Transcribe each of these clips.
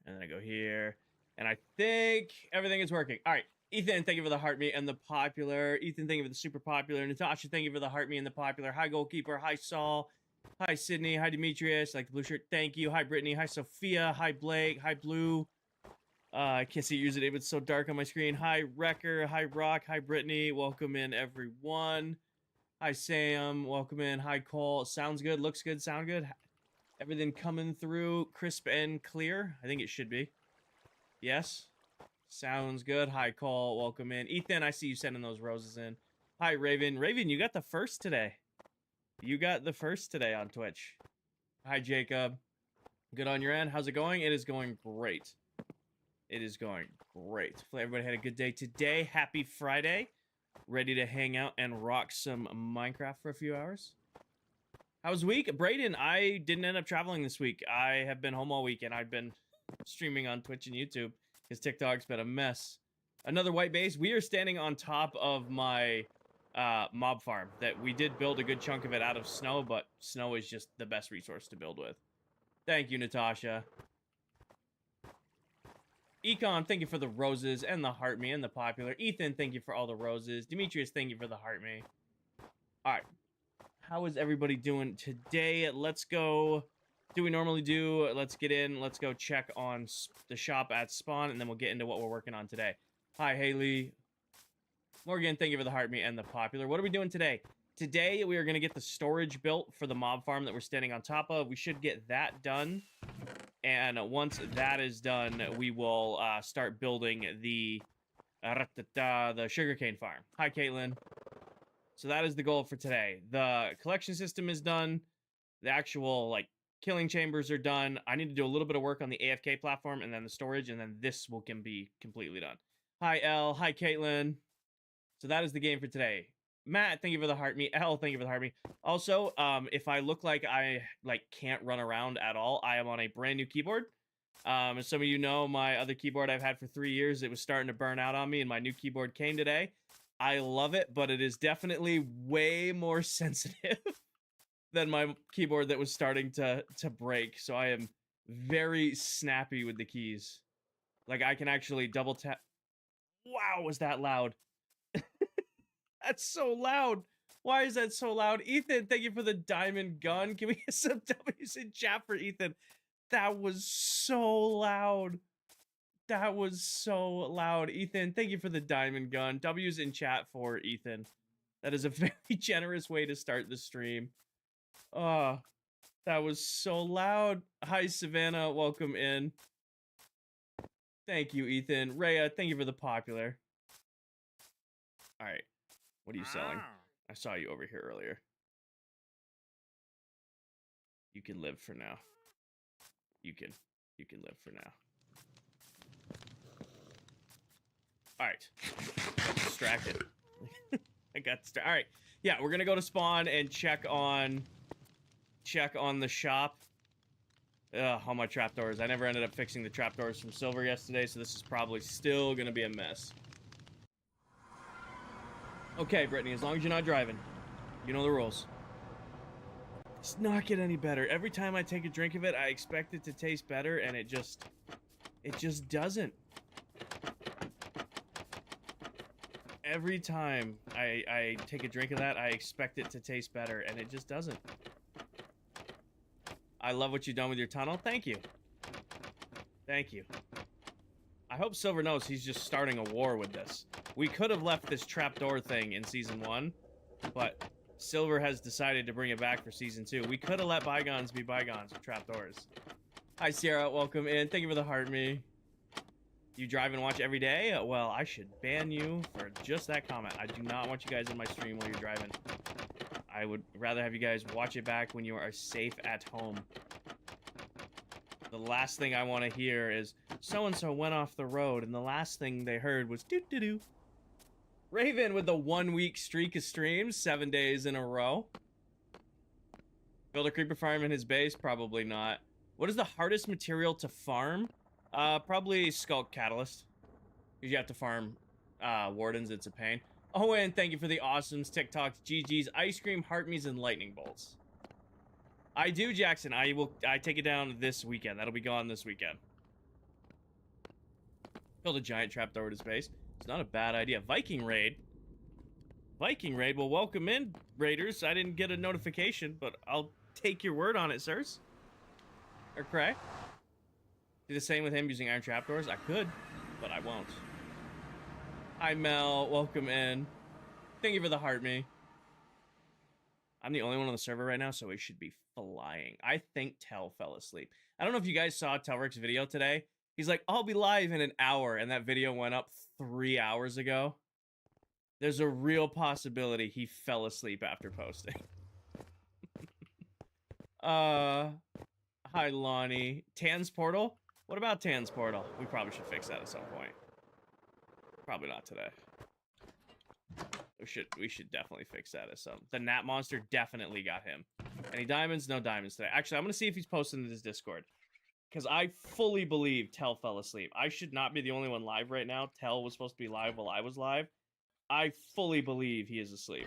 and then I go here, and I think everything is working. All right, Ethan, thank you for the heart me and the popular. Ethan, thank you for the super popular. Natasha, thank you for the heart me and the popular. Hi, goalkeeper. Hi, Saul. Hi, Sydney. Hi, Demetrius. Like the blue shirt. Thank you. Hi, Brittany. Hi, Sophia. Hi, Blake. Hi, Blue. I can't see your username. It's so dark on my screen. Hi, Wrecker. Hi, Rock. Hi, Brittany. Welcome in, everyone. Hi, Sam. Welcome in. Hi, Cole. Sounds good. Looks good. Sound good. Everything coming through crisp and clear. I think it should be. Yes. Sounds good. Hi, Cole. Welcome in. Ethan, I see you sending those roses in. Hi, Raven. Raven, you got the first today. You got the first today on Twitch. Hi, Jacob. Good on your end. How's it going? It is going great. It is going great. Hopefully everybody had a good day today. Happy Friday. Ready to hang out and rock some Minecraft for a few hours. How's the week? Brayden, I didn't end up traveling this week. I have been home all week, and I've been streaming on Twitch and YouTube because TikTok's been a mess. Another white base. We are standing on top of my mob farm that we did build a good chunk of it out of snow, but snow is just the best resource to build with. Thank you, Natasha. Econ, thank you for the roses and the heart me and the popular. Ethan, thank you for all the roses. Demetrius, thank you for the heart me. All right. How is everybody doing today? Let's go. Do we normally do? Let's get in. Let's go check on the shop at spawn, and then we'll get into what we're working on today. Hi, Haley. Morgan, thank you for the heart me and the popular. What are we doing today? Today, we are going to get the storage built for the mob farm that we're standing on top of. We should get that done. And once that is done, we will start building the sugarcane farm. Hi, Caitlin. So that is the goal for today. The collection system is done. The actual, like, killing chambers are done. I need to do a little bit of work on the AFK platform and then the storage, and then this can be completely done. Hi, Elle. Hi, Caitlin. So that is the game for today. Matt, thank you for the heart me. Elle, thank you for the heart me. Also, if I look like I can't run around at all, I am on a brand new keyboard. As some of you know, my other keyboard I've had for 3 years, it was starting to burn out on me, and my new keyboard came today. I love it, but it is definitely way more sensitive than my keyboard that was starting to break. So I am very snappy with the keys. Like, I can actually double tap. Wow, was that loud? That's so loud. Why is that so loud? Ethan, thank you for the diamond gun. Can we get some W's in chat for Ethan? That was so loud. That was so loud. Ethan, thank you for the diamond gun. W's in chat for Ethan. That is a very generous way to start the stream. Oh, that was so loud. Hi, Savannah. Welcome in. Thank you, Ethan. Rhea, thank you for the popular. All right. What are you selling? I saw you over here earlier. You can live for now. You can live for now. All right. Got distracted. I got distracted. All right. Yeah, we're gonna go to spawn and check on the shop. On my trapdoors. I never ended up fixing the trapdoors from Silver yesterday, so this is probably still gonna be a mess. Okay, Brittany, as long as you're not driving. You know the rules. It's not get any better. Every time I take a drink of it, I expect it to taste better, and it just doesn't. Every time I take a drink of that, I expect it to taste better, and it just doesn't. I love what you've done with your tunnel. Thank you. Thank you. I hope Silver knows he's just starting a war with this. We could have left this trapdoor thing in Season 1, but Silver has decided to bring it back for Season 2. We could have let bygones be bygones with trapdoors. Hi, Sierra. Welcome in. Thank you for the heart me. You drive and watch every day? Well, I should ban you for just that comment. I do not want you guys in my stream while you're driving. I would rather have you guys watch it back when you are safe at home. The last thing I want to hear is, so-and-so went off the road, and the last thing they heard was doo-doo-doo. Raven with the 1-week streak of streams, 7 days in a row. Build a creeper farm in his base? Probably not. What is the hardest material to farm? Probably Skulk Catalyst. You have to farm Wardens, it's a pain. Oh, and thank you for the awesomes, TikToks, GG's, ice cream, heart me's, and lightning bolts. I do, Jackson. I take it down this weekend. That'll be gone this weekend. Build a giant trapdoor to space. It's not a bad idea. Viking raid. Viking raid. Well, welcome in, raiders. I didn't get a notification, but I'll take your word on it, sirs. Or cray. Do the same with him using iron trapdoors. I could, but I won't. Hi, Mel. Welcome in. Thank you for the heart, me. I'm the only one on the server right now, so we should be flying. I think Tell fell asleep. I don't know if you guys saw Telrick's video today. He's like, I'll be live in an hour, and that video went up 3 hours ago. There's a real possibility he fell asleep after posting. Hi, Lonnie. Tan's Portal? What about Tan's Portal? We probably should fix that at some point. Probably not today. We should definitely fix that as some. The Gnat Monster definitely got him. Any diamonds? No diamonds today. Actually, I'm gonna see if he's posting in his Discord. Because I fully believe Tell fell asleep. I should not be the only one live right now. Tell was supposed to be live while I was live. I fully believe he is asleep.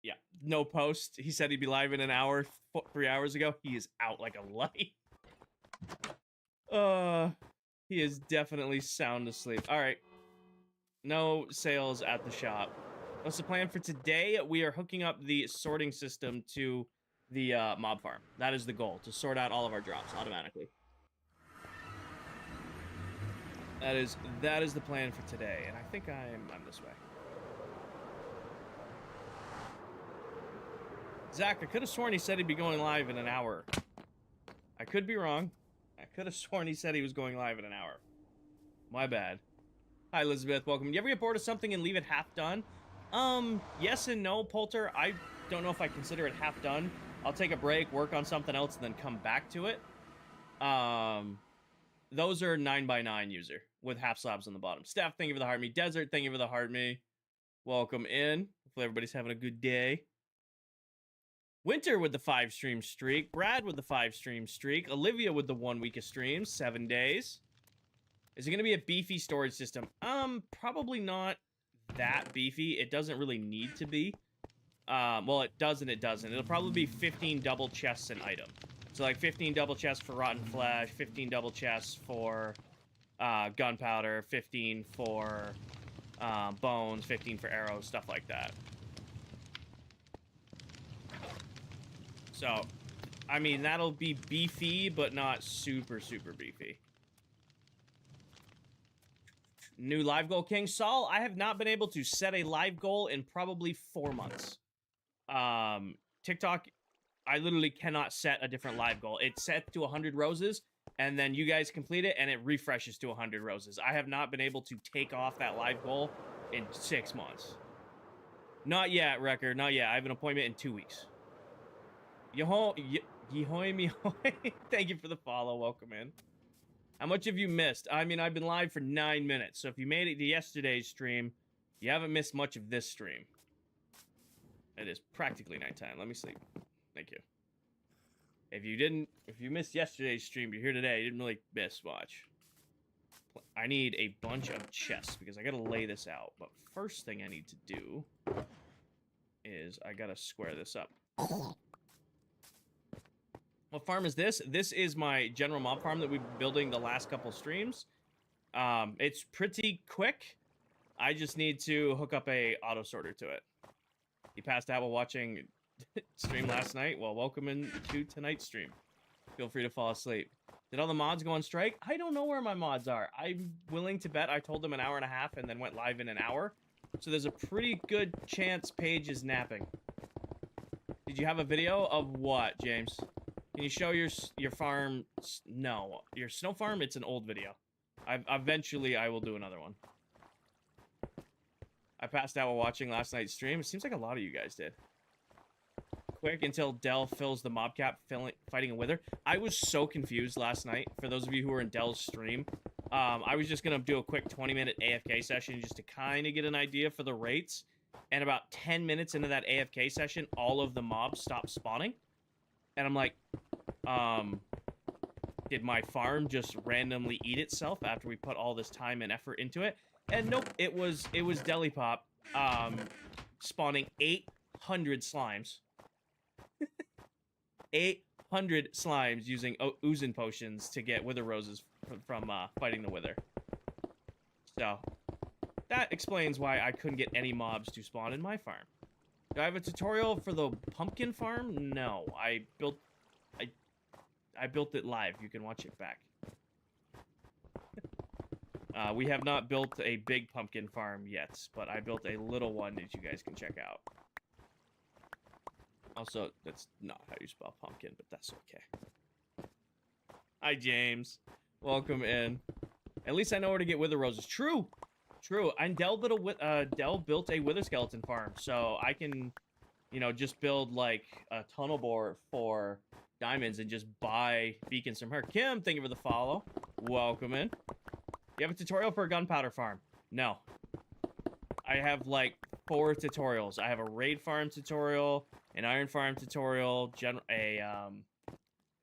Yeah, no post. He said he'd be live in an hour 3 hours ago. He is out like a light. He is definitely sound asleep. All right. No sales at the shop. What's the plan for today? We are hooking up the sorting system to the mob farm. That is the goal, to sort out all of our drops automatically. That is the plan for today, and I think I'm this way. Zach, I could have sworn he said he'd be going live in an hour. I could be wrong. I could have sworn he said he was going live in an hour. My bad. Hi, Elizabeth. Welcome. You ever get bored of something and leave it half done? Yes and no, Poulter. I don't know if I consider it half done. I'll take a break, work on something else, and then come back to it. Those are 9x9 user with half slabs on the bottom. Steph, thank you for the heart me. Desert, thank you for the heart me. Welcome in. Hopefully everybody's having a good day. Winter with the 5-stream streak. Brad with the 5-stream streak. Olivia with the 1 week of streams. 7 days. Is it going to be a beefy storage system? Probably not that beefy. It doesn't really need to be. Well, it does and it doesn't. It'll probably be 15 double chests an item. So like 15 double chests for rotten flesh, 15 double chests for gunpowder, 15 for bones, 15 for arrows, stuff like that. So, I mean, that'll be beefy, but not super, super beefy. New live goal, King Saul. I have not been able to set a live goal in probably 4 months. TikTok, I literally cannot set a different live goal. It's set to 100 roses, and then you guys complete it, and it refreshes to 100 roses. I have not been able to take off that live goal in 6 months. Not yet, Wrecker. Not yet. I have an appointment in 2 weeks. Yehoy mihoy. Thank you for the follow. Welcome in. How much have you missed? I mean, I've been live for 9 minutes, so if you made it to yesterday's stream, you haven't missed much of this stream. It is practically nighttime. Let me sleep. Thank you. If you missed yesterday's stream, you're here today, you didn't really miss much. I need a bunch of chests because I gotta lay this out. But first thing I need to do is I gotta square this up. What farm is this? This is my general mob farm that we've been building the last couple streams. It's pretty quick. I just need to hook up a auto sorter to it. You passed out while watching stream last night? Well, welcome into tonight's stream. Feel free to fall asleep. Did all the mods go on strike? I don't know where my mods are. I'm willing to bet I told them an hour and a half and then went live in an hour. So there's a pretty good chance Paige is napping. Did you have a video of what, James? Can you show your farm? No. Your snow farm? It's an old video. Eventually, I will do another one. I passed out while watching last night's stream. It seems like a lot of you guys did. Quick until Dell fills the mob cap fighting a wither. I was so confused last night. For those of you who were in Dell's stream, I was just going to do a quick 20-minute AFK session just to kind of get an idea for the rates. And about 10 minutes into that AFK session, all of the mobs stopped spawning. And I'm like, did my farm just randomly eat itself after we put all this time and effort into it? And nope, it was Deli Pop spawning 800 slimes. 100 slimes using oozing potions to get wither roses from fighting the wither. So, that explains why I couldn't get any mobs to spawn in my farm. Do I have a tutorial for the pumpkin farm? No, I built it live. You can watch it back. We have not built a big pumpkin farm yet, but I built a little one that you guys can check out. Also, that's not how you spell pumpkin, but that's okay. Hi, James. Welcome in. At least I know where to get wither roses. True. True. And Dell built a wither skeleton farm, so I can, you know, just build, like, a tunnel bore for diamonds and just buy beacons from her. Kim, thank you for the follow. Welcome in. You have a tutorial for a gunpowder farm? No. I have, like, 4 tutorials. I have a raid farm tutorial, an iron farm tutorial,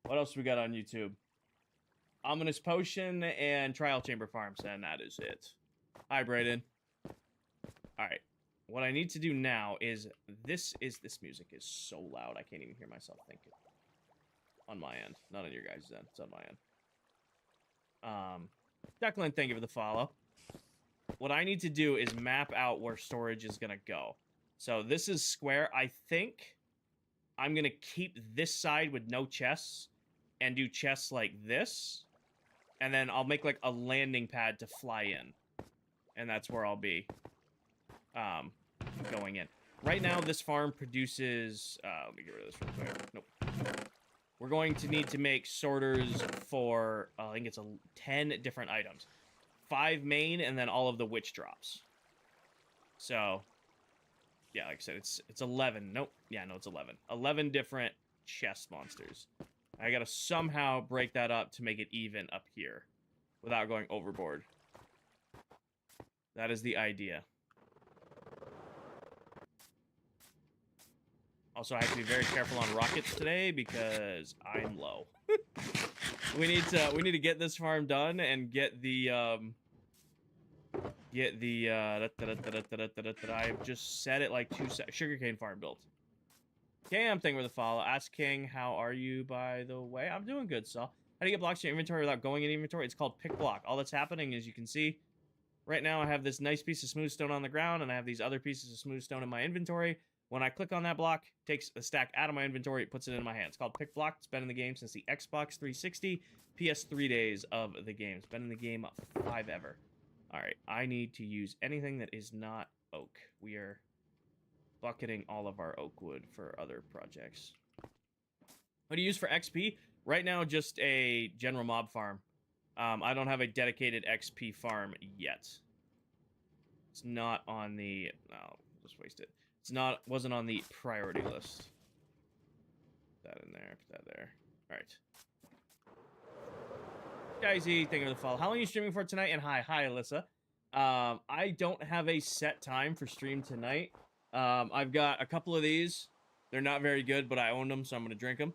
what else we got on YouTube? Ominous potion and trial chamber farms, and that is it. Hi, Brayden. Alright. What I need to do now is, this music is so loud, I can't even hear myself thinking. On my end. Not on your guys' end. It's on my end. Declan, thank you for the follow. What I need to do is map out where storage is going to go. So this is square. I think I'm going to keep this side with no chests and do chests like this. And then I'll make like a landing pad to fly in. And that's where I'll be going in. Right now, this farm produces... let me get rid of this real quick. Nope. We're going to need to make sorters for, I think it's 10 different items. 5 main, and then all of the witch drops. So, yeah, like I said, it's 11. Nope. Yeah, no, it's 11. 11 different chest monsters. I gotta somehow break that up to make it even up here without going overboard. That is the idea. Also, I have to be very careful on rockets today because I'm low. we need to get this farm done and get the I've just said it like 2 seconds. Sugarcane farm built. Cam, thank you for the follow. Ask King, how are you, by the way? I'm doing good, so. How do you get blocks to your inventory without going in inventory? It's called pick block. All that's happening is you can see right now I have this nice piece of smooth stone on the ground and I have these other pieces of smooth stone in my inventory. When I click on that block, it takes a stack out of my inventory, it puts it in my hand. It's called pick block. It's been in the game since the Xbox 360, PS3 days of the game. It's been in the game 5 ever. All right, I need to use anything that is not oak. We are bucketing all of our oak wood for other projects. What do you use for XP? Right now, just a general mob farm. I don't have a dedicated XP farm yet. It's not on the... No, just waste it. Wasn't on the priority list. Put that in there, put that there. All right. Guysy, thank you for the follow. How long are you streaming for tonight? And hi, Alyssa. I don't have a set time for stream tonight. I've got a couple of these. They're not very good, but I own them, so I'm going to drink them.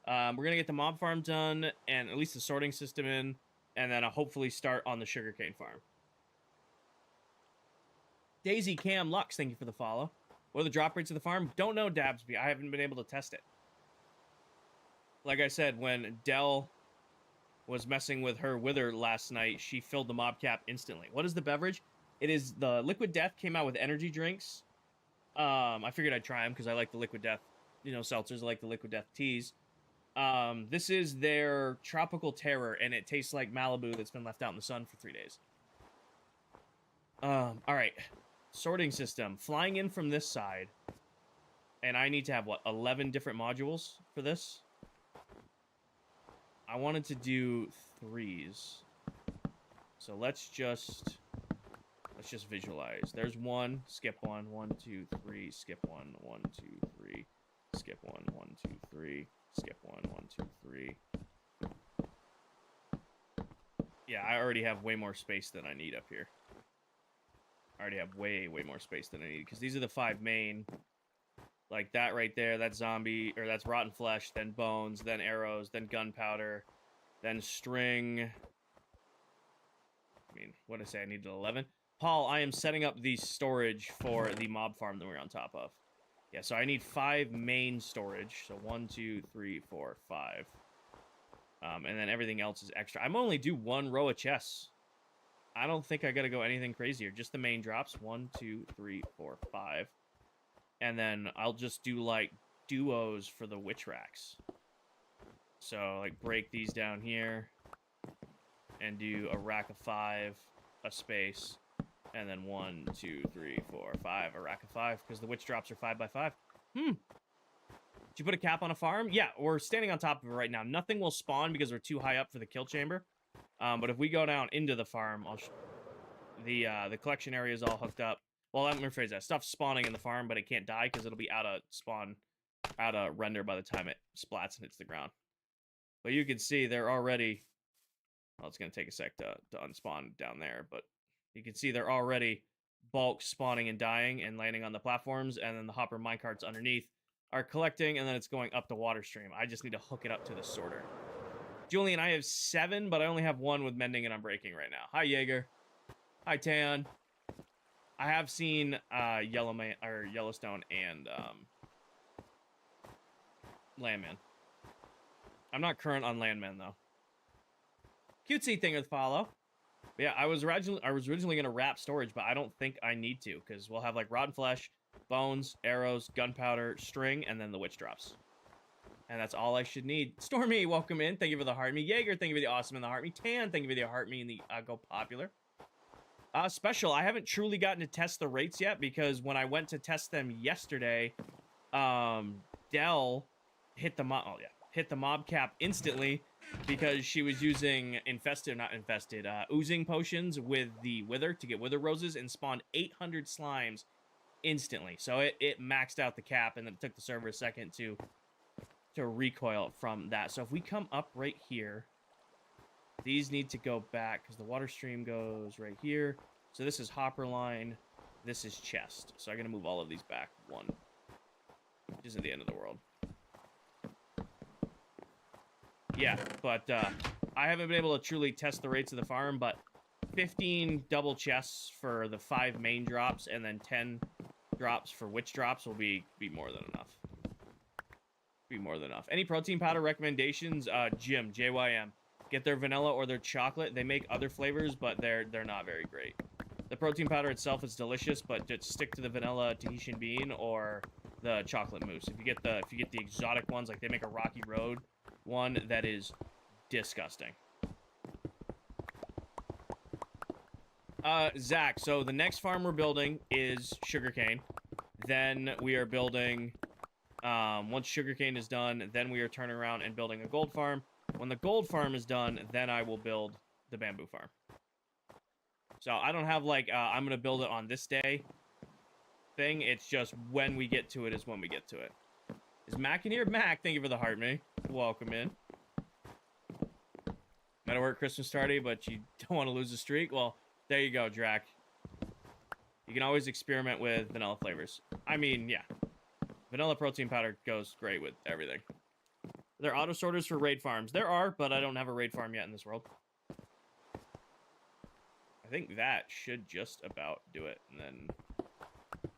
We're going to get the mob farm done, and at least the sorting system in, and then I'll hopefully start on the sugarcane farm. Daisy Cam Lux, thank you for the follow. What are the drop rates of the farm? Don't know, Dabsby. I haven't been able to test it. Like I said, when Dell was messing with her wither last night, she filled the mob cap instantly. What is the beverage? It is the Liquid Death came out with energy drinks. I figured I'd try them because I like the Liquid Death, you know, seltzers. I like the Liquid Death teas. This is their Tropical Terror, and it tastes like Malibu that's been left out in the sun for 3 days. All right. Sorting system. Flying in from this side. And I need to have, what, 11 different modules for this? I wanted to do 3s. So let's just visualize. There's 1, skip 1, 1, 2, 3, skip 1, 1, 2, 3, skip 1, 1, 2, 3, skip 1, 1, 2, 3. Yeah, I already have way more space than I need up here. I already have way more space than I need, because these are the 5 main. Like that right there, that's zombie, or that's rotten flesh, then bones, then arrows, then gunpowder, then string. I mean, what did I say? I needed 11. Paul, I am setting up the storage for the mob farm that we're on top of. Yeah, so I need 5 main storage. So 1, 2, 3, 4, 5. And then everything else is extra. I'm only do 1 row of chests. I don't think I gotta go anything crazier. Just the main drops. 1, 2, 3, 4, 5. And then I'll just do like duos for the witch racks. So like break these down here and do a rack of 5, a space, and then 1, 2, 3, 4, 5, a rack of 5, because the witch drops are 5 by 5. Did you put a cap on a farm? Yeah, we're standing on top of it right now. Nothing will spawn because we're too high up for the kill chamber. But if we go down into the farm, the collection area is all hooked up. Well, let me rephrase that. Stuff's spawning in the farm, but it can't die because it'll be out of spawn, out of render by the time it splats and hits the ground. But you can see they're already... Well, it's going to take a sec to unspawn down there, but you can see they're already bulk spawning and dying and landing on the platforms, and then the hopper minecarts underneath are collecting, and then it's going up the water stream. I just need to hook it up to the sorter. Julian, I have 7, but I only have 1 with mending and unbreaking right now. Hi, Jaeger. Hi, Tan. I have seen Yellowstone and Landman. I'm not current on Landman though. Cutesy thing with follow. But yeah, I was originally gonna wrap storage, but I don't think I need to because we'll have like rotten flesh, bones, arrows, gunpowder, string, and then the witch drops. And that's all I should need. Stormy, welcome in. Thank you for the heart me. Jaeger, thank you for the awesome and the heart me. Tan, thank you for the heart me and the go popular. Special, I haven't truly gotten to test the rates yet because when I went to test them yesterday, Dell hit the mob cap instantly because she was using oozing potions with the wither to get wither roses and spawned 800 slimes instantly. So it maxed out the cap, and then it took the server a second to recoil from that. So if we come up right here, these need to go back because the water stream goes right here. So this is hopper line. This is chest. So I'm going to move all of these back 1, which isn't the end of the world. Yeah, but I haven't been able to truly test the rates of the farm, but 15 double chests for the 5 main drops and then 10 drops for witch drops will be more than enough. Be more than enough. Any protein powder recommendations? Jim, JYM. Get their vanilla or their chocolate. They make other flavors, but they're not very great. The protein powder itself is delicious, but just stick to the vanilla Tahitian bean or the chocolate mousse. If you get the exotic ones, like they make a Rocky Road one that is disgusting. Zach, so the next farm we're building is sugarcane. Then we are building, once sugarcane is done, then we are turning around and building a gold farm. When the gold farm is done, then I will build the bamboo farm. So I don't have like, I'm going to build it on this day thing. It's just when we get to it is when we get to it. Is Mac in here? Mac, thank you for the heart, me. Welcome in. Met her at Christmas party, but you don't want to lose the streak? Well, there you go, Drac. You can always experiment with vanilla flavors. I mean, yeah. Vanilla protein powder goes great with everything. Are there auto sorters for raid farms? There are, but I don't have a raid farm yet in this world. I think that should just about do it. And then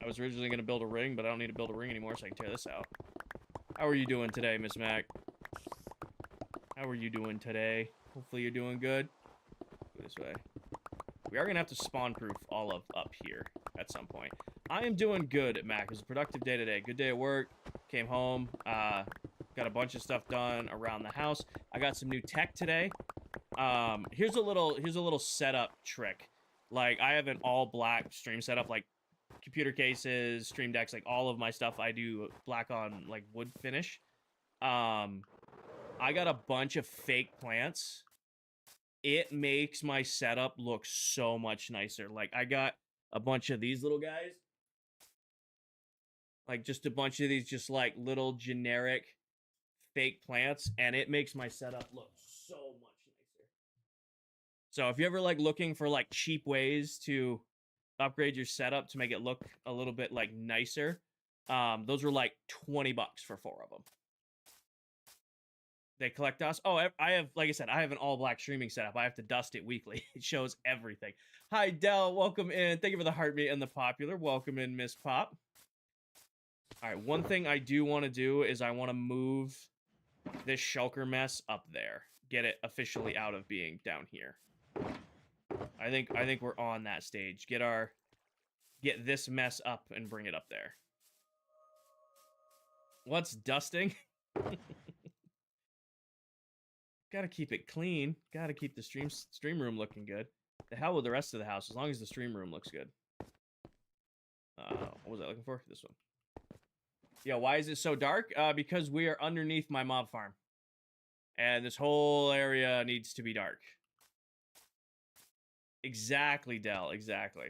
I was originally going to build a ring, but I don't need to build a ring anymore, so I can tear this out. How are you doing today, Miss Mac? How are you doing today? Hopefully you're doing good. Go this way. We are going to have to spawn-proof all of up here at some point. I am doing good, Mac. It was a productive day today. Good day at work. Came home. Got a bunch of stuff done around the house. I got some new tech today. Here's a little setup trick. Like, I have an all-black stream setup, like computer cases, stream decks, like all of my stuff I do black on like wood finish. I got a bunch of fake plants. It makes my setup look so much nicer. Like, I got a bunch of these little guys. Like, just a bunch of these just like little generic fake plants, and it makes my setup look so much nicer. So if you're ever like looking for like cheap ways to upgrade your setup to make it look a little bit like nicer, those were like $20 for 4 of them. They collect dust. Oh, I have, like I said, I have an all black streaming setup. I have to dust it weekly. It shows everything. Hi, Dell. Welcome in. Thank you for the heartbeat and the popular. Welcome in, Miss Pop. All right, one thing I do want to do is I want to move this shulker mess up there. Get it officially out of being down here. I think we're on that stage. Get this mess up and bring it up there. What's dusting? Gotta keep it clean. Gotta keep the stream room looking good. The hell with the rest of the house, as long as the stream room looks good. What was I looking for? This one. Yeah, why is it so dark? Because we are underneath my mob farm. And this whole area needs to be dark. Exactly, Dell. Exactly.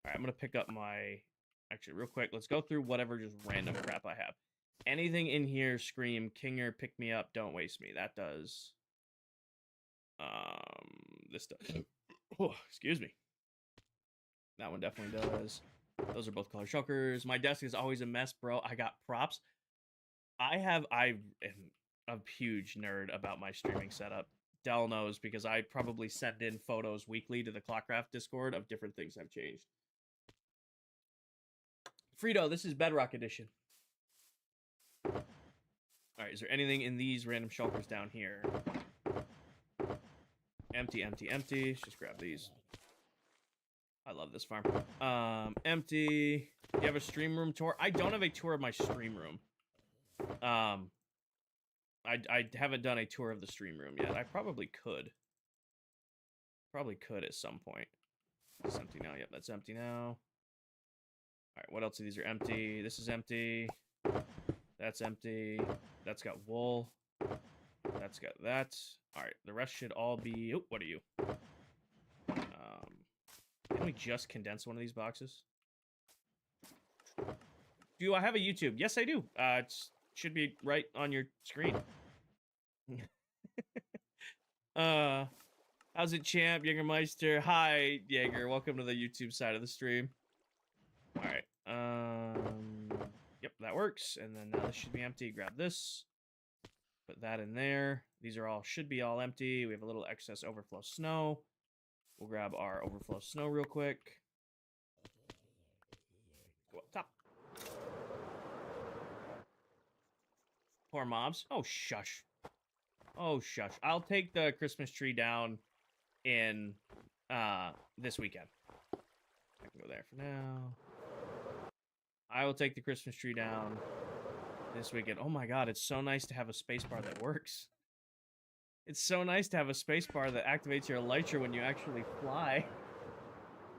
All right, I'm going to pick up my... Actually, real quick, let's go through whatever just random crap I have. Anything in here, scream, Kinger, pick me up, don't waste me. That does. This does. Oh, excuse me. That one definitely does. Those are both color shulkers. My desk is always a mess, bro. I got props. I am a huge nerd about my streaming setup. Dell knows because I probably send in photos weekly to the ClockCraft Discord of different things I've changed. Frito, this is Bedrock Edition. All right, is there anything in these random shulkers down here? Empty, empty, empty. Let's just grab these. I love this farm. Empty. Do you have a stream room tour? I don't have a tour of my stream room. I haven't done a tour of the stream room yet. I probably could. Probably could at some point. It's empty now. Yep, that's empty now. All right, what else? These are empty. This is empty. That's empty. That's got wool. That's got that. All right, the rest should all be... Oh, what are you? Can we just condense one of these boxes? Do I have a YouTube? Yes, I do. It should be right on your screen. How's it, champ? Jägermeister. Hi, Jaeger. Welcome to the YouTube side of the stream. All right. Yep, that works. And then this should be empty. Grab this. Put that in there. These are all should be all empty. We have a little excess overflow snow. We'll grab our overflow snow real quick. Go up top. Poor mobs. Oh, shush. Oh, shush. I'll take the Christmas tree down in this weekend. I can go there for now. I will take the Christmas tree down this weekend. Oh my god, it's so nice to have a spacebar that works. It's so nice to have a spacebar that activates your elytra when you actually fly.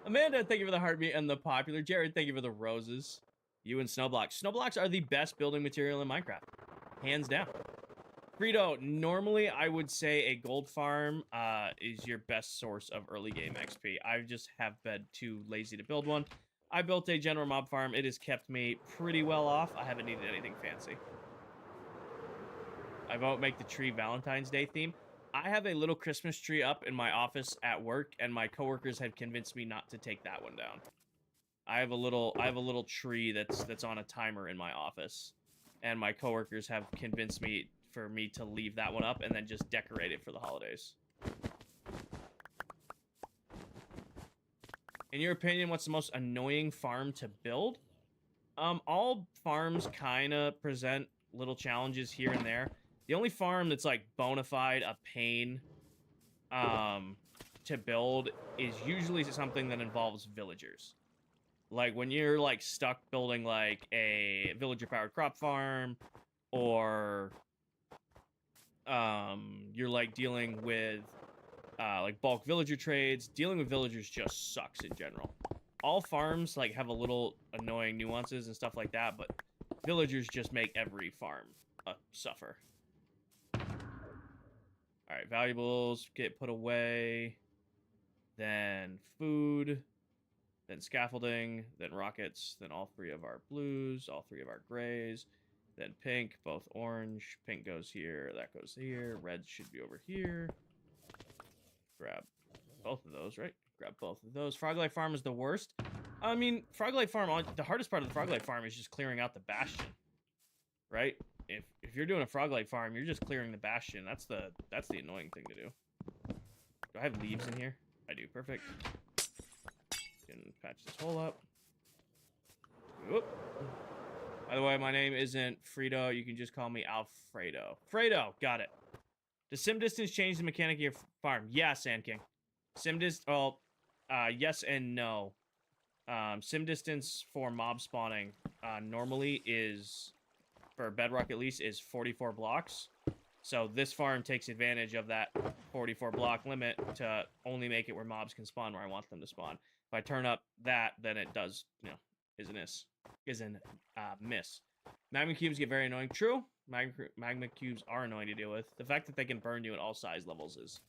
Amanda, thank you for the heartbeat and the popular. Jared, thank you for the roses. You and snowblocks. Snowblocks are the best building material in Minecraft. Hands down. Frito, normally I would say a gold farm is your best source of early game XP. I just have been too lazy to build one. I built a general mob farm. It has kept me pretty well off. I haven't needed anything fancy. I won't make the tree Valentine's Day theme. I have a little Christmas tree up in my office at work, and my coworkers have convinced me not to take that one down. I have a little tree that's on a timer in my office, and my coworkers have convinced me for me to leave that one up and then just decorate it for the holidays. In your opinion, what's the most annoying farm to build? All farms kind of present little challenges here and there. The only farm that's like bona fide a pain to build is usually something that involves villagers. Like when you're like stuck building like a villager powered crop farm, or you're like dealing with like bulk villager trades. Dealing with villagers just sucks in general. All farms like have a little annoying nuances and stuff like that, but villagers just make every farm suffer. All right, valuables get put away, then food, then scaffolding, then rockets, then all three of our blues, all three of our grays, then pink, both orange. Pink goes here, that goes here. Red should be over here. Grab both of those, right? Grab both of those. Froglight Farm is the worst. I mean, Froglight Farm, the hardest part of the Froglight Farm is just clearing out the bastion, right? If you're doing a Froglight Farm, you're just clearing the bastion. That's the annoying thing to do. Do I have leaves in here? I do. Perfect. Can patch this hole up. Whoop. By the way, my name isn't Frito. You can just call me Alfredo. Fredo, got it. Does sim distance change the mechanic of your farm? Yeah, Sand King. Sim distance, well, yes and no. Sim distance for mob spawning normally is, for Bedrock at least, is 44 blocks. So this farm takes advantage of that 44 block limit to only make it where mobs can spawn where I want them to spawn. If I turn up that, then it does, is a miss. Magma cubes get very annoying. True. Magma cubes are annoying to deal with. The fact that they can burn you at all size levels is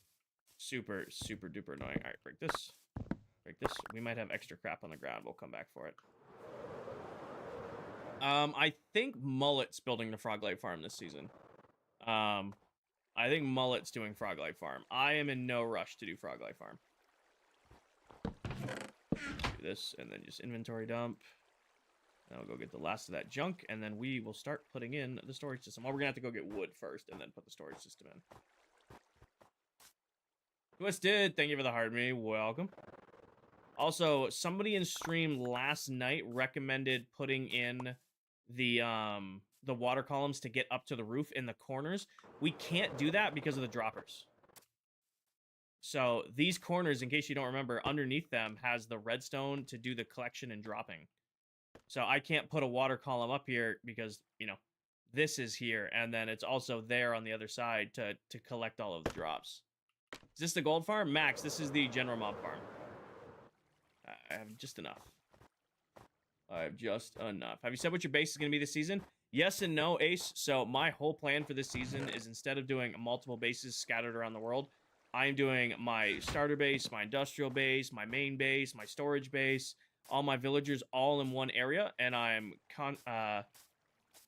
super, super duper annoying. All right, break this. Break this. We might have extra crap on the ground. We'll come back for it. I think Mullet's building the Froglight farm this season. I think Mullet's doing Froglight farm. I am in no rush to do Froglight farm. Do this and then just inventory dump. And we'll go get the last of that junk, and then we will start putting in the storage system. Well, we're gonna have to go get wood first, and then put the storage system in. Twisted, thank you for the hard me. Welcome. Also, somebody in stream last night recommended putting in the water columns to get up to the roof in the corners. We can't do that because of the droppers. So these corners, in case you don't remember, underneath them has the redstone to do the collection and dropping. So I can't put a water column up here because, this is here, and then it's also there on the other side to collect all of the drops. Is this the gold farm? Max, this is the general mob farm. I have just enough. I have just enough. Have you said what your base is going to be this season? Yes and no, Ace. So my whole plan for this season is, instead of doing multiple bases scattered around the world, I am doing my starter base, my industrial base, my main base, my storage base, all my villagers all in one area, and I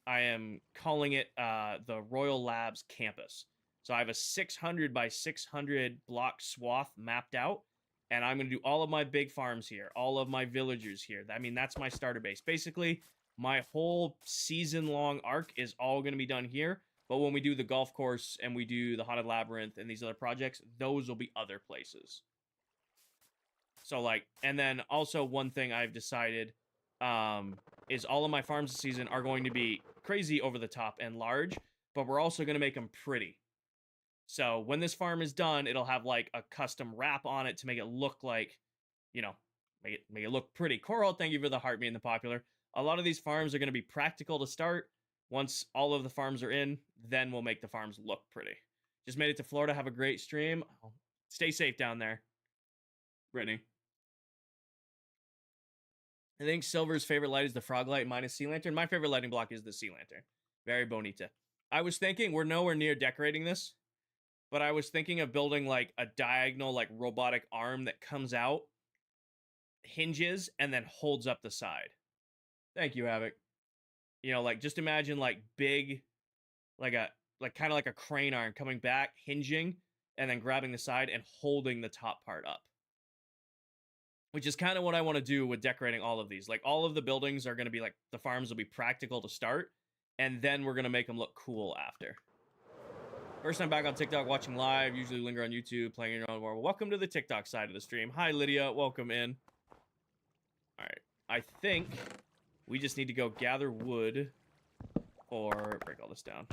am calling it the Royal Labs campus. So I have a 600 by 600 block swath mapped out, and I'm going to do all of my big farms here, all of my villagers here. I mean, that's my starter base. Basically, my whole season-long arc is all going to be done here, but when we do the golf course and we do the Haunted Labyrinth and these other projects, those will be other places. So, and then also one thing I've decided is all of my farms this season are going to be crazy over the top and large, but we're also going to make them pretty. So when this farm is done, it'll have a custom wrap on it to make it look like, make it look pretty. Coral, thank you for the heart me and the popular. A lot of these farms are going to be practical to start. Once all of the farms are in, then we'll make the farms look pretty. Just made it to Florida. Have a great stream. Stay safe down there, Brittany. I think Silver's favorite light is the frog light minus sea lantern. My favorite lighting block is the sea lantern. Very bonita. I was thinking, we're nowhere near decorating this, but I was thinking of building a diagonal robotic arm that comes out, hinges, and then holds up the side. Thank you, Havoc. Just imagine big, kind of like a crane arm coming back, hinging, and then grabbing the side and holding the top part up. Which is kind of what I want to do with decorating all of these. All of the buildings are going to be the farms will be practical to start, and then we're going to make them look cool after. First time back on TikTok watching live, usually linger on YouTube, playing your own world. Welcome to the TikTok side of the stream. Hi, Lydia. Welcome in. All right. I think we just need to go gather wood for... Break all this down.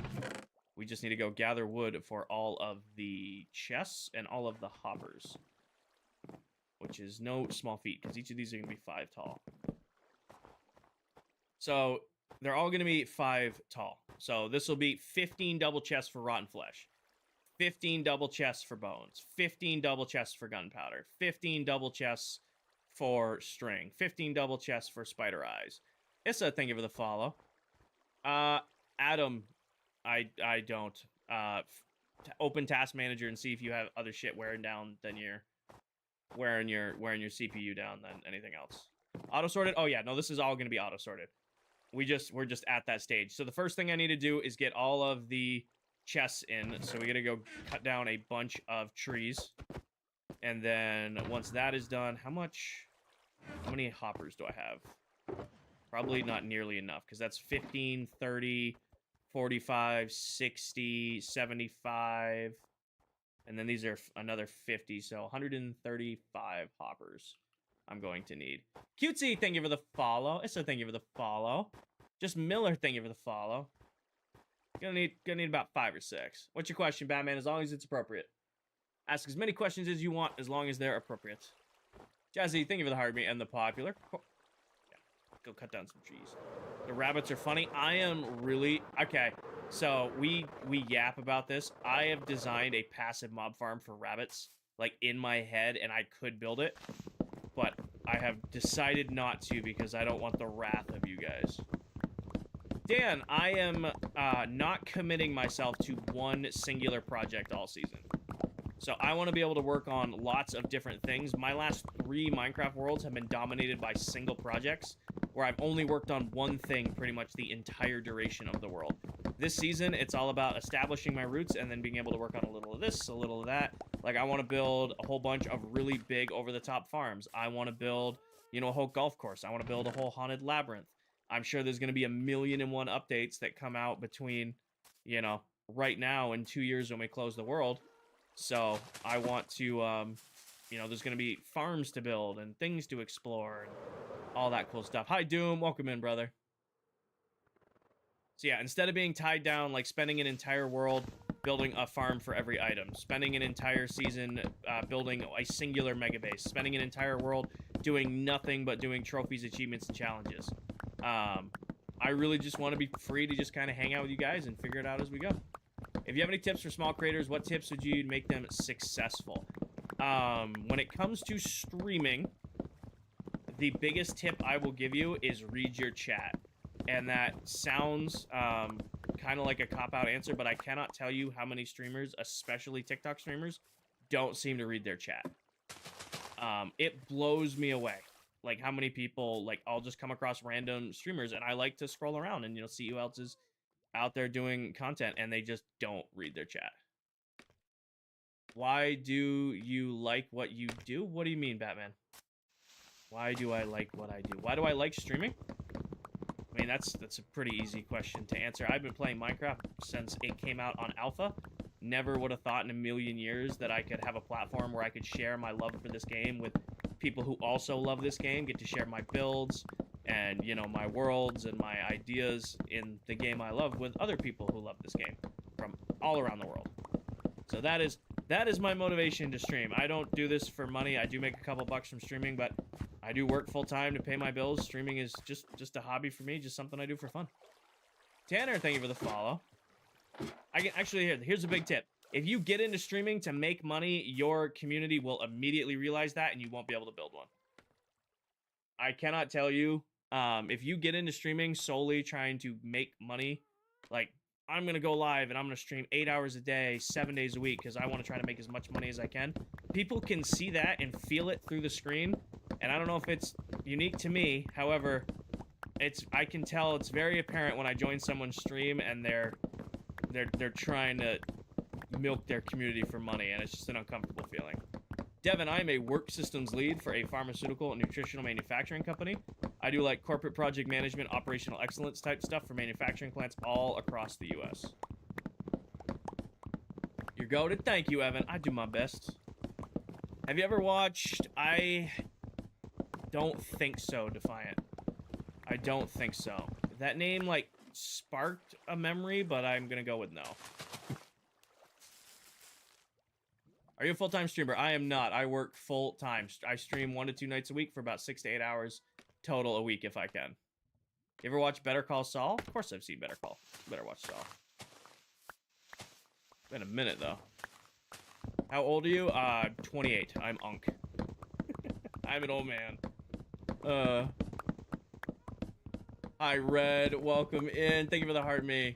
We just need to go gather wood for all of the chests and all of the hoppers. Which is no small feat, because each of these are going to be 5 tall. So, they're all going to be 5 tall. So, this will be 15 double chests for rotten flesh. 15 double chests for bones. 15 double chests for gunpowder. 15 double chests for string. 15 double chests for spider eyes. Issa, thank you for the follow. Adam, I don't. Open task manager and see if you have other shit wearing down than your... wearing your CPU down than anything else. Auto sorted? Oh yeah, no, this is all going to be auto sorted. We're just at that stage. So the first thing I need to do is get all of the chests in. So we got to go cut down a bunch of trees. And then once that is done, how many hoppers do I have? Probably not nearly enough, because that's 15, 30, 45, 60, 75... And then these are another 50, so 135 hoppers I'm going to need. Cutesy, thank you for the follow. Issa, thank you for the follow. Just Miller, thank you for the follow. Gonna need about 5 or 6. What's your question, Batman? As long as it's appropriate. Ask as many questions as you want, as long as they're appropriate. Jazzy, thank you for the heartbeat and the popular. Yeah, go cut down some trees. The rabbits are funny. I am really... Okay, so we yap about this. I have designed a passive mob farm for rabbits, like, in my head, and I could build it. But I have decided not to because I don't want the wrath of you guys. Dan, I am not committing myself to one singular project all season. So I want to be able to work on lots of different things. My last 3 Minecraft worlds have been dominated by single projects, where I've only worked on one thing pretty much the entire duration of the world. This season, it's all about establishing my roots and then being able to work on a little of this, a little of that. Like, I want to build a whole bunch of really big over-the-top farms. I want to build, you know, a whole golf course. I want to build a whole haunted labyrinth. I'm sure there's going to be 1,000,001 updates that come out between, you know, right now and 2 years when we close the world. So I want to, you know, there's going to be farms to build and things to explore and all that cool stuff. Hi, Doom. Welcome in, brother. So yeah, instead of being tied down, like spending an entire world building a farm for every item, spending an entire season building a singular mega base, spending an entire world doing nothing but doing trophies, achievements, and challenges. I really just want to be free to just kind of hang out with you guys and figure it out as we go. If you have any tips for small creators, what tips would you make them successful? When it comes to streaming, the biggest tip I will give you is read your chat. And that sounds kind of like a cop-out answer, but I cannot tell you how many streamers, especially TikTok streamers, don't seem to read their chat. It blows me away. Like, how many people, like, I'll just come across random streamers, and I like to scroll around and, you know, see who else is out there doing content, and they just don't read their chat. Why do you like what you do? What do you mean, Batman? Why do I like what I do? Why do I like streaming? I mean, that's a pretty easy question to answer. I've been playing Minecraft since it came out on alpha. Never would have thought in 1,000,000 years that I could have a platform where I could share my love for this game with people who also love this game, get to share my builds and, you know, my worlds and my ideas in the game I love with other people who love this game from all around the world. So that is my motivation to stream. I don't do this for money. I do make a couple bucks from streaming, but I do work full-time to pay my bills. Streaming is just a hobby for me, just something I do for fun. Tanner, thank you for the follow. I can actually, here's a big tip. If you get into streaming to make money, your community will immediately realize that, and you won't be able to build one. I cannot tell you, if you get into streaming solely trying to make money, like, I'm going to go live and I'm going to stream 8 hours a day, 7 days a week, because I want to try to make as much money as I can. People can see that and feel it through the screen, and I don't know if it's unique to me. However, I can tell it's very apparent when I join someone's stream and they're trying to milk their community for money, and it's just an uncomfortable feeling. Devin, I am a work systems lead for a pharmaceutical and nutritional manufacturing company. I do like corporate project management, operational excellence type stuff for manufacturing plants all across the U.S. You're goated. Thank you, Evan. I do my best. Have you ever watched... I don't think so, Defiant. I don't think so. That name, like, sparked a memory, but I'm gonna go with no. Are you a full-time streamer? I am not. I work full-time. I stream 1 to 2 nights a week for about 6 to 8 hours total a week if I can. You ever watch Better Call Saul? Of course I've seen Better Call. Better watch Saul. Been a minute, though. How old are you? 28. I'm Unk. I'm an old man. Hi, Red. Welcome in. Thank you for the heart, me.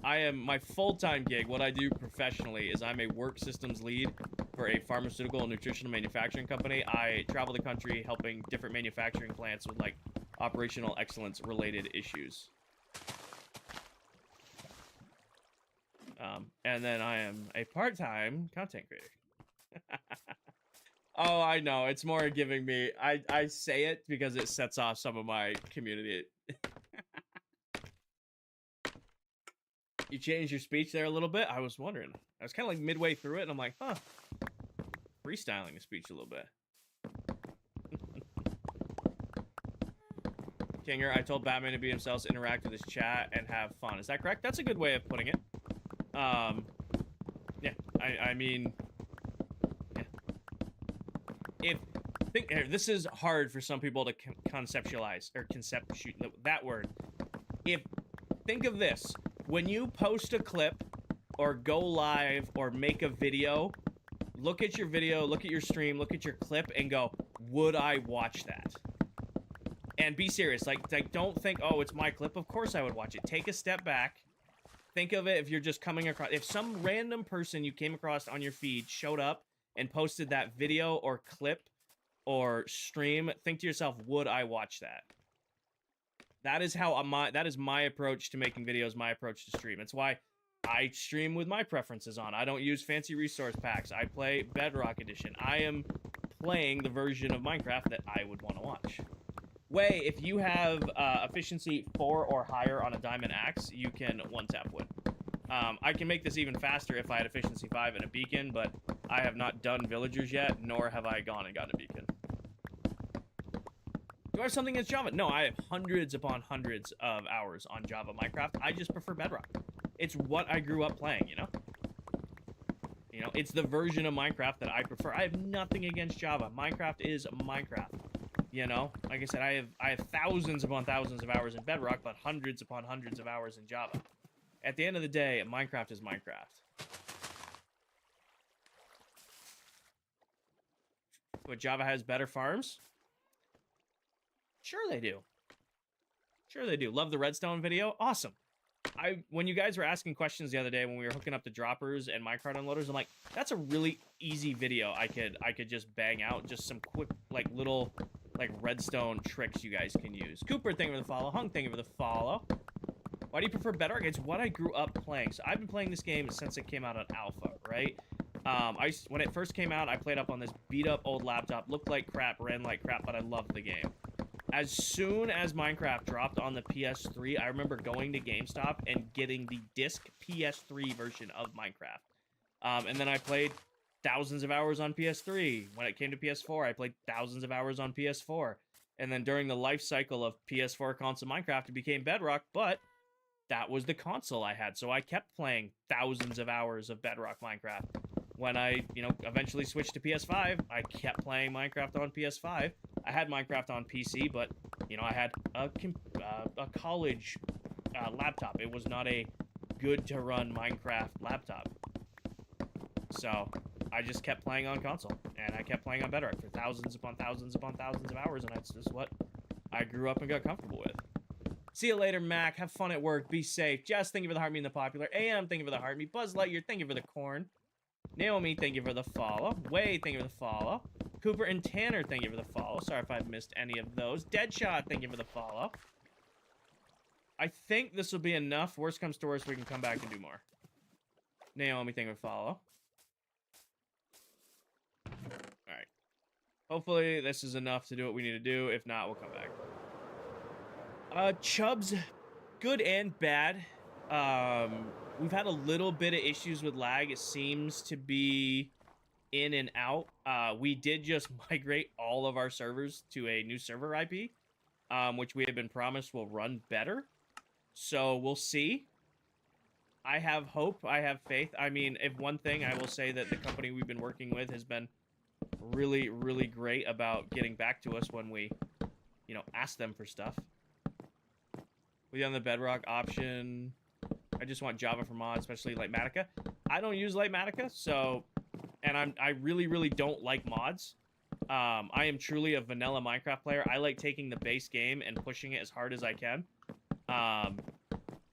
I am my full-time gig. What I do professionally is I'm a work systems lead for a pharmaceutical and nutritional manufacturing company. I travel the country helping different manufacturing plants with, like, operational excellence related issues. And then I am a part-time content creator. Oh, I know. It's more giving me... I say it because it sets off some of my community. You changed your speech there a little bit? I was wondering. I was kind of like midway through it, and I'm like, huh. Freestyling the speech a little bit. Kinger, I told Batman to be himself, interact with his chat, and have fun. Is that correct? That's a good way of putting it. Yeah, I mean, yeah. Here, this is hard for some people to conceptualize, or that word. Think of this. When you post a clip, or go live, or make a video, look at your video, look at your stream, look at your clip, and go, would I watch that? And be serious. Like don't think, oh, it's my clip. Of course I would watch it. Take a step back. Think of it if you're just coming across. If some random person you came across on your feed showed up and posted that video or clip or stream, think to yourself, would I watch that? That is how that is my approach to making videos, my approach to stream. It's why I stream with my preferences on. I don't use fancy resource packs. I play Bedrock Edition. I am playing the version of Minecraft that I would want to watch. Way, if you have efficiency 4 or higher on a diamond axe, you can one-tap wood. I can make this even faster if I had efficiency 5 and a beacon, but I have not done villagers yet, nor have I gone and gotten a beacon. Do I have something against Java? No, I have hundreds upon hundreds of hours on Java Minecraft. I just prefer Bedrock. It's what I grew up playing, you know? You know, it's the version of Minecraft that I prefer. I have nothing against Java. Minecraft is Minecraft. You know, like I said, I have thousands upon thousands of hours in Bedrock, but hundreds upon hundreds of hours in Java. At the end of the day, Minecraft is Minecraft. But Java has better farms? Sure they do. Sure they do. Love the Redstone video? Awesome. When you guys were asking questions the other day when we were hooking up the droppers and minecart unloaders, I'm like, that's a really easy video I could just bang out. Just some quick, like, little, like, redstone tricks you guys can use. Cooper, thank you for the follow. Hung, thank you for the follow. Why do you prefer Bedrock? It's what I grew up playing. So I've been playing this game since it came out on Alpha, right? When it first came out, I played up on this beat-up old laptop. Looked like crap, ran like crap, but I loved the game. As soon as Minecraft dropped on the PS3, I remember going to GameStop and getting the disc PS3 version of Minecraft. And then I played thousands of hours on PS3. When it came to PS4, I played thousands of hours on PS4. And then during the life cycle of PS4 console Minecraft, it became Bedrock, but that was the console I had. So I kept playing thousands of hours of Bedrock Minecraft. When I, eventually switched to PS5, I kept playing Minecraft on PS5. I had Minecraft on PC, but, I had a college laptop. It was not a good-to-run Minecraft laptop. So I just kept playing on console, and I kept playing on Bedrock for thousands upon thousands upon thousands of hours, and that's just what I grew up and got comfortable with. See you later, Mac. Have fun at work. Be safe. Jess, thank you for the heart me and the popular. AM, thank you for the heart me. Buzz Lightyear, thank you for the corn. Naomi, thank you for the follow. Way, thank you for the follow. Cooper and Tanner, thank you for the follow. Sorry if I've missed any of those. Deadshot, thank you for the follow. I think this will be enough. Worst comes to worst, we can come back and do more. Naomi, thank you for the follow. Alright. Hopefully, this is enough to do what we need to do. If not, we'll come back. Chubbs, good and bad. We've had a little bit of issues with lag. It seems to be in and out. We did just migrate all of our servers to a new server IP, which we have been promised will run better. So we'll see. I have hope. I have faith. I mean, if one thing I will say that the company we've been working with has been really, really great about getting back to us when we, ask them for stuff. We on the Bedrock option. I just want Java for mods, especially Lightmatica. I don't use Lightmatica, so, and I really, really don't like mods. I am truly a vanilla Minecraft player. I like taking the base game and pushing it as hard as I can.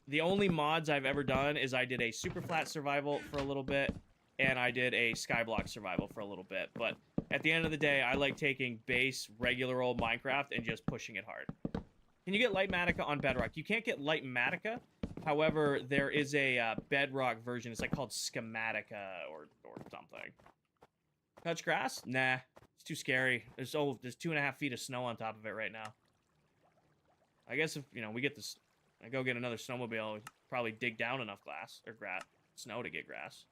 The only mods I've ever done is I did a super flat survival for a little bit, and I did a skyblock survival for a little bit. But at the end of the day, I like taking base, regular old Minecraft and just pushing it hard. Can you get Lightmatica on Bedrock? You can't get Lightmatica. However, there is a Bedrock version. It's called Schematica or something. Touch grass? Nah, it's too scary. There's 2.5 feet of snow on top of it right now. I guess if we get this, I go get another snowmobile, we probably dig down enough snow to get grass.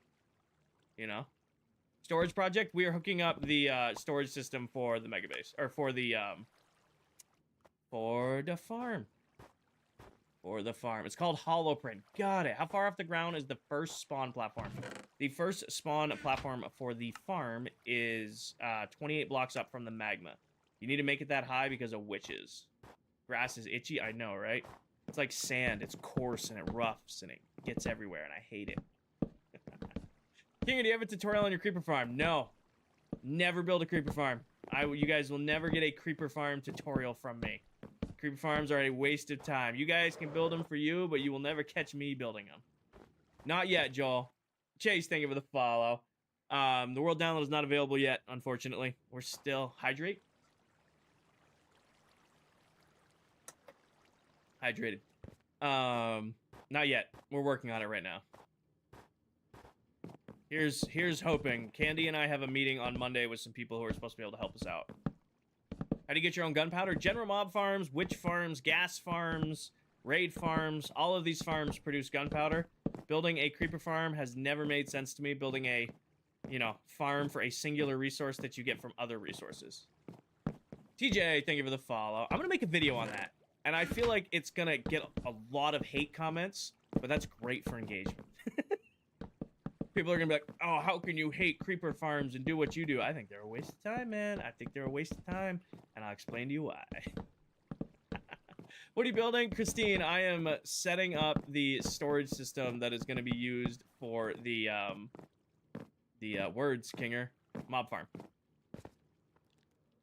Storage project. We are hooking up the storage system for the megabase or for the For the farm. For the farm. It's called Holoprint. Got it. How far off the ground is the first spawn platform? The first spawn platform for the farm is 28 blocks up from the magma. You need to make it that high because of witches. Grass is itchy, I know, right? It's like sand. It's coarse and it roughs and it gets everywhere, and I hate it. King, do you have a tutorial on your creeper farm? No. Never build a creeper farm. You guys will never get a creeper farm tutorial from me. Creeper farms are a waste of time. You guys can build them for you, but you will never catch me building them. Not yet, Joel. Chase, thank you for the follow. The world download is not available yet, unfortunately. We're still... Hydrate? Hydrated. Not yet. We're working on it right now. Here's hoping. Candy and I have a meeting on Monday with some people who are supposed to be able to help us out. How do you get your own gunpowder? General mob farms, witch farms, gas farms, raid farms. All of these farms produce gunpowder. Building a creeper farm has never made sense to me. Building a, farm for a singular resource that you get from other resources. TJ, thank you for the follow. I'm gonna make a video on that. And I feel like it's gonna get a lot of hate comments, but that's great for engagement. People are gonna be like, oh, how can you hate creeper farms and do what you do? I think they're a waste of time, man. I think they're a waste of time, and I'll explain to you why. What are you building? Christine, I am setting up the storage system that is gonna be used for the words, Kinger, mob farm.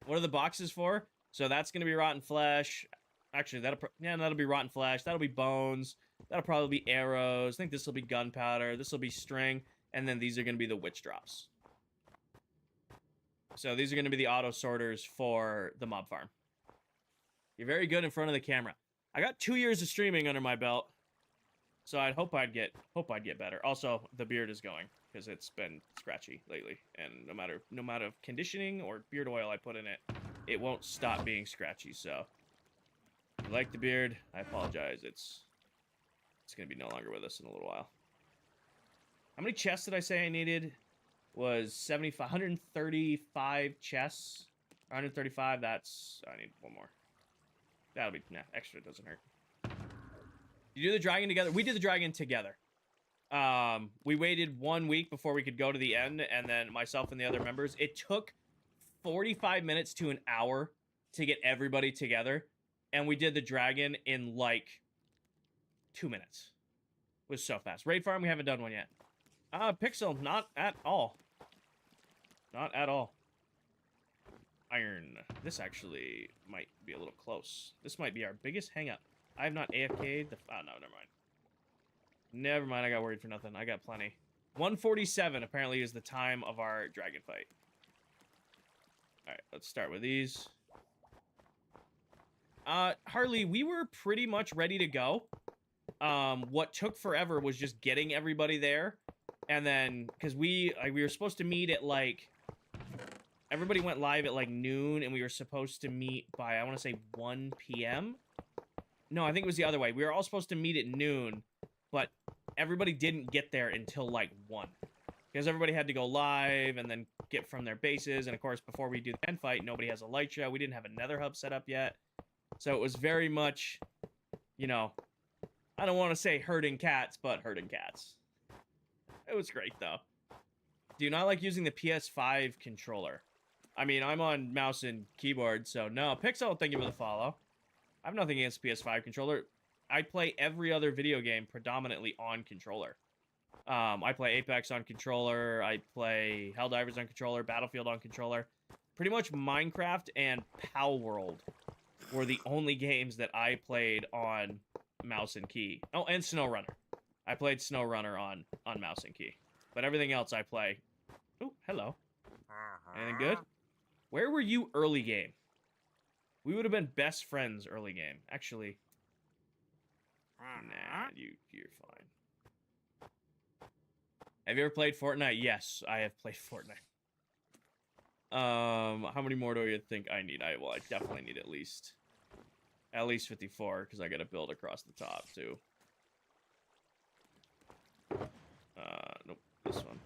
What are the boxes for? So that's gonna be rotten flesh. Actually, that'll be rotten flesh. That'll be bones. That'll probably be arrows. I think this will be gunpowder. This will be string. And then these are going to be the witch drops. So these are going to be the auto sorters for the mob farm. You're very good in front of the camera. I got 2 years of streaming under my belt, so I'd hope I'd get better. Also, the beard is going because it's been scratchy lately, and no matter conditioning or beard oil I put in it, it won't stop being scratchy. So, if you like the beard, I apologize. It's going to be no longer with us in a little while. How many chests did I say I needed? Was 135 chests. 135, I need one more. That'll be, extra doesn't hurt. You do the dragon together? We did the dragon together. We waited 1 week before we could go to the end, and then myself and the other members, it took 45 minutes to an hour to get everybody together, and we did the dragon in, like, 2 minutes. It was so fast. Raid farm, we haven't done one yet. Pixel, not at all. Not at all. Iron. This actually might be a little close. This might be our biggest hangout. I have not AFK'd the... Oh, no, never mind. Never mind, I got worried for nothing. I got plenty. 147 apparently is the time of our dragon fight. Alright, let's start with these. Harley, we were pretty much ready to go. What took forever was just getting everybody there. And then, because we were supposed to meet at, like... Everybody went live at, like, noon, and we were supposed to meet by, I want to say, 1 p.m.? No, I think it was the other way. We were all supposed to meet at noon, but everybody didn't get there until, like, 1. Because everybody had to go live and then get from their bases. And, of course, before we do the end fight, nobody has a light show. We didn't have a nether hub set up yet. So it was very much, you know... I don't want to say herding cats, but herding cats. It was great, though. Do you not like using the PS5 controller? I mean, I'm on mouse and keyboard, so no. Pixel, thank you for the follow. I have nothing against PS5 controller. I play every other video game predominantly on controller. I play Apex on controller. I play Helldivers on controller. Battlefield on controller. Pretty much Minecraft and Palworld were the only games that I played on mouse and key. Oh, and SnowRunner. I played SnowRunner on mouse and key. But everything else I play... Oh, hello. Anything good? Where were you early game? We would have been best friends early game. Actually... Nah, you're fine. Have you ever played Fortnite? Yes, I have played Fortnite. How many more do you think I need? I definitely need at least 54, because I gotta build across the top, too. Nope, this one.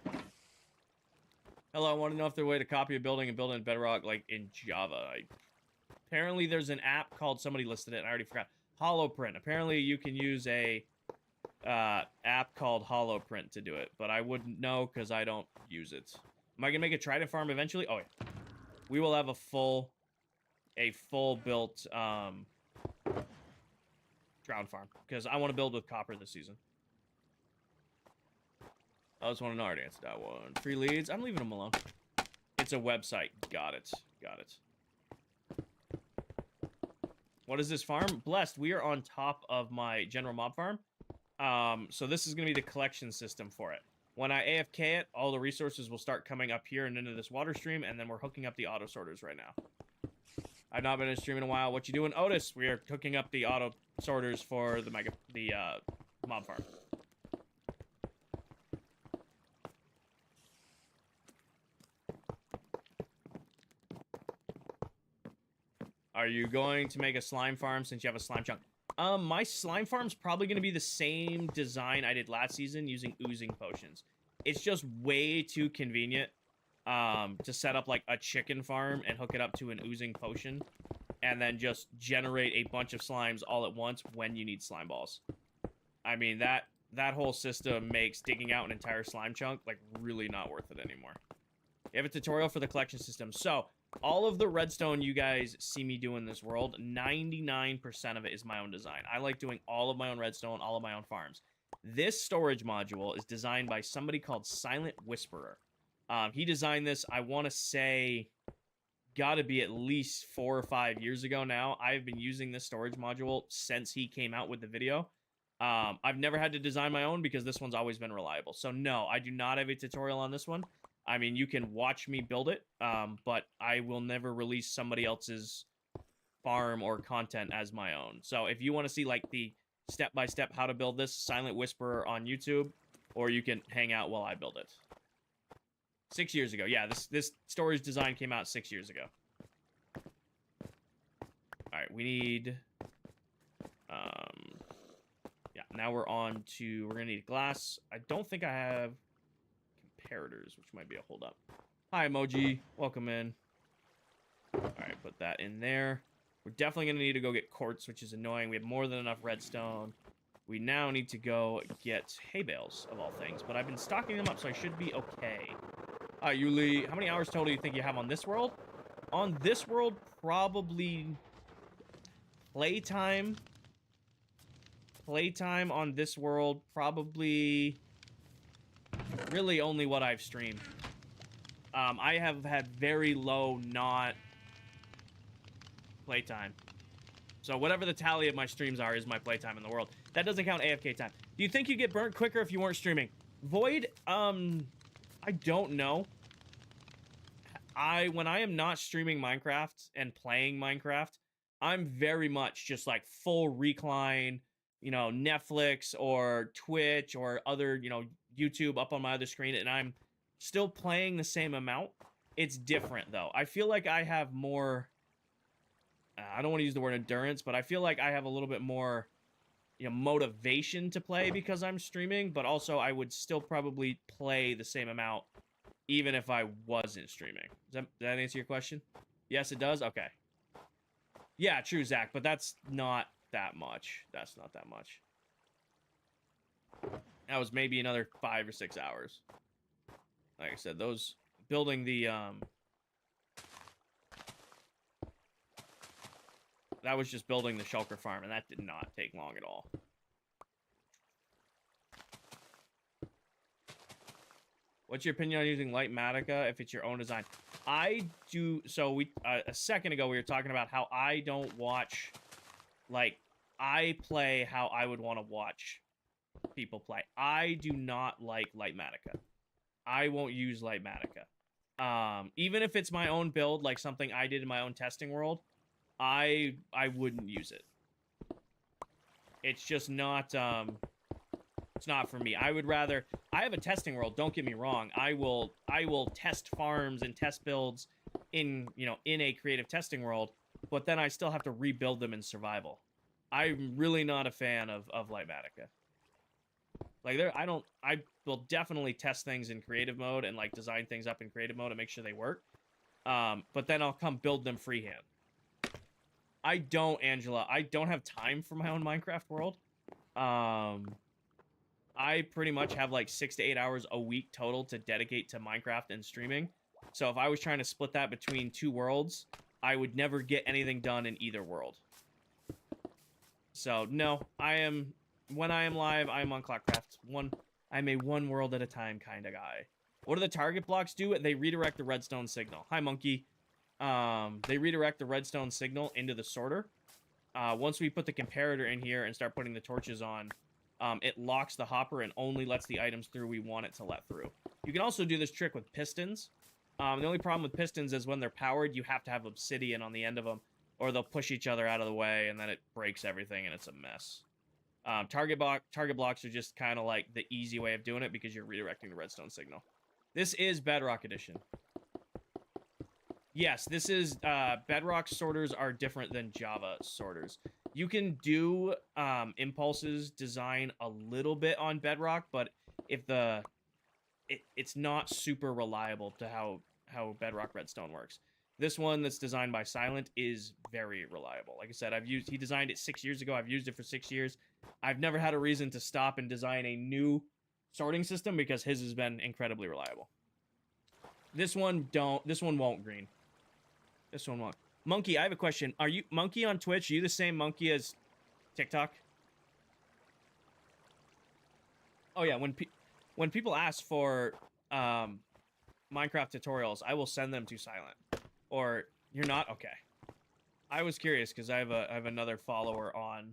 Hello, I want to know if there's a way to copy a building and build it in Bedrock, like in Java. Apparently, there's an app called, somebody listed it, and I already forgot. Holoprint. Apparently, you can use a app called Holoprint to do it, but I wouldn't know because I don't use it. Am I gonna make a trident farm eventually? Oh yeah. We will have a full built ground farm because I want to build with copper this season. I just want to know already answered that one. Free leads. I'm leaving them alone. It's a website. Got it. Got it. What is this farm? Blessed. We are on top of my general mob farm. So this is going to be the collection system for it. When I AFK it, all the resources will start coming up here and into this water stream, and then we're hooking up the auto sorters right now. I've not been in stream in a while. What you doing, Otis? We are hooking up the auto sorters for the mob farm. Are you going to make a slime farm since you have a slime chunk? My slime farm's probably going to be the same design I did last season using oozing potions. It's just way too convenient to set up like a chicken farm and hook it up to an oozing potion and then just generate a bunch of slimes all at once when you need slime balls. I mean, that whole system makes digging out an entire slime chunk like really not worth it anymore. You have a tutorial for the collection system. So, all of the redstone you guys see me do in this world, 99% of it is my own design. I like doing all of my own redstone, all of my own farms. This storage module is designed by somebody called Silent Whisperer. He designed this, I want to say, gotta be at least 4 or 5 years ago now. I've been using this storage module since he came out with the video. I've never had to design my own because this one's always been reliable. So no, I do not have a tutorial on this one. I mean, you can watch me build it, but I will never release somebody else's farm or content as my own. So if you want to see like the step-by-step how to build this, Silent Whisperer on YouTube, or you can hang out while I build it. 6 years ago. Yeah, this storage design came out 6 years ago. Alright, we need... yeah, now we're on to... We're going to need glass. I don't think I have... comparators, which might be a hold up. Hi, Emoji. Welcome in. Alright, put that in there. We're definitely going to need to go get quartz, which is annoying. We have more than enough redstone. We now need to go get hay bales, of all things. But I've been stocking them up, so I should be okay. Yuli, how many hours total do you think you have on this world? On this world, probably... Playtime on this world, probably... Really only what I've streamed. I have had very low not playtime. So whatever the tally of my streams are is my playtime in the world. That doesn't count AFK time. Do you think you get burnt quicker if you weren't streaming? Void, I don't know. When I am not streaming Minecraft and playing Minecraft, I'm very much just like full recline, you know, Netflix or Twitch or other, you know, YouTube up on my other screen, and I'm still playing the same amount. It's different, though. I feel like I have more... I don't want to use the word endurance, but I feel like I have a little bit more, you know, motivation to play because I'm streaming, but also I would still probably play the same amount even if I wasn't streaming. Does that answer your question? Yes, it does? Okay. Yeah, true, Zach, but that's not that much. That's not that much. That was maybe another 5 or 6 hours. Like I said, those... Building the, that was just building the shulker farm, and that did not take long at all. What's your opinion on using Lightmatica if it's your own design? I do... So, a second ago, we were talking about how I don't watch... Like, I play how I would want to watch people play. I do not like Lightmatica. I won't use Lightmatica. Even if it's my own build, like something I did in my own testing world, I wouldn't use it. It's just not, it's not for me. I would rather... I have a testing world, don't get me wrong. I will test farms and test builds in, you know, in a creative testing world, but then I still have to rebuild them in survival. I'm really not a fan of Lightmatica. Like, I will definitely test things in creative mode and, like, design things up in creative mode and make sure they work. But then I'll come build them freehand. I don't, Angela. I don't have time for my own Minecraft world. I pretty much have like 6 to 8 hours a week total to dedicate to Minecraft and streaming. So if I was trying to split that between 2 worlds, I would never get anything done in either world. So no, when I am live, I am on ClockCraft. I'm a one world at a time kind of guy. What do the target blocks do? They redirect the redstone signal. Hi, monkey. They redirect the redstone signal into the sorter. Once we put the comparator in here and start putting the torches on, it locks the hopper and only lets the items through we want it to let through. You can also do this trick with pistons. The only problem with pistons is when they're powered, you have to have obsidian on the end of them, or they'll push each other out of the way, and then it breaks everything, and it's a mess. Target blocks are just kind of like the easy way of doing it because you're redirecting the redstone signal. This is Bedrock Edition. Yes, this is Bedrock sorters are different than Java sorters. You can do impulses design a little bit on Bedrock, but if it's not super reliable to how Bedrock Redstone works. This one that's designed by Silent is very reliable. Like I said, he designed it 6 years ago. I've used it for 6 years. I've never had a reason to stop and design a new sorting system because his has been incredibly reliable. This one won't green. This one won't. Monkey, I have a question. Are you Monkey on Twitch? Are you the same Monkey as TikTok? Oh yeah, when people ask for Minecraft tutorials, I will send them to Silent. Or you're not? Okay. I was curious because I have another follower on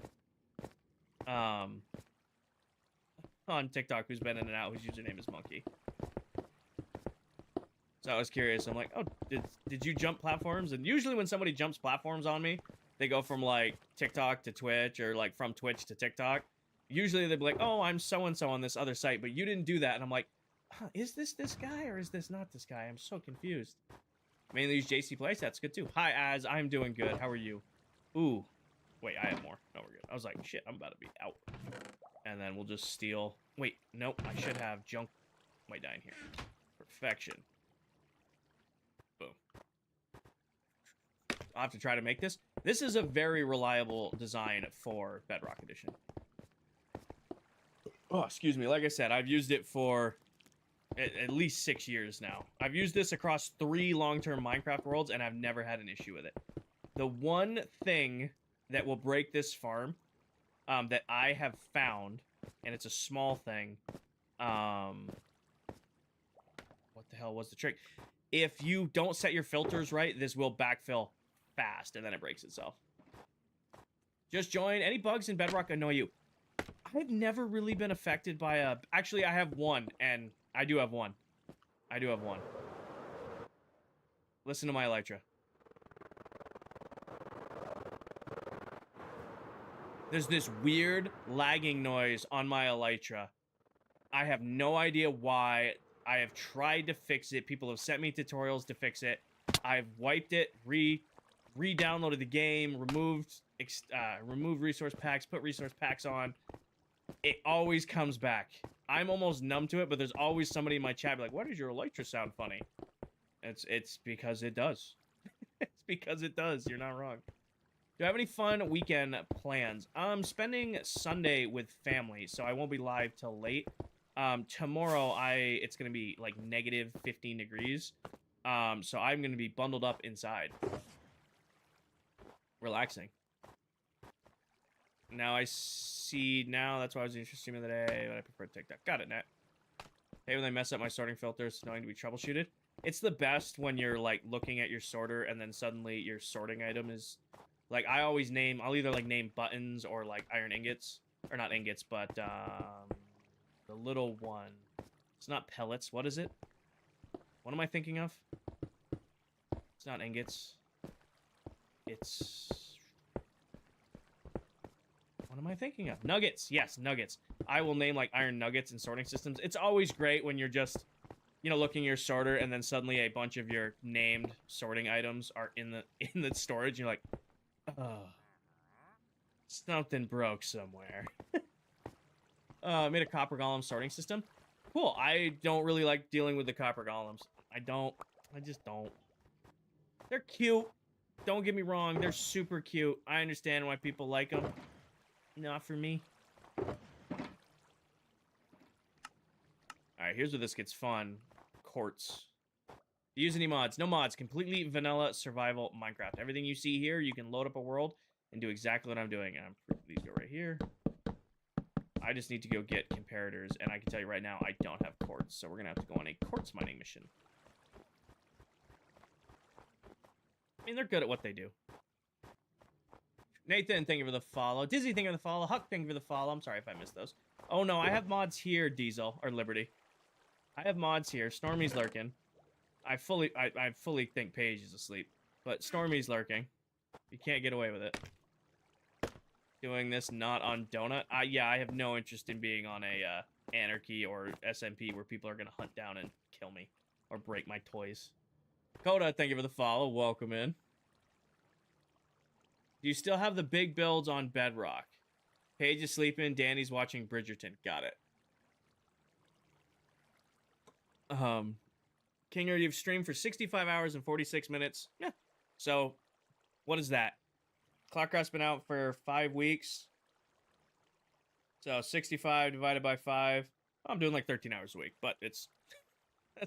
TikTok who's been in and out, whose username is Monkey. So I was curious. I'm like, oh, did you jump platforms? And usually when somebody jumps platforms on me, they go from like TikTok to Twitch or like from Twitch to TikTok. Usually they'd be like, oh, I'm so-and-so on this other site, but you didn't do that. And I'm like, huh, is this guy or is this not this guy? I'm so confused. Mainly use JC Place. That's good too. Hi, Az. I'm doing good. How are you? Ooh. Wait, I have more. No, we're good. I was like, shit, I'm about to be out. And then we'll just steal. Wait, nope. I should have junk. Might die in here. Perfection. Boom. I'll have to try to make this. This is a very reliable design for Bedrock Edition. Oh, excuse me. Like I said, I've used it for at least 6 years now. I've used this across 3 long-term Minecraft worlds, and I've never had an issue with it. The one thing that will break this farm that I have found, and it's a small thing, what the hell was the trick? If you don't set your filters right, this will backfill fast, and then it breaks itself. Just join. Any bugs in Bedrock annoy you? I've never really been affected by a... Actually, I have one, and I do have one. I do have one. Listen to my elytra. There's this weird lagging noise on my elytra. I have no idea why. I have tried to fix it. People have sent me tutorials to fix it. I've wiped it, re-downloaded the game, removed resource packs, put resource packs on. It always comes back. I'm almost numb to it, but there's always somebody in my chat like, why does your elytra sound funny? It's because it does. It's because it does. You're not wrong. Do I have any fun weekend plans? I'm spending Sunday with family, so I won't be live till late. Tomorrow, it's going to be like negative 15 degrees. So I'm going to be bundled up inside. Relaxing. Now I see, that's why I was interested in the day, but I prefer TikTok. Got it, Nat. Hey, when I mess up my sorting filters, knowing to be troubleshooted. It's the best when you're like looking at your sorter and then suddenly your sorting item is like, I'll either like name buttons or like iron ingots, or not ingots, but the little one. It's not pellets. What is it? What am I thinking of? It's not ingots. It's... What am I thinking of? Nuggets. Yes, nuggets. I will name like iron nuggets and sorting systems. It's always great when you're just, looking at your sorter and then suddenly a bunch of your named sorting items are in the storage. You're like, oh, something broke somewhere. I made a copper golem sorting system. Cool. I don't really like dealing with the copper golems. I just don't. They're cute. Don't get me wrong, they're super cute. I understand why people like them. Not for me. Alright, here's where this gets fun. Quartz. Use any mods? No mods. Completely vanilla survival Minecraft. Everything you see here, you can load up a world and do exactly what I'm doing. And these go right here. I just need to go get comparators, and I can tell you right now, I don't have quartz, so we're gonna have to go on a quartz mining mission. I mean, they're good at what they do. Nathan, thank you for the follow. Dizzy, thank you for the follow. Huck, thank you for the follow. I'm sorry if I missed those. Oh no, I have mods here, Diesel, or Liberty. I have mods here. Stormy's lurking. I fully think Paige is asleep, but Stormy's lurking. You can't get away with it. Doing this not on Donut. Yeah, I have no interest in being on a Anarchy or SMP where people are gonna hunt down and kill me or break my toys. Coda, thank you for the follow. Welcome in. Do you still have the big builds on Bedrock? Paige is sleeping. Danny's watching Bridgerton. Got it. Kinger, you've streamed for 65 hours and 46 minutes. Yeah. So, what is that? ClockCraft's been out for 5 weeks. So, 65 divided by 5. I'm doing like 13 hours a week, but that's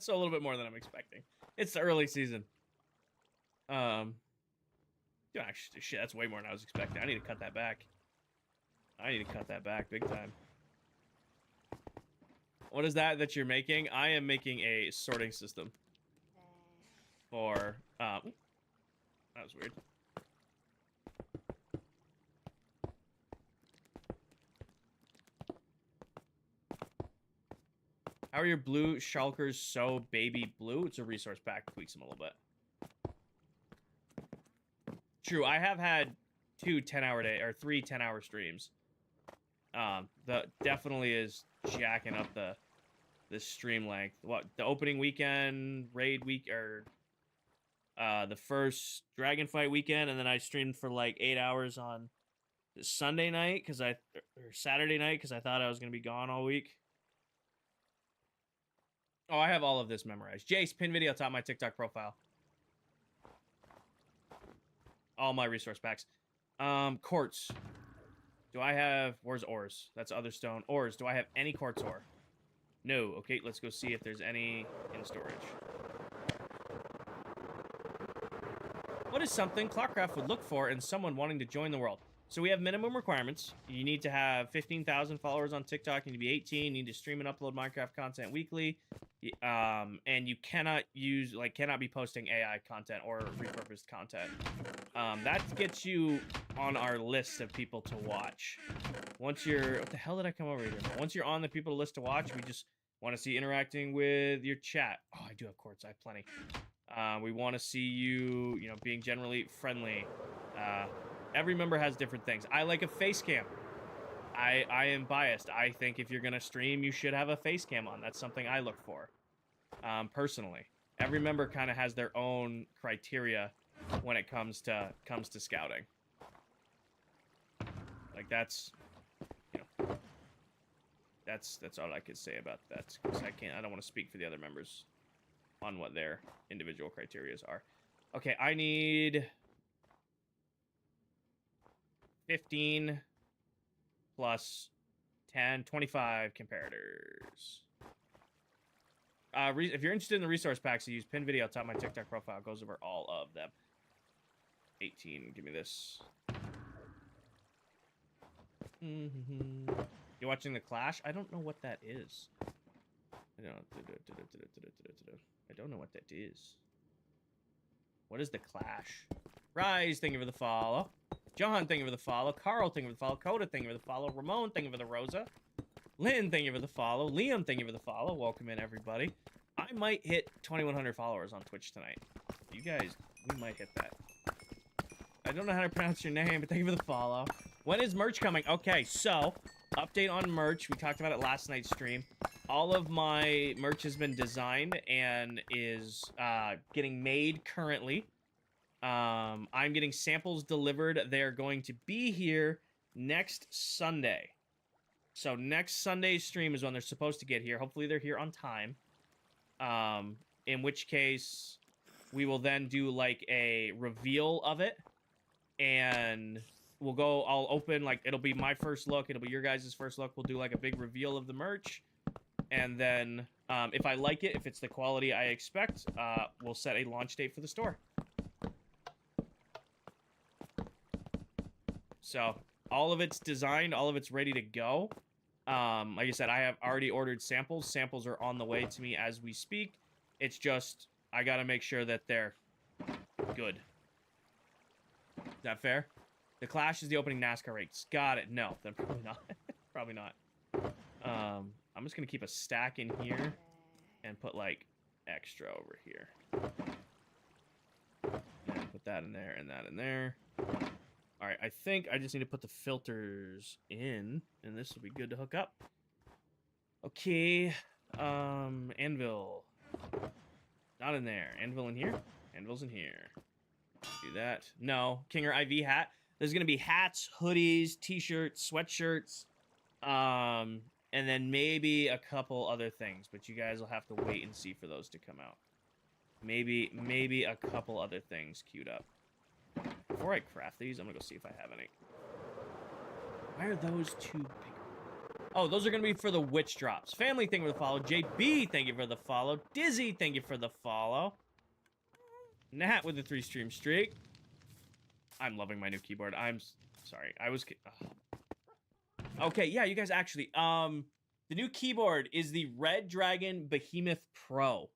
a little bit more than I'm expecting. It's the early season. Actually, shit, that's way more than I was expecting. I need to cut that back. Big time. What is that you're making? I am making a sorting system. For, that was weird. How are your blue shulkers so baby blue? It's a resource pack. Tweaks them a little bit. True, I have had 3 10-hour streams. That definitely is jacking up the stream length. What, the opening weekend, raid week, or the first dragon fight weekend, and then I streamed for like 8 hours on Sunday night or Saturday night because I thought I was gonna be gone all week. Oh, I have all of this memorized. Jace, pin video top my TikTok profile. All my resource packs. Quartz. Do I have... Where's ores? That's other stone. Ores. Do I have any quartz ore? No. Okay, let's go see if there's any in storage. What is something ClockCraft would look for in someone wanting to join the world? So we have minimum requirements. You need to have 15,000 followers on TikTok. You need to be 18. You need to stream and upload Minecraft content weekly. And you cannot be posting AI content or repurposed content. That gets you on our list of people to watch. Once you're... What the hell did I come over here for? Once you're on the people list to watch, we just want to see interacting with your chat. Oh, I do have quartz. I have plenty. We want to see you, being generally friendly. Every member has different things. I like a face cam. I am biased. I think if you're going to stream, you should have a face cam on. That's something I look for, personally. Every member kind of has their own criteria when it comes to scouting. Like, that's all I could say about that. 'Cause I don't want to speak for the other members on what their individual criterias are. Okay, I need 15 plus 10, 25 comparators. If you're interested in the resource packs, you use pin video top my TikTok profile. It goes over all of them. 18, give me this. You're watching The Clash? I don't know what that is. I don't know what that is. What is The Clash? Rise, thank you for the follow. John, thank you for the follow. Carl, thank you for the follow. Coda, thank you for the follow. Ramon, thank you for the Rosa. Lynn, thank you for the follow. Liam, thank you for the follow. Welcome in, everybody. I might hit 2,100 followers on Twitch tonight. You guys, we might hit that. I don't know how to pronounce your name, but thank you for the follow. When is merch coming? Okay, so, update on merch. We talked about it last night's stream. All of my merch has been designed and is getting made currently. I'm getting samples delivered. They're going to be here next Sunday. So next Sunday's stream is when they're supposed to get here. Hopefully they're here on time. In which case, we will then do like a reveal of it, and we'll go. I'll open like it'll be my first look. It'll be your guys' first look. We'll do like a big reveal of the merch, and then if I like it, if it's the quality I expect, we'll set a launch date for the store. So all of it's designed, all of it's ready to go. Like I said, I have already ordered samples. Samples are on the way to me as we speak. It's just, I gotta make sure that they're good. Is that fair? The Clash is the opening NASCAR race. Got it. No, then probably not. Probably not. I'm just gonna keep a stack in here and put like extra over here. And put that in there and that in there. All right, I think I just need to put the filters in, and this will be good to hook up. Okay, anvil. Not in there. Anvil in here? Anvil's in here. Do that. No. Kinger IV hat. There's going to be hats, hoodies, t-shirts, sweatshirts, and then maybe a couple other things, but you guys will have to wait and see for those to come out. Maybe a couple other things queued up. Before I craft these, I'm going to go see if I have any. Why are those two bigger? Oh, those are going to be for the witch drops. Family, thank you for the follow. JB, thank you for the follow. Dizzy, thank you for the follow. Nat with the 3-stream streak. I'm loving my new keyboard. I'm sorry. I was... Okay, yeah, you guys actually... the new keyboard is the Red Dragon Behemoth Pro.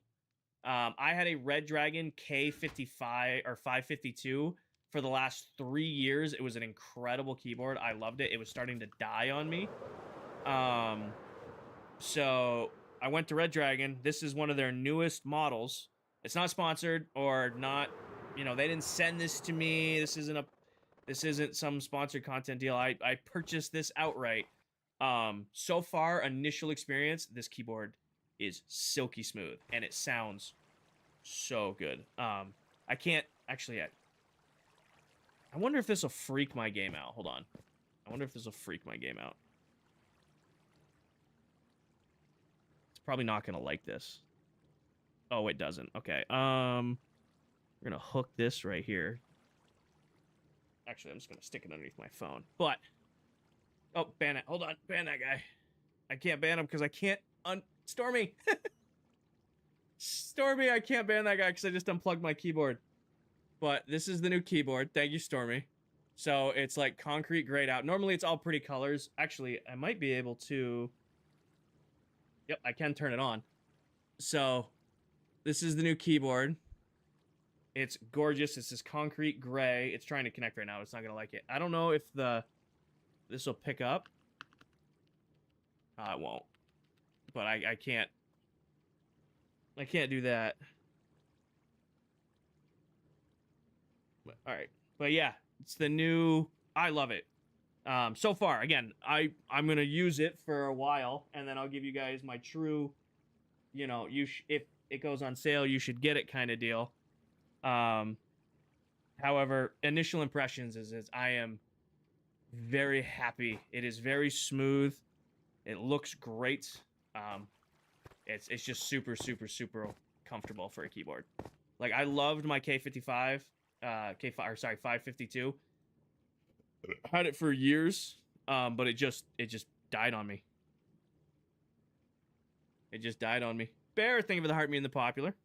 I had a Red Dragon K55 or 552 for the last 3 years. It was an incredible keyboard. I loved it. It was starting to die on me. So I went to Red Dragon. This is one of their newest models. It's not sponsored or not, you know, they didn't send this to me. This isn't some sponsored content deal. I purchased this outright. So far, initial experience, this keyboard is silky smooth and it sounds so good. I can't actually. I wonder if this will freak my game out. Hold on. I wonder if this will freak my game out. It's probably not gonna like this. Oh, it doesn't. Okay. We're gonna hook this right here. Actually, I'm just gonna stick it underneath my phone. But oh, ban it. Hold on, ban that guy. I can't ban him because I can't Stormy. Stormy, I can't ban that guy because I just unplugged my keyboard. But this is the new keyboard. Thank you, Stormy. So it's like concrete grayed out. Normally it's all pretty colors. Actually, I might be able to... Yep, I can turn it on. So this is the new keyboard. It's gorgeous. It's this concrete gray. It's trying to connect right now. It's not going to like it. I don't know if this will pick up. It won't. But I can't do that. But, all right. But yeah, it's the new... I love it. So far, again, I'm going to use it for a while, and then I'll give you guys my true, you know, if it goes on sale, you should get it kind of deal. However, initial impressions is I am very happy. It is very smooth. It looks great. It's just super, super, super comfortable for a keyboard. Like, I loved my K55, 552. Had it for years, but it just died on me. It just died on me. Bear, thank you for the heart, me and the popular.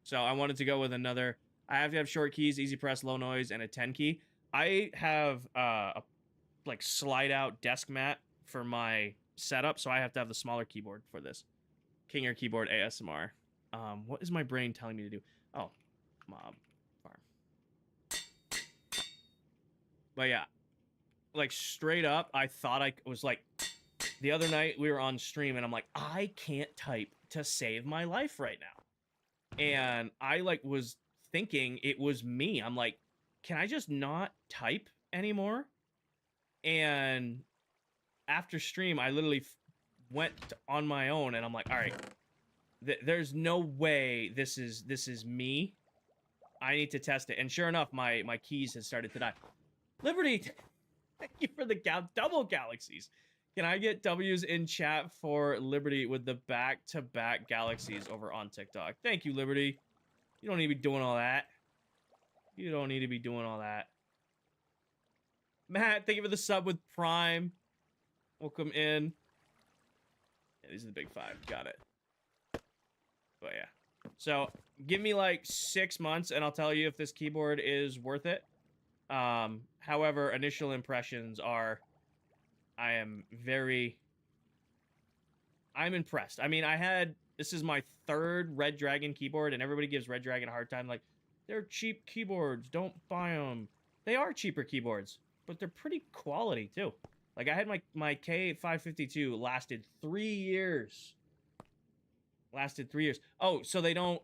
So I wanted to go with another. I have to have short keys, easy press, low noise, and a 10 key. I have a like slide out desk mat for my setup, so I have to have the smaller keyboard for this. King Air keyboard ASMR. What is my brain telling me to do? Oh, mob farm. But yeah, like straight up, I thought I was like, the other night we were on stream and I'm like, I can't type to save my life right now. And I like was thinking it was me. I'm like, can I just not type anymore? And after stream, I literally went on my own and I'm like, all right, there's no way this is me. I need to test it. And sure enough, my keys has started to die. Liberty, thank you for the double galaxies. Can I get W's in chat for Liberty with the back-to-back galaxies over on TikTok? Thank you, Liberty. You don't need to be doing all that. You don't need to be doing all that. Matt, thank you for the sub with Prime. Welcome in. Yeah, these are the big 5. Got it. But yeah. So, give me like 6 months and I'll tell you if this keyboard is worth it. However, initial impressions are... I'm impressed. I mean, this is my 3rd Red Dragon keyboard, and everybody gives Red Dragon a hard time. Like, they're cheap keyboards. Don't buy them. They are cheaper keyboards, but they're pretty quality, too. Like, I had my K552 lasted 3 years. Lasted 3 years. Oh, so they don't,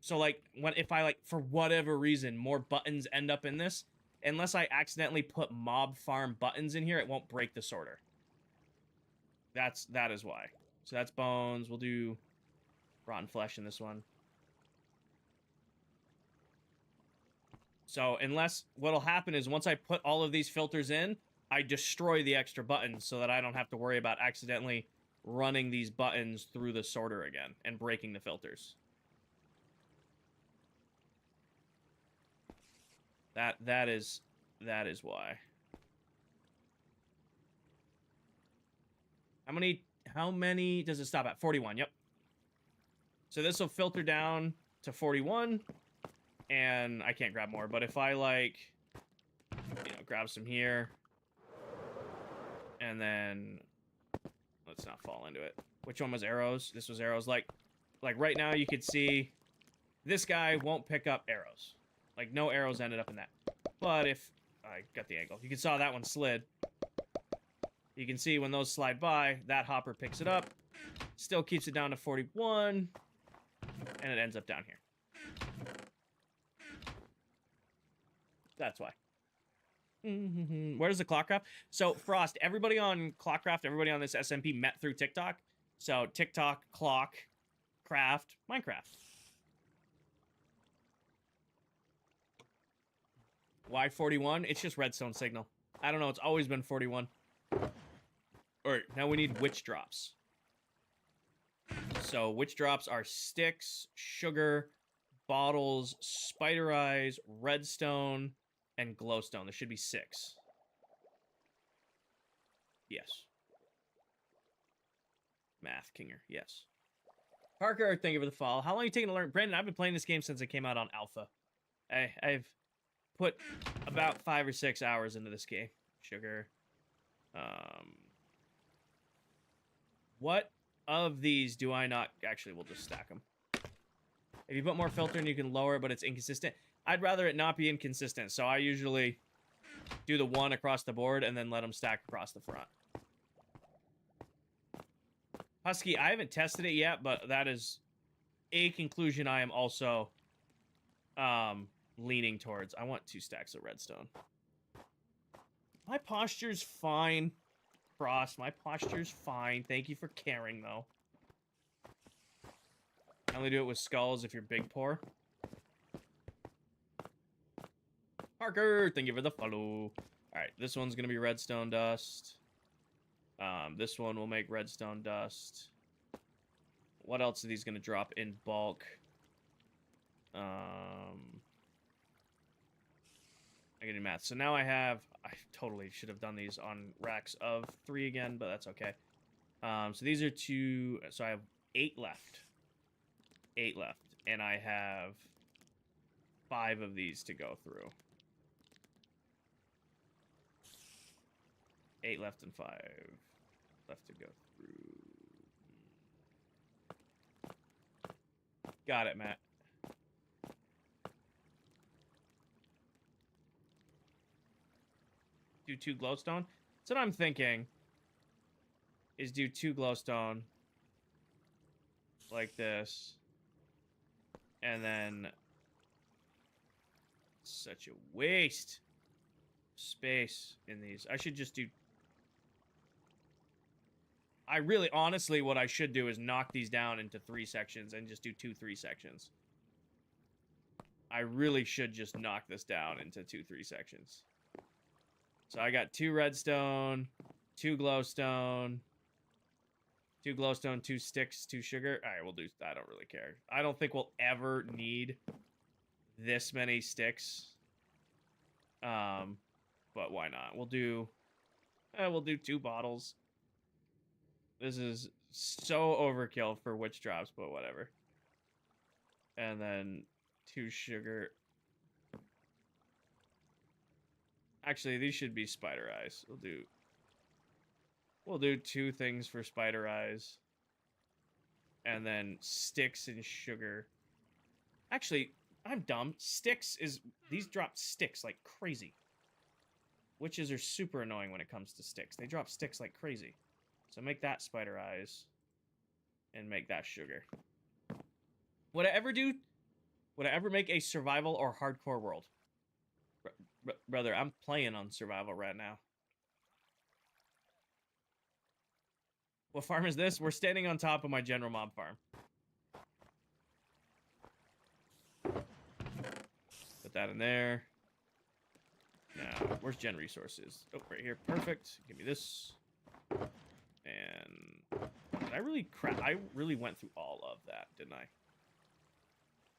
so, like, if I, like, for whatever reason, more buttons end up in this, unless I accidentally put mob farm buttons in here, it won't break the sorter. That is why. So that's bones. We'll do rotten flesh in this one. So what'll happen is once I put all of these filters in, I destroy the extra buttons so that I don't have to worry about accidentally running these buttons through the sorter again and breaking the filters. That is why. How many does it stop at? 41, yep. So this will filter down to 41, and I can't grab more, but if I, like, grab some here, and then, let's not fall into it. Which one was arrows? This was arrows. Like right now you could see this guy won't pick up arrows. Like, no arrows ended up in that. But if, I got the angle. You can saw that one slid. You can see when those slide by, that hopper picks it up, still keeps it down to 41, and it ends up down here. That's why. Where's the ClockCraft? So, Frost, everybody on ClockCraft, everybody on this SMP met through TikTok. So, TikTok, ClockCraft, Minecraft. Why 41? It's just redstone signal. I don't know, it's always been 41. Alright, now we need witch drops. So, witch drops are sticks, sugar, bottles, spider eyes, redstone, and glowstone. There should be 6. Yes. Math Kinger, yes. Parker, thank you for the follow. How long are you taking to learn? Brandon, I've been playing this game since it came out on Alpha. I've put about 5 or 6 hours into this game. Sugar. What of these do I not... Actually, we'll just stack them. If you put more filter in, you can lower, but it's inconsistent. I'd rather it not be inconsistent, so I usually do the 1 across the board and then let them stack across the front. Husky, I haven't tested it yet, but that is a conclusion I am also leaning towards. I want 2 stacks of redstone. My posture's fine, Frost. My posture's fine. Thank you for caring, though. I only do it with skulls if you're big poor. Parker, thank you for the follow. Alright, this one's gonna be redstone dust. This one will make redstone dust. What else are these gonna drop in bulk? I get math. So now I totally should have done these on racks of 3 again, but that's okay. So these are 2, so I have 8 left. 8 left. And I have 5 of these to go through. 8 left and 5 left to go through. Got it, Matt. Do 2 glowstone? That's what I'm thinking. Is do 2 glowstone. Like this. And then... Such a waste. Space in these. I should just do... I really, honestly, what I should do is knock these down into 3 sections and just do 2 3 sections. I really should just knock this down into 2 3 sections. So I got 2 redstone, 2 glowstone, 2 glowstone, 2 sticks, 2 sugar. All right, we'll do. I don't really care. I don't think we'll ever need this many sticks. But why not? We'll do 2 bottles. This is so overkill for witch drops, but whatever. And then 2 sugar. Actually, these should be spider eyes. We'll do 2 things for spider eyes. And then sticks and sugar. Actually, I'm dumb. These drop sticks like crazy. Witches are super annoying when it comes to sticks. They drop sticks like crazy. So make that spider eyes. And make that sugar. Would I ever make a survival or hardcore world? Brother, I'm playing on survival right now. What farm is this? We're standing on top of my general mob farm. Put that in there. Now, where's gen resources? Oh, right here. Perfect. Give me this. And I really went through all of that, didn't I?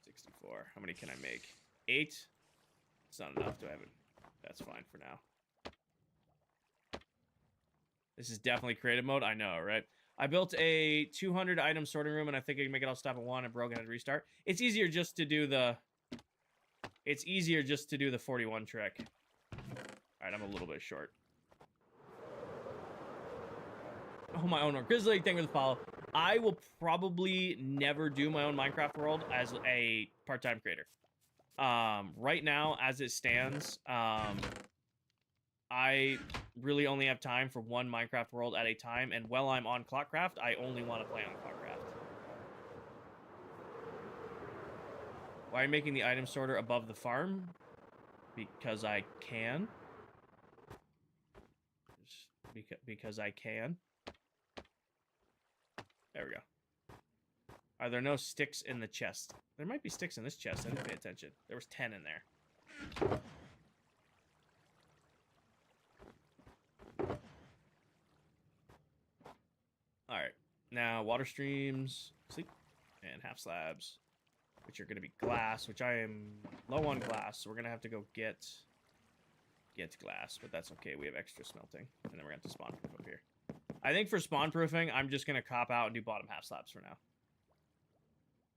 64. How many can I make? 8. It's not enough. Do I have it? That's fine for now. This is definitely creative mode. I know, right? I built a 200 item sorting room, and I think I can make it all stop at 1 and broke it and restart. It's easier just to do the 41 trick. All right, I'm a little bit short. Oh, my own Grizzly, thank you for the follow. I will probably never do my own Minecraft world as a part-time creator. Right now, as it stands, I really only have time for 1 Minecraft world at a time, and while I'm on ClockCraft, I only want to play on ClockCraft. Why are you making the item sorter above the farm? Because I can. Because I can. There we go. Are there no sticks in the chest? There might be sticks in this chest. I didn't pay attention. There was 10 in there. Alright. Now, water streams, sleep, and half slabs, which are going to be glass, which I am low on glass, so we're going to have to go get glass, but that's okay. We have extra smelting, and then we're going to have to spawn proof up here. I think for spawn proofing, I'm just going to cop out and do bottom half slabs for now.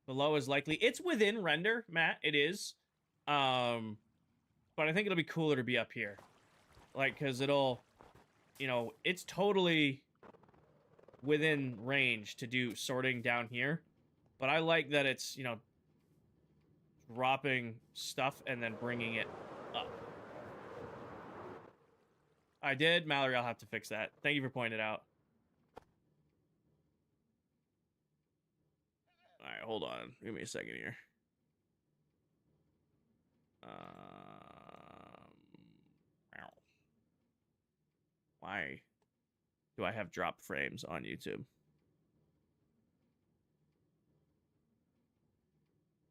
Below is likely. It's within render, Matt. It is. But I think it'll be cooler to be up here. Like, because it'll, you know, it's totally within range to do sorting down here. But I like that it's, you know, dropping stuff and then bringing it up. I did. Mallory, I'll have to fix that. Thank you for pointing it out. Alright, hold on. Give me a second here. Why do I have drop frames on YouTube?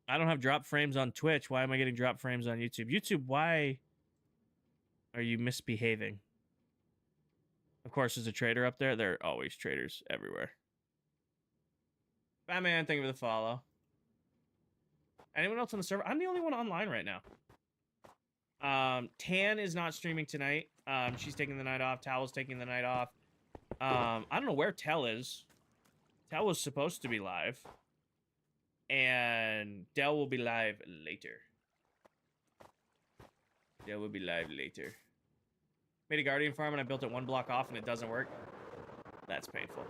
I don't have drop frames on Twitch. Why am I getting drop frames on YouTube? YouTube, why are you misbehaving? Of course, there's a trader up there. There are always traders everywhere. Batman, thank you for the follow. Anyone else on the server? I'm the only one online right now. Tan is not streaming tonight. She's taking the night off. Towel's taking the night off. I don't know where Tell is. Tell was supposed to be live. And Dell will be live later. Dell will be live later. Made a guardian farm and I built it 1 block off and it doesn't work. That's painful.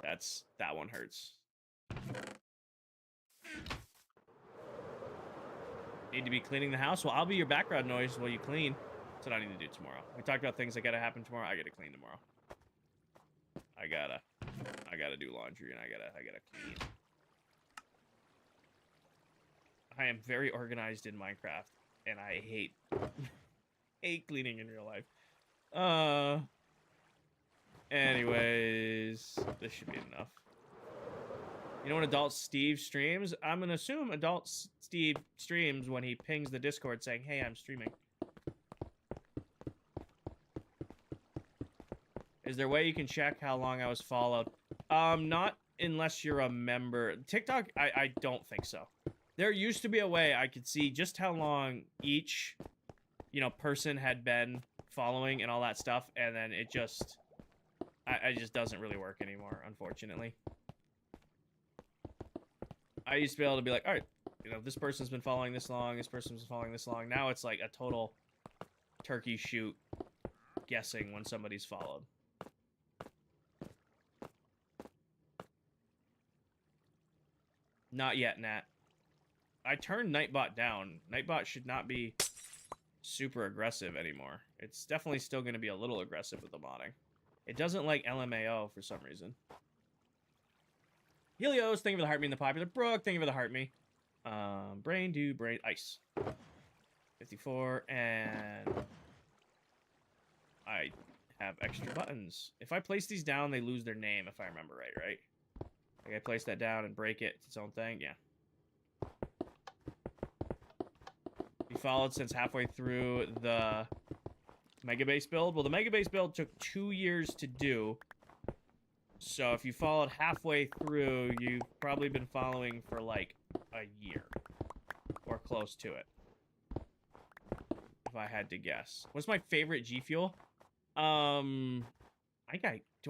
That one hurts. Need to be cleaning the house? Well, I'll be your background noise while you clean. That's what I need to do tomorrow. We talked about things that gotta happen tomorrow. I gotta clean tomorrow. I gotta do laundry and I gotta clean. I am very organized in Minecraft and I hate cleaning in real life. Anyways, this should be enough. You know when Adult Steve streams? I'm gonna assume Adult Steve streams when he pings the Discord saying, "Hey, I'm streaming." Is there a way you can check how long I was followed? Not unless you're a member. TikTok, I don't think so. There used to be a way I could see just how long each, you know, person had been following and all that stuff, and then it just, it just doesn't really work anymore, unfortunately. I used to be able to be like, all right, you know, this person's been following this long, this person's been following this long. Now it's like a total turkey shoot guessing when somebody's followed. Not yet, Nat. I turned Nightbot down. Nightbot should not be super aggressive anymore. It's definitely still going to be a little aggressive with the modding. It doesn't like LMAO for some reason. Helios, thank you for the heart me in the popular. Brooke, thank you for the heart me. Brain ice. 54, and I have extra buttons. If I place these down, they lose their name, if I remember right? Like I place that down and break it. It's its own thing, yeah. We followed since halfway through the Mega Base build. Well, the Mega Base build took 2 years to do. So if you followed halfway through, you've probably been following for like a year. Or close to it. If I had to guess. What's my favorite G Fuel? Do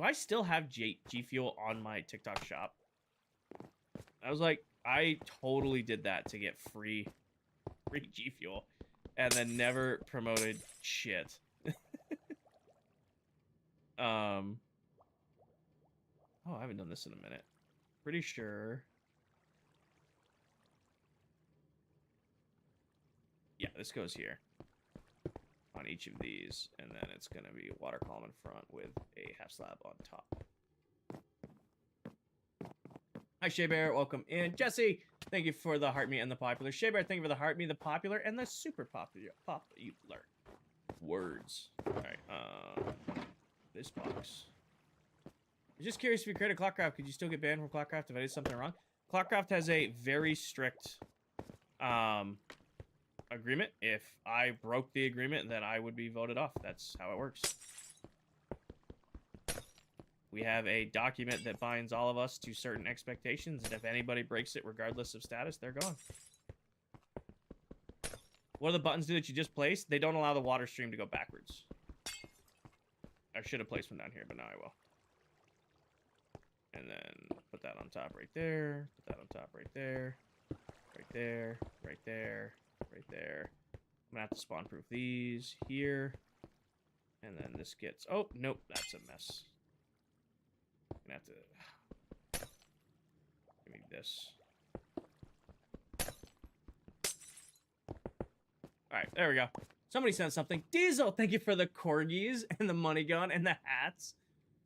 I still have G Fuel on my TikTok shop? I was like, I totally did that to get free G Fuel. And then never promoted shit. Oh, I haven't done this in a minute. Pretty sure. Yeah, this goes here. On each of these. And then it's going to be a water column in front with a half slab on top. Hi, Shea Bear. Welcome in. Jesse, thank you for the heart me and the popular. Shea Bear, thank you for the heart me, the popular, and the super popular. Words. All right, this box. I'm just curious, if you create a ClockCraft, could you still get banned from ClockCraft if I did something wrong? ClockCraft has a very strict agreement. If I broke the agreement, then I would be voted off. That's how it works. We have a document that binds all of us to certain expectations, and if anybody breaks it, regardless of status, they're gone. What do the buttons do that you just placed? They don't allow the water stream to go backwards. I should have placed one down here, but now I will. And then put that on top right there. Put that on top right there. Right there. Right there. Right there. I'm gonna have to spawn proof these here. And then this gets... Oh, nope. That's a mess. I'm gonna have to... Give me this. Alright, there we go. Somebody sent something. Diesel, thank you for the corgis and the money gun and the hats.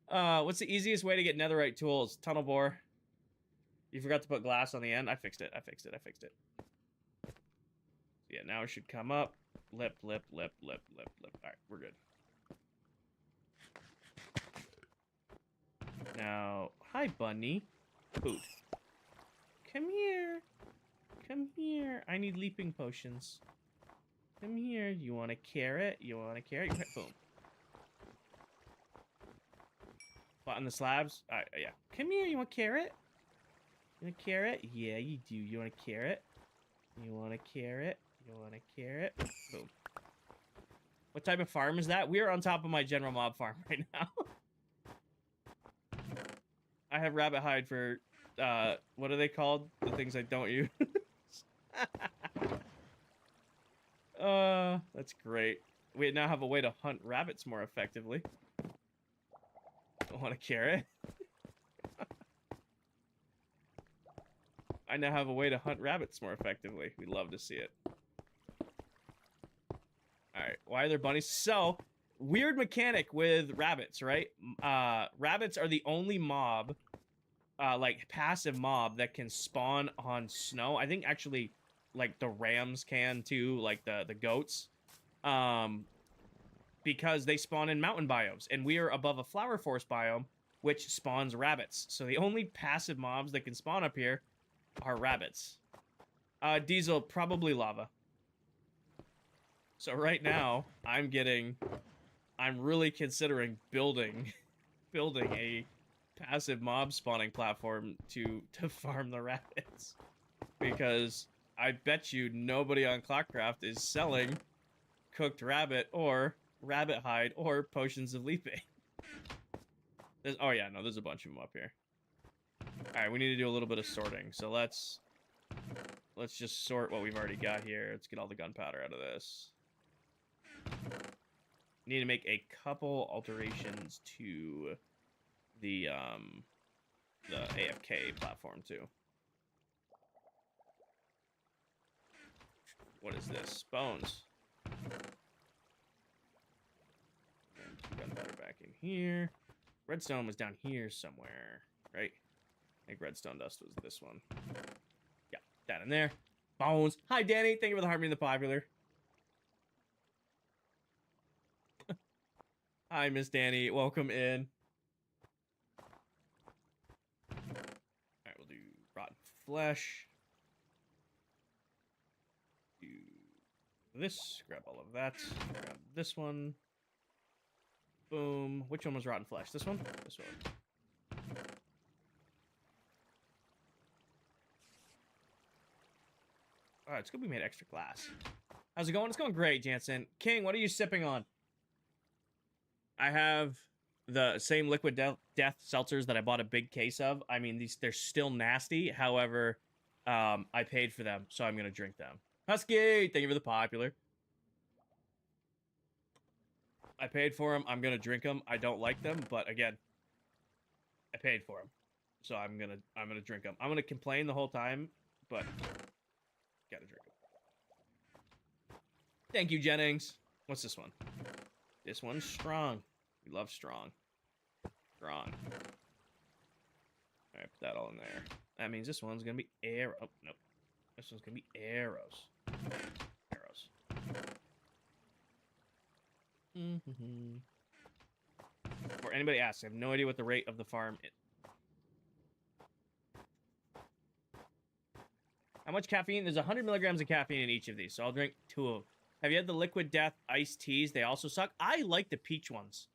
What's the easiest way to get netherite tools? Tunnel bore. You forgot to put glass on the end. I fixed it. Yeah, now it should come up. Lip. Alright, we're good. Now, hi, bunny. Food. Come here. Come here. I need leaping potions. Come here. You want a carrot? You want a carrot? Boom. What, on the slabs? Yeah. Come here. You want a carrot? You want a carrot? Yeah, you do. You want a carrot? You want a carrot? You want a carrot? Boom. What type of farm is that? We are on top of my general mob farm right now. I have rabbit hide for, what are they called? The things I don't use. That's great. We now have a way to hunt rabbits more effectively. Want a carrot? I now have a way to hunt rabbits more effectively. We'd love to see it. Alright, why are there bunnies? So, weird mechanic with rabbits, right? Rabbits are the only mob, like, passive mob that can spawn on snow. I think, actually, like, the rams can, too, like, the goats. Because they spawn in mountain biomes, and we are above a flower forest biome, which spawns rabbits. So the only passive mobs that can spawn up here are rabbits. Diesel, probably lava. So right now, I'm really considering building building a passive mob spawning platform to farm the rabbits, because I bet you nobody on ClockCraft is selling cooked rabbit or rabbit hide or potions of leaping. Oh yeah, no, there's a bunch of them up here. All right, we need to do a little bit of sorting. So let's just sort what we've already got here. Let's get all the gunpowder out of this. Need to make a couple alterations to the AFK platform too. What is this? Bones. Gunpowder back in here. Redstone was down here somewhere, right? I think redstone dust was this one. Yeah, that in there. Bones. Hi, Danny. Thank you for the heart me and the popular. Hi, Miss Danny. Welcome in. All right, we'll do rotten flesh. Do this. Grab all of that. Grab this one. Boom. Which one was rotten flesh? This one? This one. Alright, it's good we made extra glass. How's it going? It's going great, Jansen. King, what are you sipping on? I have the same liquid death seltzers that I bought a big case of. I mean, they're still nasty. However, I paid for them, so I'm going to drink them. Husky, thank you for the popular. I paid for them. I'm going to drink them. I don't like them, but again, I paid for them. So I'm going to drink them. I'm going to complain the whole time, but gotta drink them. Thank you, Jennings. What's this one? This one's strong. We love strong. Strong. All right, put that all in there. That means this one's going to be arrow. Oh, nope. This one's going to be arrows. Arrows. For anybody asks, I have no idea what the rate of the farm is. How much caffeine? There's 100 milligrams of caffeine in each of these, so I'll drink 2 of them. Have you had the Liquid Death iced teas? They also suck. I like the peach ones.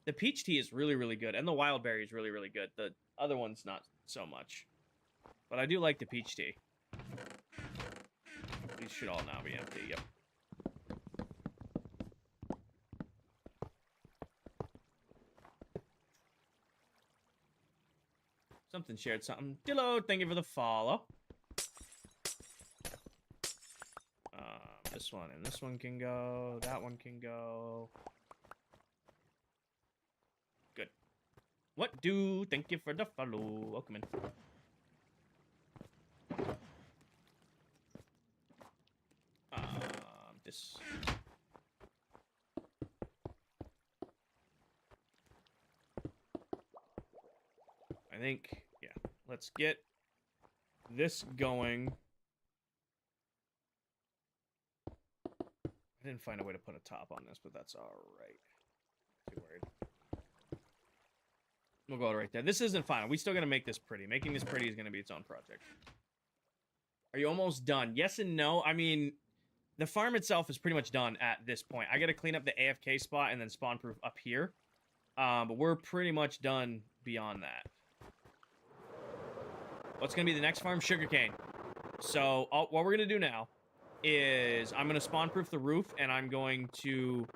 The peach tea is really, really good, and the wild berry is really, really good. The other one's not so much. But I do like the peach tea. These should all now be empty, yep. Something shared something. Dillo, thank you for the follow. This one and this one can go. That one can go. Good. What do? Thank you for the follow. Welcome in. This. I think, yeah. Let's get this going. I didn't find a way to put a top on this, but that's all right. Too worried. We'll go right there. This isn't final. We still got to make this pretty. Making this pretty is going to be its own project. Are you almost done? Yes and no. I mean, the farm itself is pretty much done at this point. I got to clean up the AFK spot and then spawn proof up here. But we're pretty much done beyond that. What's going to be the next farm? Sugarcane. So what we're going to do now is I'm going to spawn proof the roof, and I'm going to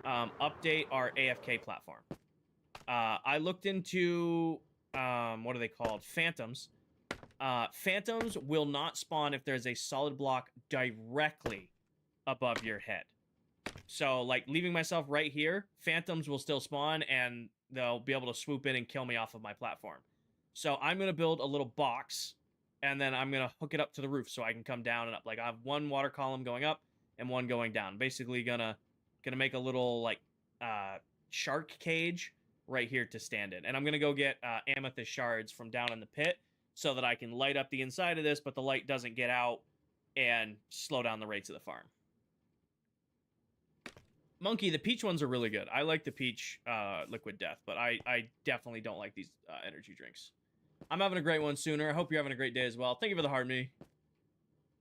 update our AFK platform. I looked into, what are they called? Phantoms. Phantoms will not spawn if there's a solid block directly above your head. So, like, leaving myself right here, phantoms will still spawn, and they'll be able to swoop in and kill me off of my platform. So I'm going to build a little box, and then I'm going to hook it up to the roof so I can come down and up. Like, I have one water column going up and one going down. Basically gonna make a little, like, shark cage right here to stand in. And I'm going to go get amethyst shards from down in the pit so that I can light up the inside of this, but the light doesn't get out and slow down the rates of the farm. Monkey, the peach ones are really good. I like the peach liquid death, but I definitely don't like these energy drinks. I'm having a great one sooner. I hope you're having a great day as well. Thank you for the hard me.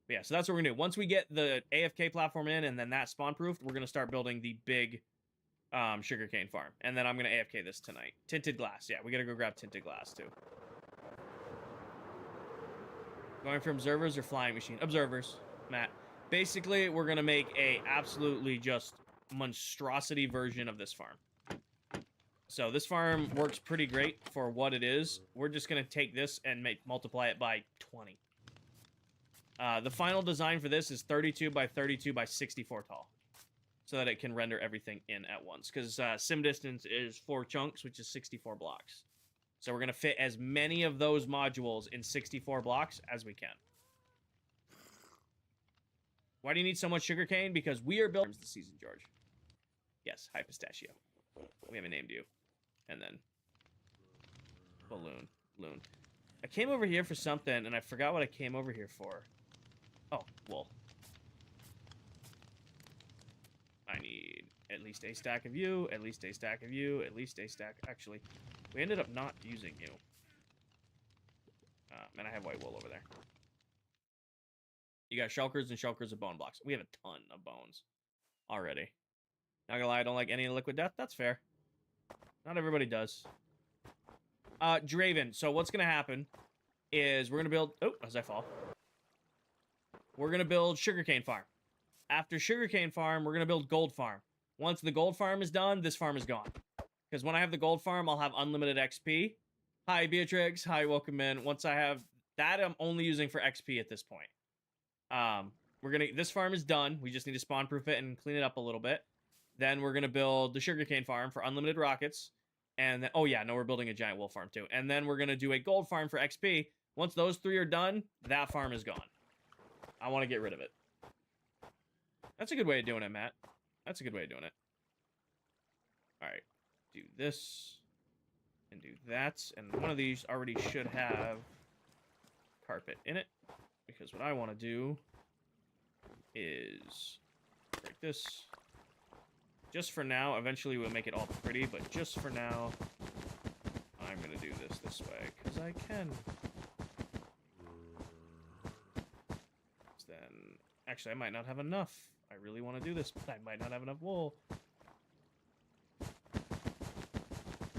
But yeah, so that's what we're going to do. Once we get the AFK platform in and then that spawn-proofed, we're going to start building the big sugarcane farm. And then I'm going to AFK this tonight. Tinted glass. Yeah, we got to go grab tinted glass, too. Going for observers or flying machine? Observers, Matt. Basically, we're going to make a absolutely just monstrosity version of this farm. So this farm works pretty great for what it is. We're just going to take this and multiply it by 20. The final design for this is 32 by 32 by 64 tall. So that it can render everything in at once. Because sim distance is 4 chunks, which is 64 blocks. So we're going to fit as many of those modules in 64 blocks as we can. Why do you need so much sugarcane? Because we are building the season, George. Yes, hi pistachio. We haven't named you. And then balloon. Loon. I came over here for something, and I forgot what I came over here for. Oh, wool. I need at least a stack of you, at least a stack of you, at least a stack. Actually, we ended up not using you. And I have white wool over there. You got shulkers and shulkers of bone blocks. We have a ton of bones already. Not gonna lie, I don't like any liquid death. That's fair. Not everybody does. Draven, so what's gonna happen is we're gonna build... Oh, as I fall. We're gonna build sugarcane farm. After sugarcane farm, we're gonna build gold farm. Once the gold farm is done, this farm is gone. Because when I have the gold farm, I'll have unlimited XP. Hi, Beatrix. Hi, welcome in. Once I have that, I'm only using for XP at this point. This farm is done. We just need to spawn proof it and clean it up a little bit. Then we're gonna build the sugarcane farm for unlimited rockets. And then, oh yeah, no, we're building a giant wool farm too. And then we're gonna do a gold farm for XP. Once those 3 are done, that farm is gone. I want to get rid of it. That's a good way of doing it, Matt. That's a good way of doing it. All right, do this and do that. And one of these already should have carpet in it. Because what I want to do is break this. Just for now, eventually we'll make it all pretty, but just for now, I'm going to do this way, because I can. Then, actually, I might not have enough. I really want to do this, but I might not have enough wool.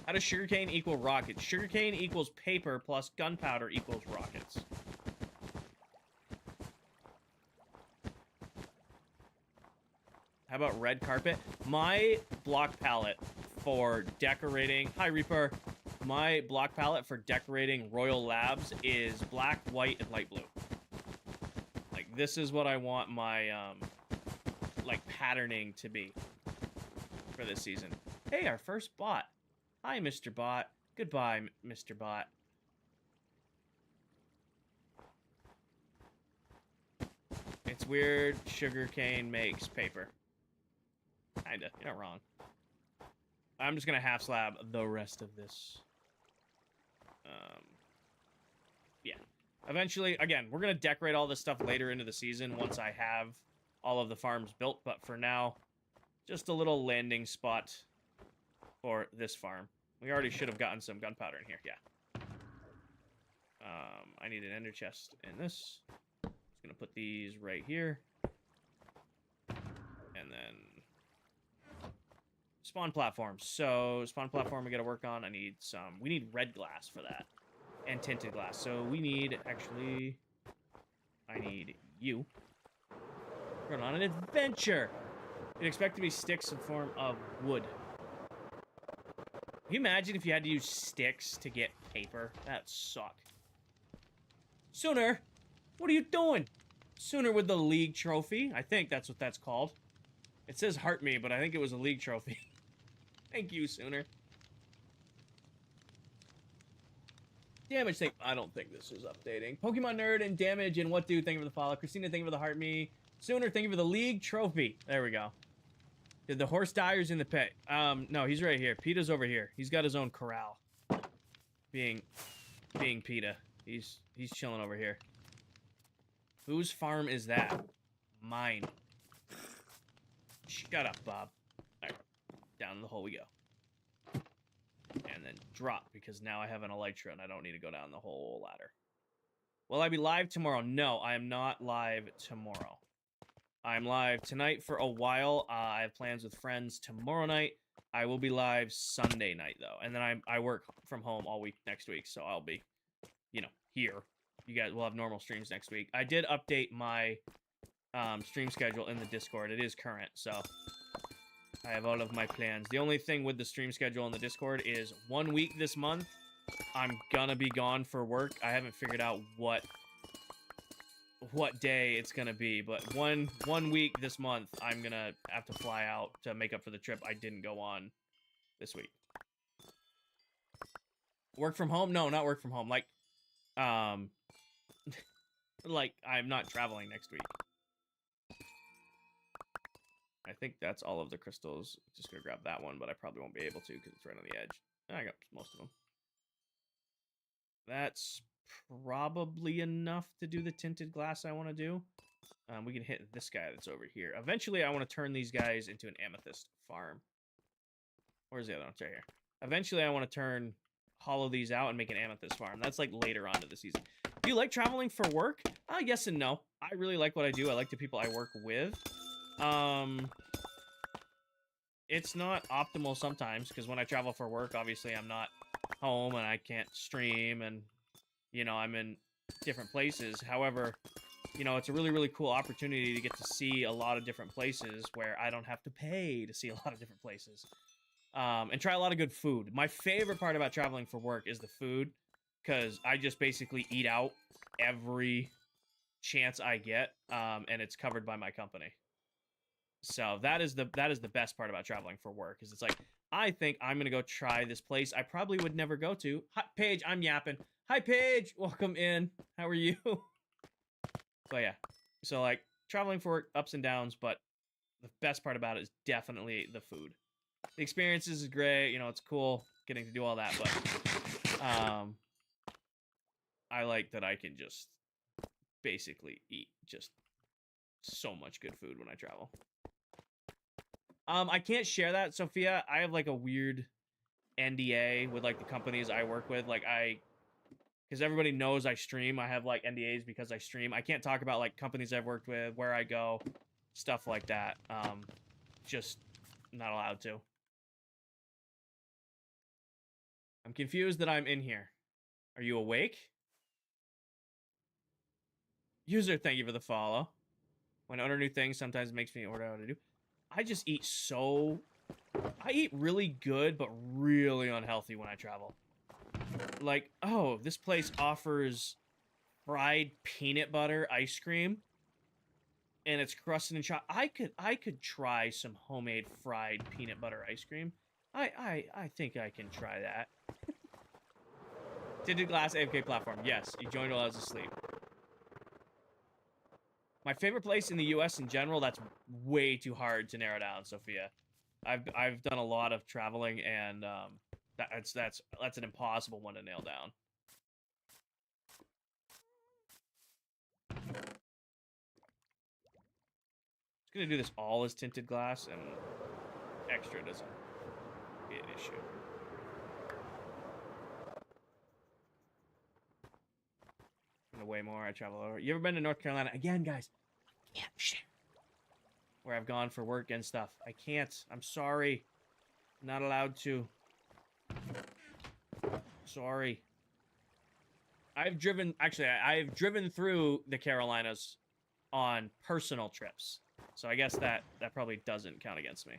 How does sugarcane equal rockets? Sugarcane equals paper plus gunpowder equals rockets. How about red carpet? My block palette for decorating... Hi, Reaper. My block palette for decorating Royal Labs is black, white, and light blue. Like, this is what I want my, like, patterning to be for this season. Hey, our first bot. Hi, Mr. Bot. Goodbye, Mr. Bot. It's weird sugarcane makes paper. Kinda. You're not wrong. I'm just gonna half slab the rest of this. Yeah. Eventually, again, we're gonna decorate all this stuff later into the season once I have all of the farms built. But for now, just a little landing spot for this farm. We already should have gotten some gunpowder in here. Yeah. I need an ender chest in this. Just gonna put these right here. And then spawn platform. So spawn platform we gotta work on. We need red glass for that. And tinted glass. So we need, actually, I need you. We're going on an adventure. You'd expect to be sticks in form of wood. Can you imagine if you had to use sticks to get paper? That'd suck. Sooner, what are you doing? Sooner with the league trophy. I think that's what that's called. It says heart me, but I think it was a league trophy. Thank you, Sooner. Damage thing. I don't think this is updating. Pokemon Nerd and Damage and What Do, thank you for the follow. Christina, thank you for the heart me. Sooner, thank you for the league trophy. There we go. Did the horse die or is in the pit? No, he's right here. PETA's over here. He's got his own corral. Being PETA. He's chilling over here. Whose farm is that? Mine. Shut up, Bob. Alright. Down in the hole we go. And then drop, because now I have an Elytra and I don't need to go down the whole ladder. Will I be live tomorrow? No, I am not live tomorrow. I'm live tonight for a while. I have plans with friends tomorrow night. I will be live Sunday night though, and then I work from home all week next week, so I'll be, you know, here. You guys will have normal streams next week. I did update my stream schedule in the Discord. It is current, so I have all of my plans. The only thing with the stream schedule in the Discord is 1 week this month, I'm gonna be gone for work. I haven't figured out what day it's gonna be, but one week this month, I'm gonna have to fly out to make up for the trip I didn't go on this week. Work from home? No, not work from home. Like, like I'm not traveling next week. I think that's all of the crystals. Just gonna grab that one, but I probably won't be able to because it's right on the edge. I got most of them. That's probably enough to do the tinted glass I want to do. We can hit this guy that's over here. Eventually, I want to turn these guys into an amethyst farm. Where's the other one? It's right here. Eventually, I want to hollow these out and make an amethyst farm. That's like later on to the season. Do you like traveling for work? Yes and no. I really like what I do. I like the people I work with. It's not optimal sometimes because when I travel for work, obviously I'm not home and I can't stream and, you know, I'm in different places. However, you know, it's a really, really cool opportunity to get to see a lot of different places where I don't have to pay to see a lot of different places. And try a lot of good food. My favorite part about traveling for work is the food because I just basically eat out every chance I get, and it's covered by my company. So that is the best part about traveling for work is it's like, I think I'm going to go try this place I probably would never go to. Hi, Paige, I'm yapping. Hi, Paige. Welcome in. How are you? But yeah, so like traveling for work, ups and downs, but the best part about it is definitely the food. The experiences is great. You know, it's cool getting to do all that, but I like that I can just basically eat just so much good food when I travel. I can't share that, Sophia. I have like a weird NDA with like the companies I work with. Like because everybody knows I stream. I have like NDAs because I stream. I can't talk about like companies I've worked with, where I go, stuff like that. Just not allowed to. I'm confused that I'm in here. Are you awake? User, thank you for the follow. When I order new things, sometimes it makes me order what to do. I just eat I eat really good, but really unhealthy when I travel. Like, oh, this place offers fried peanut butter ice cream. And it's crusted and chopped. I could try some homemade fried peanut butter ice cream. I think I can try that. Tinted glass AFK platform. Yes, you joined while I was asleep. My favorite place in the US in general, that's way too hard to narrow down, Sophia. I've done a lot of traveling and that's an impossible one to nail down. Just gonna do this all as tinted glass and extra doesn't be an issue. Way more I travel over. You ever been to North Carolina? Again, guys, I can't share where I've gone for work and stuff. I can't. I'm sorry. Not allowed to. Sorry. I've driven through the Carolinas on personal trips. So I guess that probably doesn't count against me.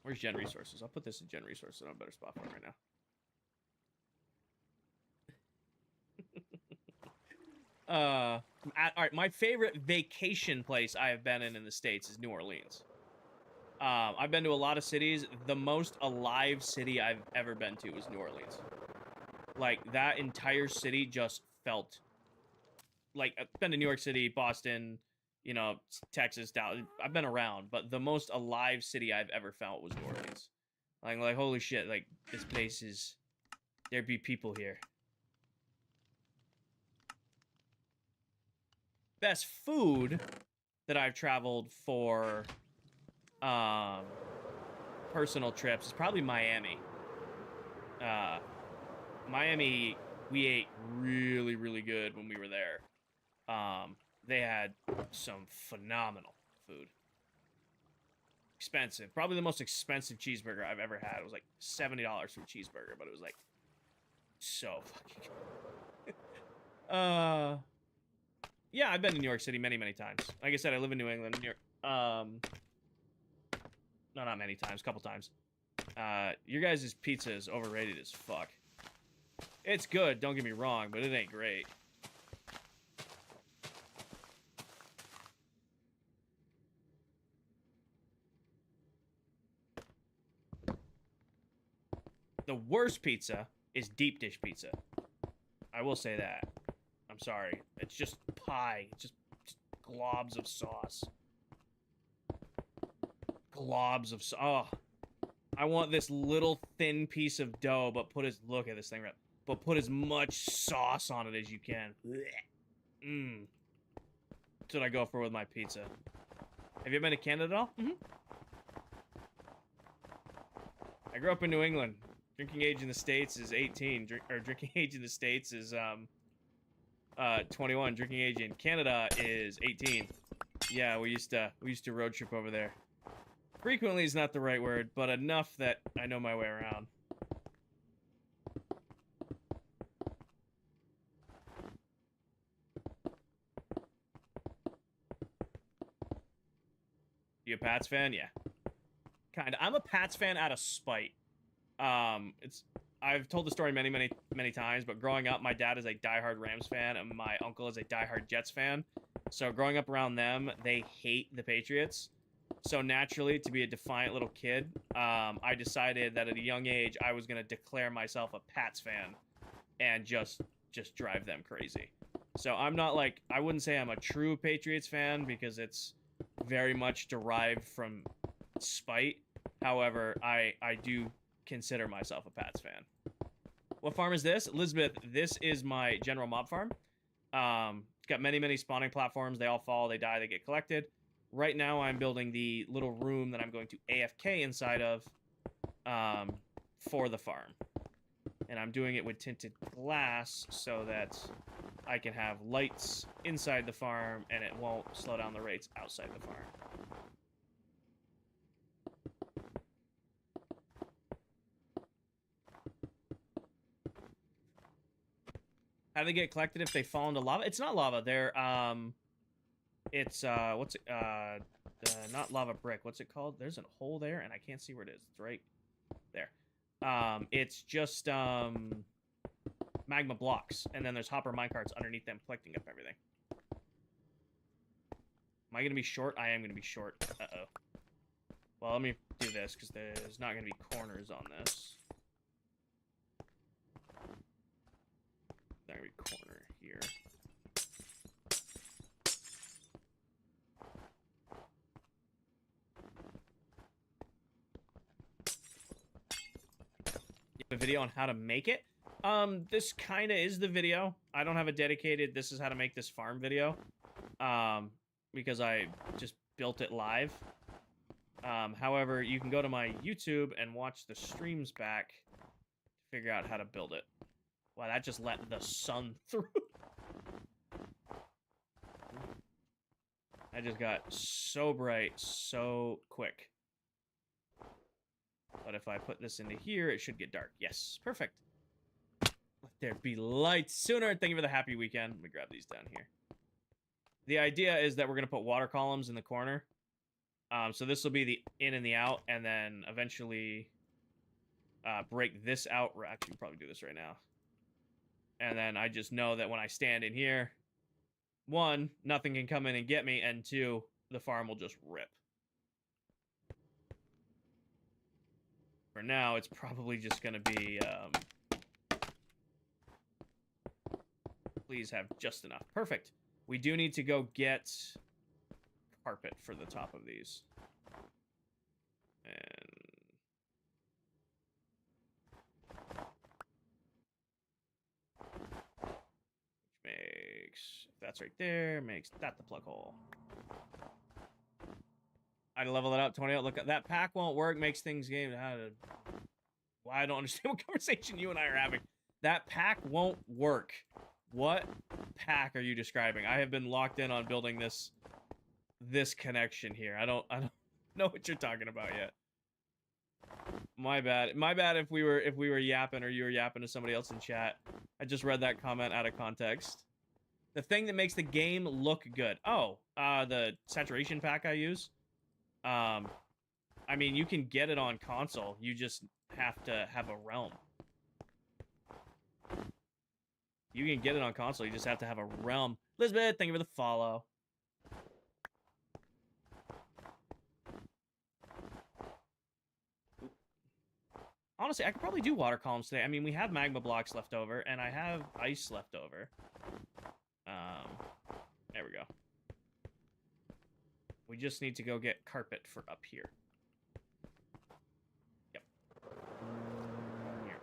Where's Gen Resources? I'll put this in Gen Resources. I'm in a better spot for it right now. All right, my favorite vacation place I have been in the States is New Orleans. I've been to a lot of cities. The most alive city I've ever been to was New Orleans. Like, that entire city just felt like, I've been to New York City, Boston, you know, Texas, Dallas. I've been around, but the most alive city I've ever felt was New Orleans. Like holy shit, like, this place is, there'd be people here. Best food that I've traveled for personal trips is probably Miami. Miami, we ate really, really good when we were there. They had some phenomenal food. expensive. Probably the most expensive cheeseburger I've ever had. It was like $70 for a cheeseburger, but it was like so fucking good. Yeah, I've been to New York City many, many times. Like I said, I live in New England. New York, no, not many times, a couple times. Your guys' pizza is overrated as fuck. It's good, don't get me wrong, but it ain't great. The worst pizza is deep dish pizza. I will say that. I'm sorry. It's just pie. It's just globs of sauce. Globs of sauce. Oh, I want this little thin piece of dough, but look at this thing, right? But put as much sauce on it as you can. Mmm. That's what I go for with my pizza. Have you been to Canada at all? Mm-hmm. I grew up in New England. Drinking age in the States is 18. Drinking age in the States is 21. Drinking age in Canada is 18. Yeah, we used to road trip over there. Frequently is not the right word, but enough that I know my way around. You a Pats fan? Yeah. Kinda. I'm a Pats fan out of spite. I've told the story many, many, many times, but growing up, my dad is a diehard Rams fan, and my uncle is a diehard Jets fan. So growing up around them, they hate the Patriots. So naturally, to be a defiant little kid, I decided that at a young age, I was going to declare myself a Pats fan and just drive them crazy. So I'm not like, I wouldn't say I'm a true Patriots fan because it's very much derived from spite. However, I do consider myself a Pats fan. What farm is this? Elizabeth, this is my general mob farm. It's got many, many spawning platforms. They all fall, they die, they get collected. Right now, I'm building the little room that I'm going to AFK inside of for the farm. And I'm doing it with tinted glass so that I can have lights inside the farm and it won't slow down the rates outside the farm. How do they get collected if they fall into lava? It's not lava. They're, it's, what's it, not lava brick. What's it called? There's a hole there, and I can't see where it is. It's right there. It's just, magma blocks, and then there's hopper minecarts underneath them collecting up everything. Am I going to be short? I am going to be short. Uh-oh. Well, let me do this, because there's not going to be corners on this. There's going to be a corner here. You have a video on how to make it? This kind of is the video. I don't have a dedicated, this is how to make this farm video. Because I just built it live. However, you can go to my YouTube and watch the streams back to figure out how to build it. Wow, that just let the sun through. I just got so bright so quick. But if I put this into here, it should get dark. Yes, perfect. Let there be light sooner. Thank you for the happy weekend. Let me grab these down here. The idea is that we're going to put water columns in the corner. So this will be the in and the out, and then eventually break this out. We'll actually probably do this right now. And then I just know that when I stand in here, one, nothing can come in and get me, and two, the farm will just rip. For now, it's probably just going to be, please have just enough. Perfect. We do need to go get carpet for the top of these. And which makes, if that's right there, makes that the plug hole. I'd level it up 20 out. Look, that pack won't work, makes things game. Well, I don't understand what conversation you and I are having. That pack won't work. What pack are you describing? I have been locked in on building this connection here. I don't know what you're talking about yet. My bad. My bad if we were yapping or you were yapping to somebody else in chat. I just read that comment out of context. The thing that makes the game look good. Oh, the saturation pack I use. I mean, you can get it on console. You just have to have a realm. You can get it on console. You just have to have a realm. Elizabeth, thank you for the follow. Honestly, I could probably do water columns today. I mean, we have magma blocks left over, and I have ice left over. There we go. We just need to go get carpet for up here. Yep. Here.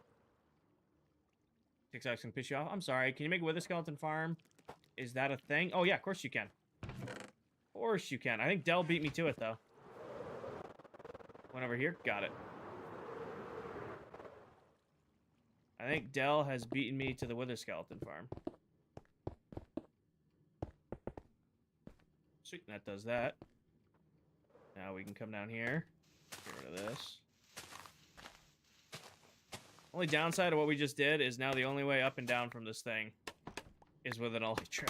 TikTok's gonna piss you off. I'm sorry. Can you make a wither skeleton farm? Is that a thing? Oh, yeah, of course you can. Of course you can. I think Dell beat me to it, though. Went over here. Got it. I think Dell has beaten me to the wither skeleton farm. Sweet, that does that. Now we can come down here. Get rid of this. Only downside of what we just did is now the only way up and down from this thing is with an elytra.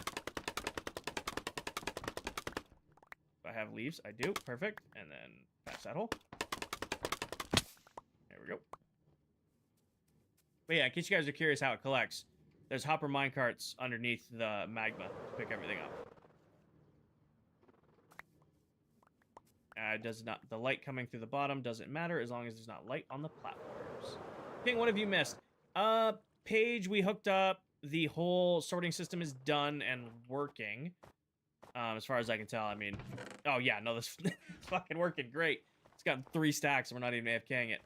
Do I have leaves? I do. Perfect. And then patch that hole. There we go. But yeah, in case you guys are curious how it collects, there's hopper minecarts underneath the magma to pick everything up. Does not, the light coming through the bottom doesn't matter as long as there's not light on the platforms. Ping, what have you missed? Paige, we hooked up. The whole sorting system is done and working. As far as I can tell, I mean, oh yeah, no, this is fucking working great. It's got 3 stacks and we're not even AFKing it.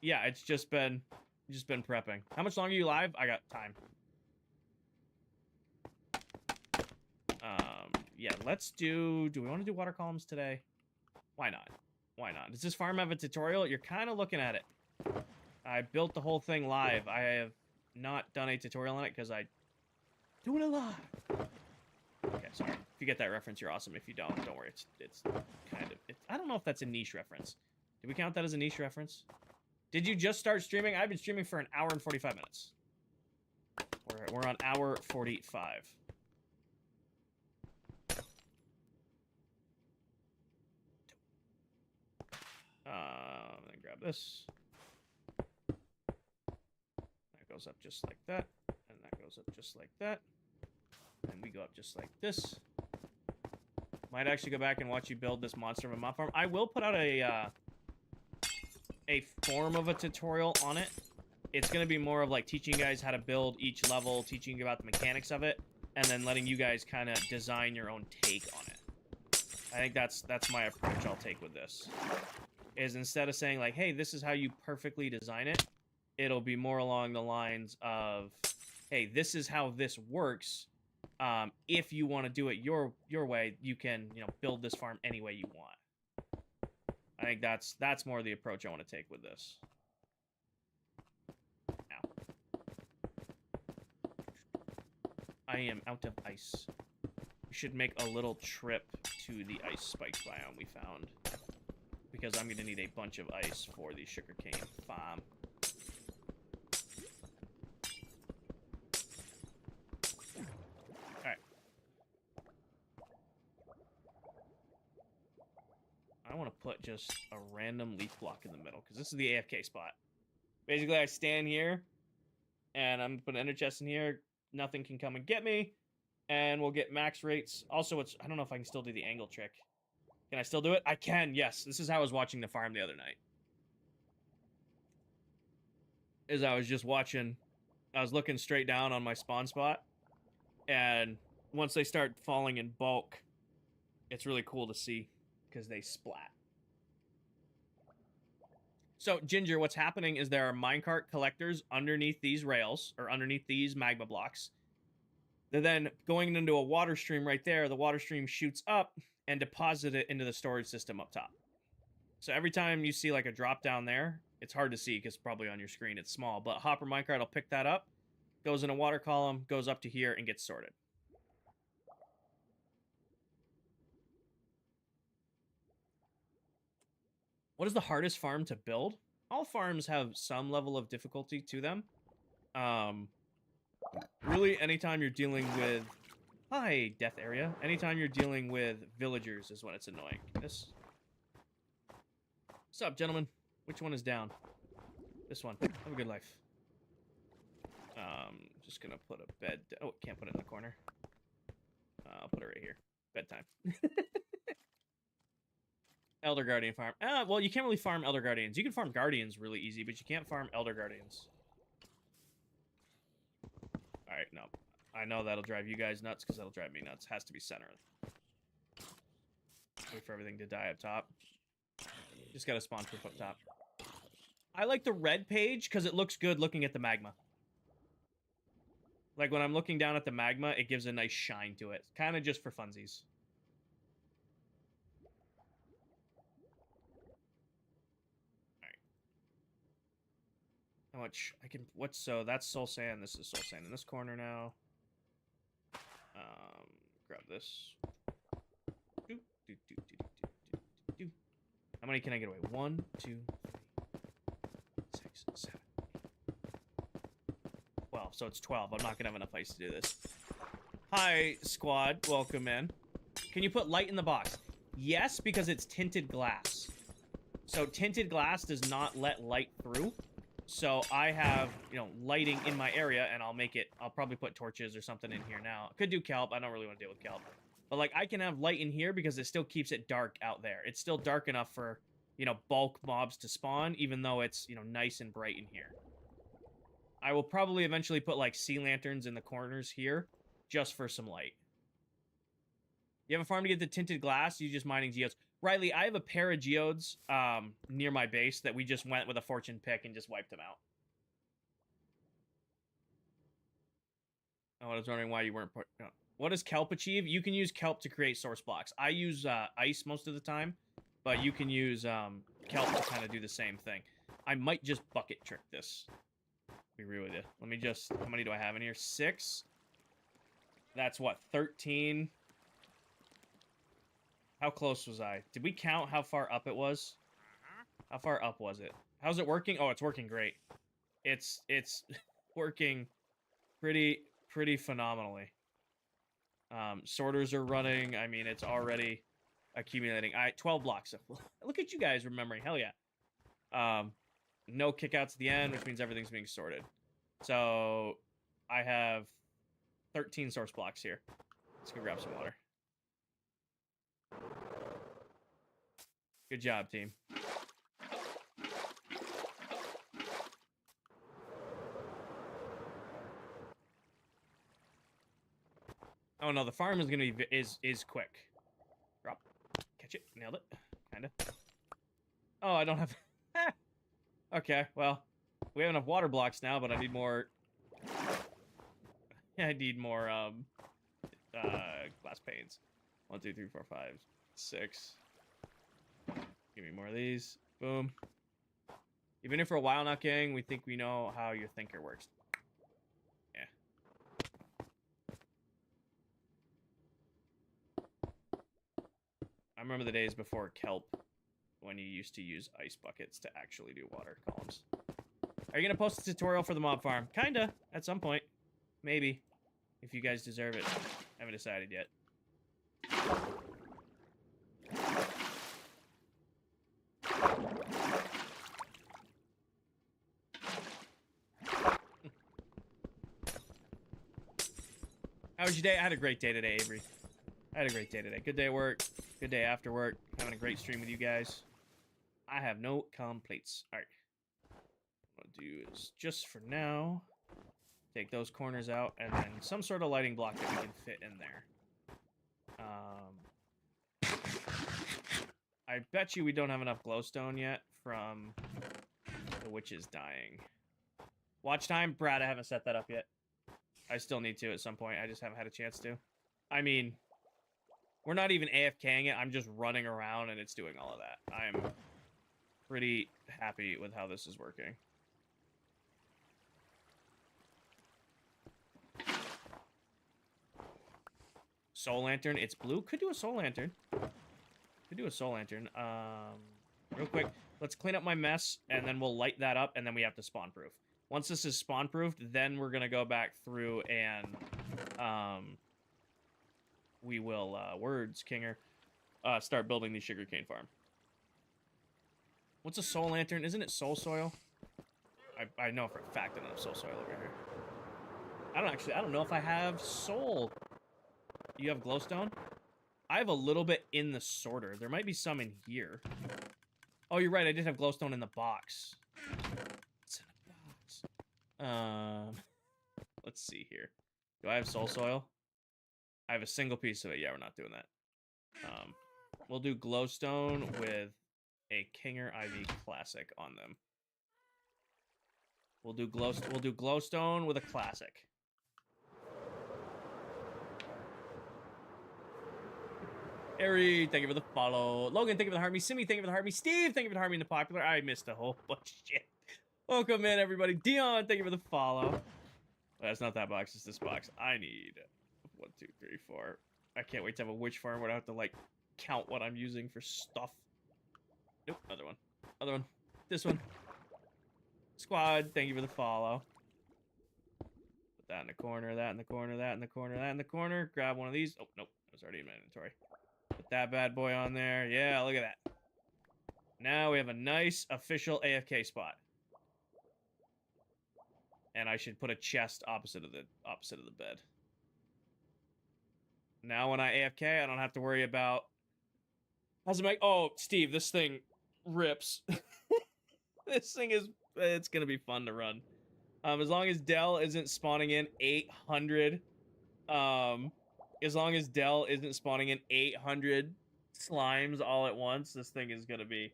Yeah, it's just been prepping. How much longer are you live? I got time. Yeah, let's do we want to do water columns today? Why not? Why not? Does this farm have a tutorial? You're kind of looking at it. I built the whole thing live. I have not done a tutorial on it because I doing it live. Okay, sorry. If you get that reference, you're awesome. If you don't worry. It's kind of I don't know if that's a niche reference. Did we count that as a niche reference? Did you just start streaming? I've been streaming for 1 hour and 45 minutes. We're on hour 45. Then grab this. That goes up just like that, and that goes up just like that, and we go up just like this. Might actually go back and watch you build this monster of a mob farm. I will put out a form of a tutorial on it. It's going to be more of like teaching you guys how to build each level, teaching you about the mechanics of it, and then letting you guys kind of design your own take on it. I think that's my approach I'll take with this. Is instead of saying like, hey, this is how you perfectly design it, it'll be more along the lines of, hey, this is how this works. If you want to do it your way, you can, build this farm any way you want. I think that's more the approach I want to take with this. Ow. I am out of ice. We should make a little trip to the ice spikes biome we found. Because I'm going to need a bunch of ice for the sugarcane farm. Alright. I want to put just a random leaf block in the middle, because this is the AFK spot. Basically, I stand here, and I'm going to put an ender chest in here. Nothing can come and get me, and we'll get max rates. Also, I don't know if I can still do the angle trick. Can I still do it? I can, yes. This is how I was watching the farm the other night. As I was just watching, I was looking straight down on my spawn spot, and once they start falling in bulk, it's really cool to see, because they splat. So, Ginger, what's happening is there are minecart collectors underneath these rails, or underneath these magma blocks. They're then going into a water stream right there. The water stream shoots up and deposit it into the storage system up top. So every time you see like a drop down there, it's hard to see because probably on your screen it's small, but hopper minecart will pick that up, goes in a water column, goes up to here, and gets sorted. What is the hardest farm to build? All farms have some level of difficulty to them. Really, anytime you're dealing with... Hi, death area. Anytime you're dealing with villagers is when it's annoying. This... What's up, gentlemen? Which one is down? This one. Have a good life. Just gonna put a bed... Oh, can't put it in the corner. I'll put it right here. Bedtime. Elder Guardian farm. Well, you can't really farm Elder Guardians. You can farm Guardians really easy, but you can't farm Elder Guardians. Alright, no. I know that'll drive you guys nuts, because that'll drive me nuts. Has to be center. Wait for everything to die up top. Just gotta spawn proof up top. I like the red page, because it looks good looking at the magma. Like, when I'm looking down at the magma, it gives a nice shine to it. Kind of just for funsies. How much I can... What's so... That's soul sand. This is soul sand in this corner now. Grab this. How many can I get away? 1, 2, 3, 6, 7, 12. So it's 12. I'm not gonna have enough ice to do this. Hi, squad. Welcome in. Can you put light in the box? Yes, because it's tinted glass. So tinted glass does not let light through. So I have, you know, lighting in my area, and I'll make it... I'll probably put torches or something in here now. Could do kelp. I don't really want to deal with kelp. But, like, I can have light in here because it still keeps it dark out there. It's still dark enough for, you know, bulk mobs to spawn, even though it's, you know, nice and bright in here. I will probably eventually put, like, sea lanterns in the corners here just for some light. You have a farm to get the tinted glass? You just mining geodes. Riley, I have a pair of geodes near my base that we just went with a fortune pick and just wiped them out. Oh, I was wondering why you weren't... No. What does kelp achieve? You can use kelp to create source blocks. I use ice most of the time, but you can use kelp to kind of do the same thing. I might just bucket trick this. Be real with you. Let me just... How many do I have in here? 6. That's what, 13... How close was I? Did we count how far up it was? How far up was it? How's it working? Oh, it's working great. It's working pretty phenomenally. Sorters are running. I mean, it's already accumulating. 12 blocks. Look at you guys remembering. Hell yeah. No kickouts at the end, which means everything's being sorted. So I have 13 source blocks here. Let's go grab some water. Good job, team. Oh no, the farm is gonna be is quick. Drop, catch it, nailed it, kinda. Oh, I don't have. Okay, well, we have enough water blocks now, but I need more. I need more glass panes. 1, 2, 3, 4, 5, 6. Give me more of these. Boom. You've been here for a while now, King. We think we know how your thinker works. Yeah. I remember the days before kelp, when you used to use ice buckets to actually do water columns. Are you going to post a tutorial for the mob farm? Kinda, at some point. Maybe. If you guys deserve it. Haven't decided yet. How was your day? I had a great day today, Avery. I had a great day today. Good day at work. Good day after work. Having a great stream with you guys. I have no complaints. All right. What I'll do is, just for now, take those corners out, and then some sort of lighting block that we can fit in there. I bet you we don't have enough glowstone yet from the witches dying. Watch time? Brad, I haven't set that up yet. I still need to at some point. I just haven't had a chance to. I mean, we're not even AFKing it. I'm just running around and it's doing all of that. I'm pretty happy with how this is working. Soul Lantern. It's blue. Could do a Soul Lantern. Could do a Soul Lantern. Real quick. Let's clean up my mess, and then we'll light that up, and then we have to spawn proof. Once this is spawn proofed, then we're gonna go back through and we will words Kinger start building the sugarcane farm. What's a soul lantern? Isn't it soul soil? I know for a fact I don't have soul soil over here. I don't know if I have soul. You have glowstone? I have a little bit in the sorter. There might be some in here. Oh, you're right. I did have glowstone in the box. It's in a box. Let's see here. Do I have soul soil? I have a single piece of it. Yeah, we're not doing that. We'll do glowstone with a Kinger IV classic on them. We'll do glowstone with a classic. Harry, thank you for the follow. Logan, thank you for the heart me. Simi, thank you for the heart me. Steve, thank you for the heart me in the popular. I missed a whole bunch of shit. Welcome in, everybody. Dion, thank you for the follow. Well, that's not that box, it's this box. I need 1, 2, 3, 4. I can't wait to have a witch farm where I have to, like, count what I'm using for stuff. Nope, other one. Other one. This one. Squad, thank you for the follow. Put that in the corner, that in the corner, that in the corner, that in the corner. Grab one of these. Oh, nope. It was already in my inventory. Put that bad boy on there. Yeah, look at that. Now we have a nice official AFK spot. And I should put a chest opposite of the bed. Now when I AFK, I don't have to worry about... How's it make... Oh, Steve, this thing rips. This thing is... It's gonna be fun to run. As long as Dell isn't spawning in 800... as long as Dell isn't spawning in 800 slimes all at once, this thing is gonna be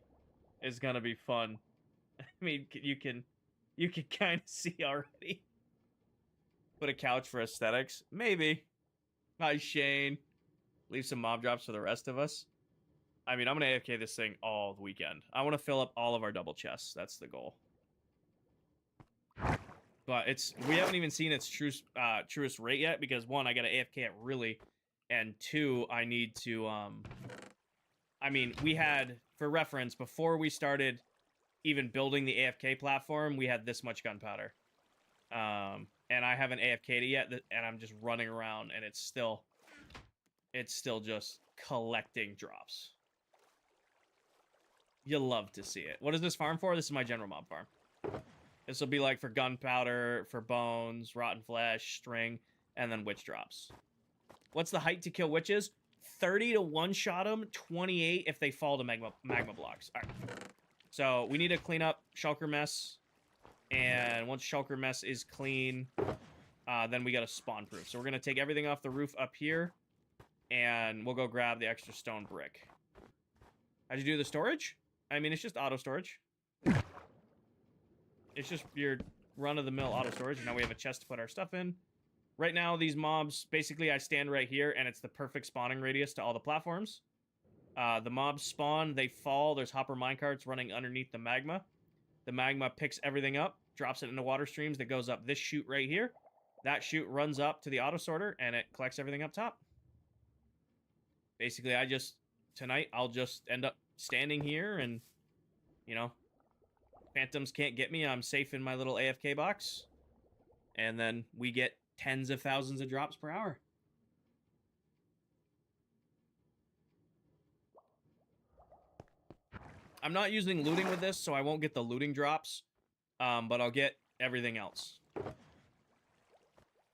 fun. I mean, you can kind of see already. Put a couch for aesthetics, maybe. Hi Shane. Leave some mob drops for the rest of us. I mean, I'm gonna AFK this thing all weekend. I want to fill up all of our double chests. That's the goal. But we haven't even seen its truest rate yet because 1, I gotta AFK it really, and 2, I need to I mean, we had, for reference, before we started even building the AFK platform, we had this much gunpowder. And I haven't AFK'd it yet, and I'm just running around, and it's still just collecting drops. You'll love to see it. What is this farm for? This is my general mob farm. This will be like for gunpowder, for bones, rotten flesh, string, and then witch drops. What's the height to kill witches? 30 to one-shot them, 28 if they fall to magma blocks. All right. So we need to clean up shulker mess. And once shulker mess is clean, then we got to spawn proof. So we're going to take everything off the roof up here. And we'll go grab the extra stone brick. How'd you do the storage? I mean, it's just auto storage. It's just your run-of-the-mill auto storage. And now we have a chest to put our stuff in. Right now, these mobs, basically I stand right here, and it's the perfect spawning radius to all the platforms. The mobs spawn, they fall. There's hopper minecarts running underneath the magma. The magma picks everything up, drops it into water streams that goes up this chute right here. That chute runs up to the auto sorter, and it collects everything up top. Basically, tonight, I'll just end up standing here, and, you know, phantoms can't get me. I'm safe in my little AFK box. And then we get tens of thousands of drops per hour. I'm not using looting with this, so I won't get the looting drops, but I'll get everything else.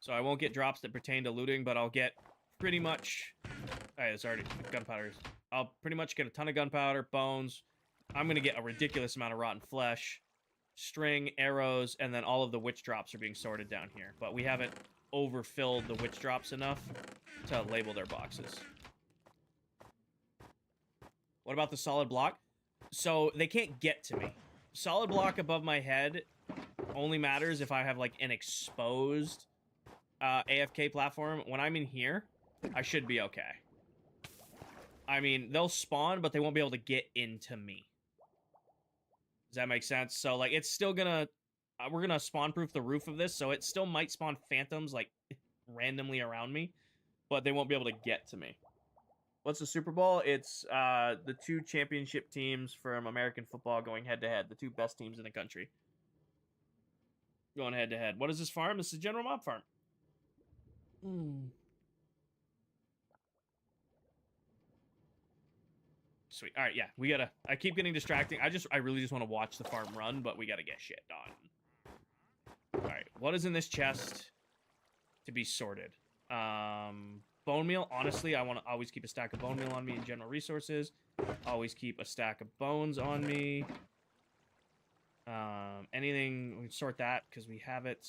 So I won't get drops that pertain to looting, but I'll get pretty much... Alright, it's already gunpowder. I'll pretty much get a ton of gunpowder, bones. I'm going to get a ridiculous amount of rotten flesh, string, arrows, and then all of the witch drops are being sorted down here. But we haven't overfilled the witch drops enough to label their boxes. What about the solid block? So they can't get to me. Solid block above my head only matters if I have like an exposed AFK platform. When I'm in here, I should be okay. I mean, they'll spawn, but they won't be able to get into me. Does that make sense? So like, it's still gonna... we're gonna spawn proof the roof of this, so it still might spawn phantoms like randomly around me, but they won't be able to get to me. What's the Super Bowl? It's the two championship teams from American football going head to head. The two best teams in the country going head to head. What is this farm? This is General Mob Farm. Sweet. All right, yeah, we gotta. I keep getting distracting. I really just want to watch the farm run, but we gotta get shit done. All right, what is in this chest to be sorted? Bone meal. Honestly, I want to always keep a stack of bone meal on me in general resources. Always keep a stack of bones on me. Anything, we can sort that because we have it.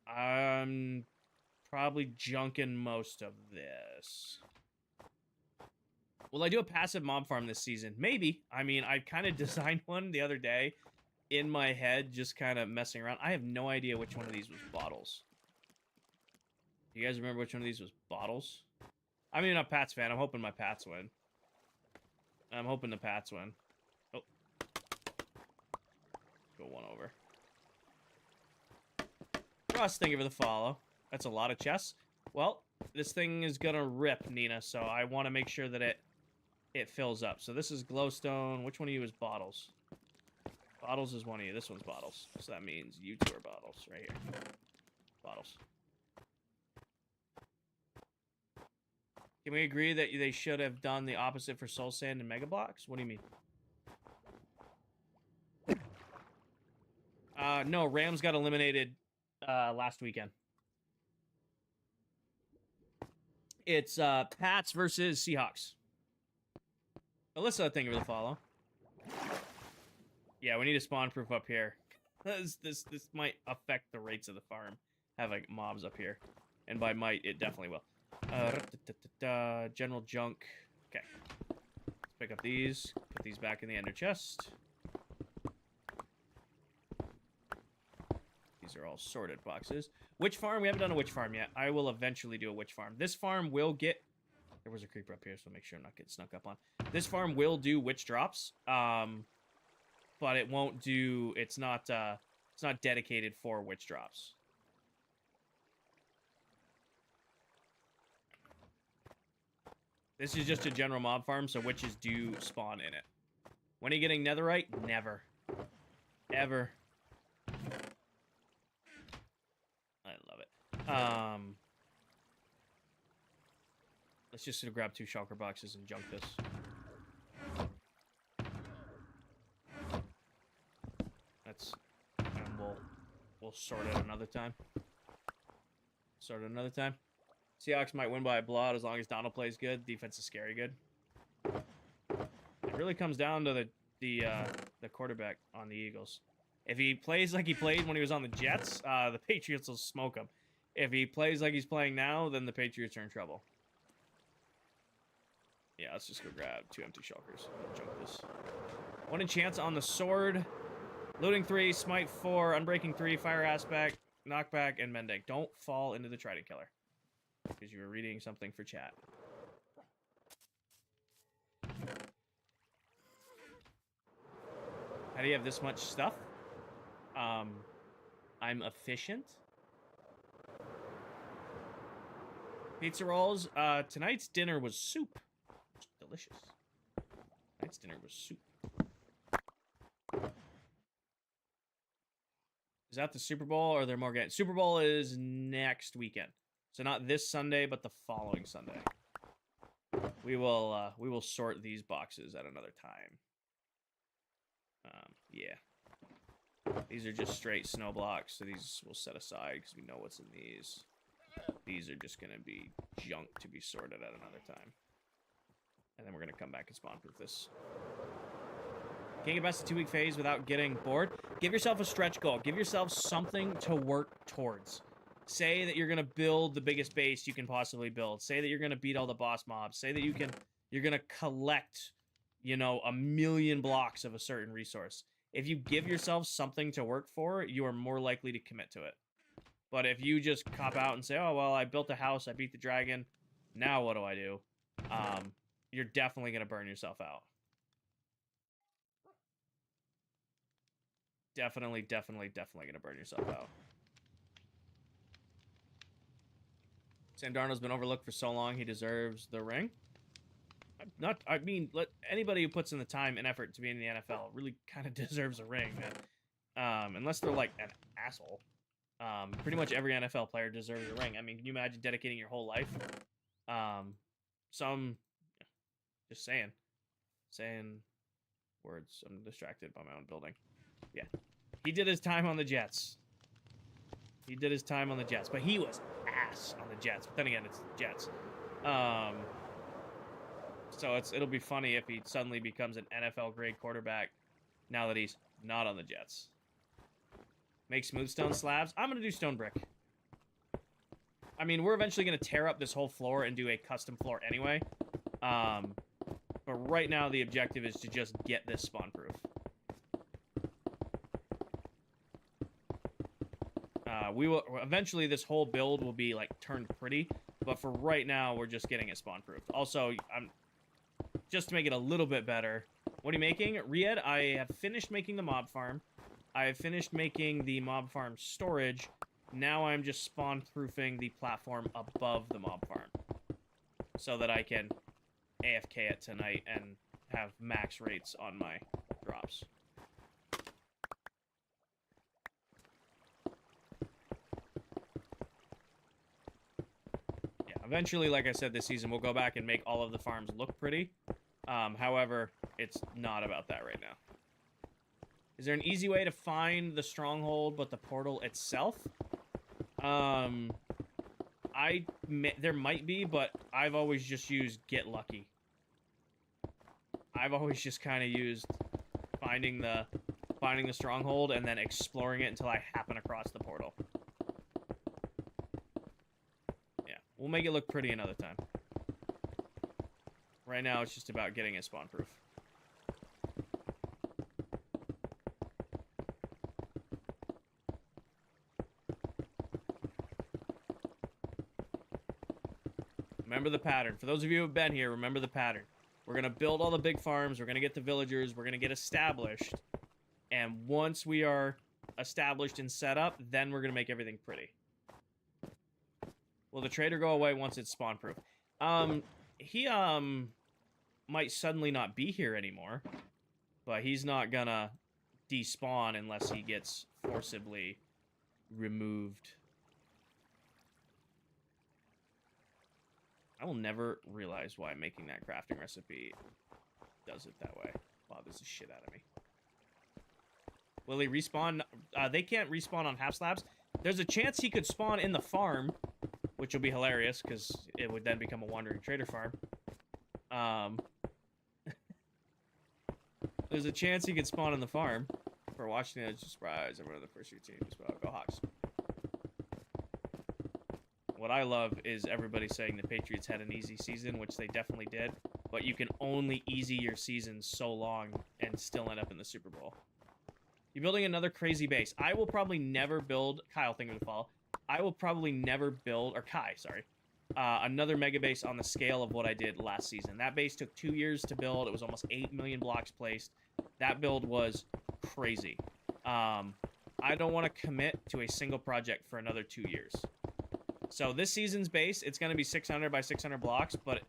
I'm probably junking most of this. Will I do a passive mob farm this season? Maybe. I mean, I kind of designed one the other day in my head, just kind of messing around. I have no idea which one of these was bottles. You guys remember which one of these was bottles? I'm even a Pats fan. I'm hoping my Pats win. I'm hoping the Pats win. Oh. Go one over. Ross, thank you for the follow. That's a lot of chests. Well, this thing is gonna rip, Nina, so I want to make sure that it fills up. So this is glowstone. Which one of you is bottles? Bottles is one of you. This one's bottles. So that means you two are bottles right here. Bottles. Can we agree that they should have done the opposite for soul sand and mega blocks? What do you mean? No, Rams got eliminated last weekend. It's Pats versus Seahawks. Alyssa, thank you for the follow. Yeah, we need a spawn proof up here. This might affect the rates of the farm. Have like mobs up here, and by might, it definitely will. General junk. Okay, let's pick up these. Put these back in the ender chest. These are all sorted boxes. Witch farm? We haven't done a witch farm yet. I will eventually do a witch farm. This farm will get... There was a creeper up here, so make sure I'm not getting snuck up on. This farm will do witch drops, but it won't do... It's not dedicated for witch drops. This is just a general mob farm, so witches do spawn in it. When are you getting netherite? Never. Ever. I love it. Let's just grab 2 shulker boxes and junk this. That's... And we'll sort it another time. Sort it another time. Seahawks might win by a blowout as long as Donald plays good. Defense is scary good. It really comes down to the quarterback on the Eagles. If he plays like he played when he was on the Jets, the Patriots will smoke him. If he plays like he's playing now, then the Patriots are in trouble. Yeah, let's just go grab 2 empty shulkers. Junk this. 1 enchant on the sword. Looting 3, smite 4, unbreaking 3, fire aspect, knockback, and mending. Don't fall into the trident killer. Because you were reading something for chat. How do you have this much stuff? I'm efficient. Pizza rolls. Tonight's dinner was soup. Delicious. Tonight's dinner was soup. Is that the Super Bowl or are there more games? Super Bowl is next weekend. So not this Sunday, but the following Sunday. We will sort these boxes at another time. Yeah. These are just straight snow blocks, so these we'll set aside because we know what's in these. These are just going to be junk to be sorted at another time. And then we're going to come back and spawn proof this. Can't get past the 2-week phase without getting bored. Give yourself a stretch goal. Give yourself something to work towards. Say that you're going to build the biggest base you can possibly build. Say that you're going to beat all the boss mobs. Say that you're going to collect, you know, 1,000,000 blocks of a certain resource. If you give yourself something to work for, you are more likely to commit to it. But if you just cop out and say, oh, well, I built a house, I beat the dragon, now what do I do? You're definitely going to burn yourself out. Definitely going to burn yourself out. Sandarno's been overlooked for so long, he deserves the ring. I mean, anybody who puts in the time and effort to be in the NFL really kind of deserves a ring, man. Unless they're like an asshole. Pretty much every NFL player deserves a ring. I mean, can you imagine dedicating your whole life? Just saying words. I'm distracted by my own building. Yeah, he did his time on the Jets. He did his time on the Jets, but he was ass on the Jets. But then again, it's the Jets. So it'll be funny if he suddenly becomes an NFL grade quarterback now that he's not on the Jets. Make smooth stone slabs. I'm gonna do stone brick. I mean, we're eventually gonna tear up this whole floor and do a custom floor anyway. But right now the objective is to just get this spawn proof. We will eventually, this whole build will be like turned pretty, but for right now we're just getting it spawn proofed. Also, just to make it a little bit better. What are you making, Ried? I have finished making the mob farm. I have finished making the mob farm storage. Now I'm just spawn proofing the platform above the mob farm, so that I can AFK it tonight and have max rates on my drops. Eventually, like I said, this season, we'll go back and make all of the farms look pretty. However, it's not about that right now. Is there an easy way to find the stronghold but the portal itself? There might be, but I've always just used get lucky. I've always just kind of used finding the stronghold and then exploring it until I happen across the portal. We'll make it look pretty another time. Right now, it's just about getting it spawn proof. Remember the pattern. For those of you who have been here, remember the pattern. We're going to build all the big farms. We're going to get the villagers. We're going to get established. And once we are established and set up, then we're going to make everything pretty. Will the trader go away once it's spawn proof? He might suddenly not be here anymore, but he's not gonna despawn unless he gets forcibly removed. I will never realize why making that crafting recipe does it that way. Bothers the shit out of me. Will he respawn? They can't respawn on half slabs. There's a chance he could spawn in the farm, which will be hilarious, because it would then become a wandering trader farm. There's a chance he could spawn in the farm. For watching it, just surprise everyone in the first few teams. Well, go Hawks. What I love is everybody saying the Patriots had an easy season, which they definitely did. But you can only easy your season so long and still end up in the Super Bowl. You're building another crazy base. I will probably never build... Kyle, thank you for the follow. I will probably never build... Or Kai, sorry. Another mega base on the scale of what I did last season. That base took 2 years to build. It was almost 8 million blocks placed. That build was crazy. I don't want to commit to a single project for another 2 years. So this season's base, it's going to be 600 by 600 blocks, but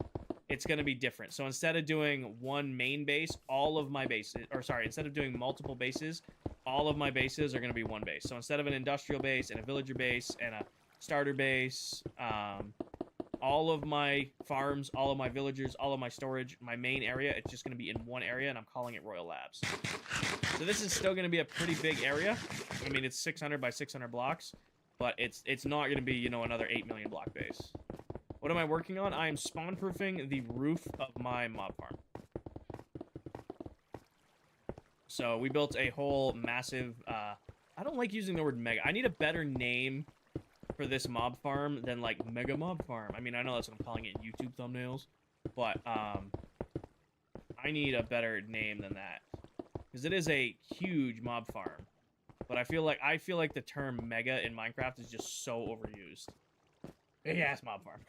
it's going to be different. So instead of doing one main base, all of my bases... Or sorry, instead of doing multiple bases, all of my bases are going to be one base. So instead of an industrial base and a villager base and a starter base... all of my farms, all of my villagers, all of my storage, my main area, it's just going to be in one area, and I'm calling it Royal Labs. So this is still going to be a pretty big area. I mean, it's 600 by 600 blocks, but it's not going to be, you know, another 8 million block base. What am I working on? I am spawn-proofing the roof of my mob farm. So we built a whole massive... I don't like using the word mega. I need a better name for this mob farm than like mega mob farm. I mean, I know that's what I'm calling it in YouTube thumbnails, but I need a better name than that, because it is a huge mob farm. But I feel like the term mega in Minecraft is just so overused. Big ass mob farm.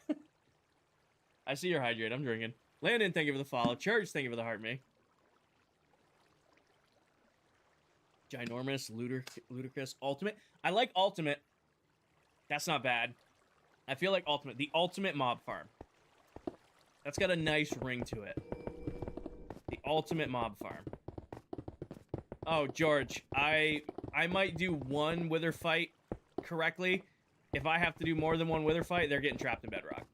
I see you're hydrated. I'm drinking. Landon, thank you for the follow. Church, thank you for the heart, me. Ginormous, ludicrous, ultimate. I like ultimate. That's not bad. I feel like the ultimate mob farm. That's got a nice ring to it. The ultimate mob farm. Oh, George, I might do one wither fight correctly. If I have to do more than one wither fight, they're getting trapped in bedrock.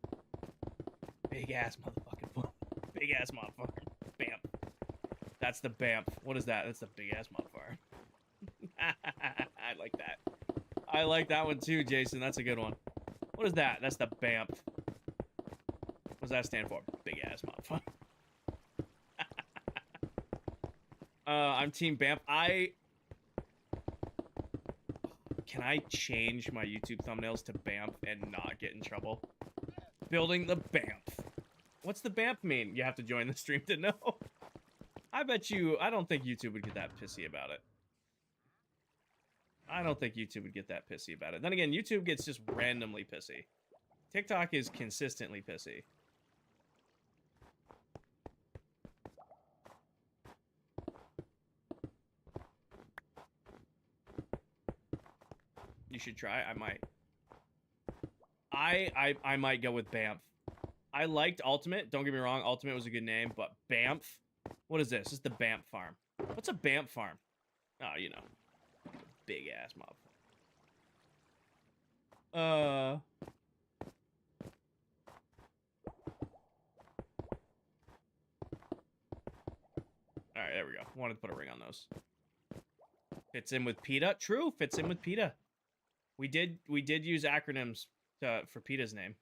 Big ass motherfucking farm. Big ass mob farm. B.A.M.F. That's the B.A.M.F. What is that? That's the big ass mob farm. I like that. I like that one too, Jason. That's a good one. What is that? That's the B.A.M.F. What does that stand for? Big ass mob farm. I'm team B.A.M.F. Can I change my YouTube thumbnails to B.A.M.F and not get in trouble? Building the B.A.M.F. What's the B.A.M.F mean? You have to join the stream to know. I don't think YouTube would get that pissy about it. I don't think YouTube would get that pissy about it. Then again, YouTube gets just randomly pissy. TikTok is consistently pissy. You should try. I might. I might go with B.A.M.F. I liked Ultimate. Don't get me wrong. Ultimate was a good name, but B.A.M.F. What is this? This is the B.A.M.F farm. What's a B.A.M.F farm? Oh, you know. Big ass mob. Alright, there we go. Wanted to put a ring on those. Fits in with PETA. True, fits in with PETA. We did use acronyms for PETA's name.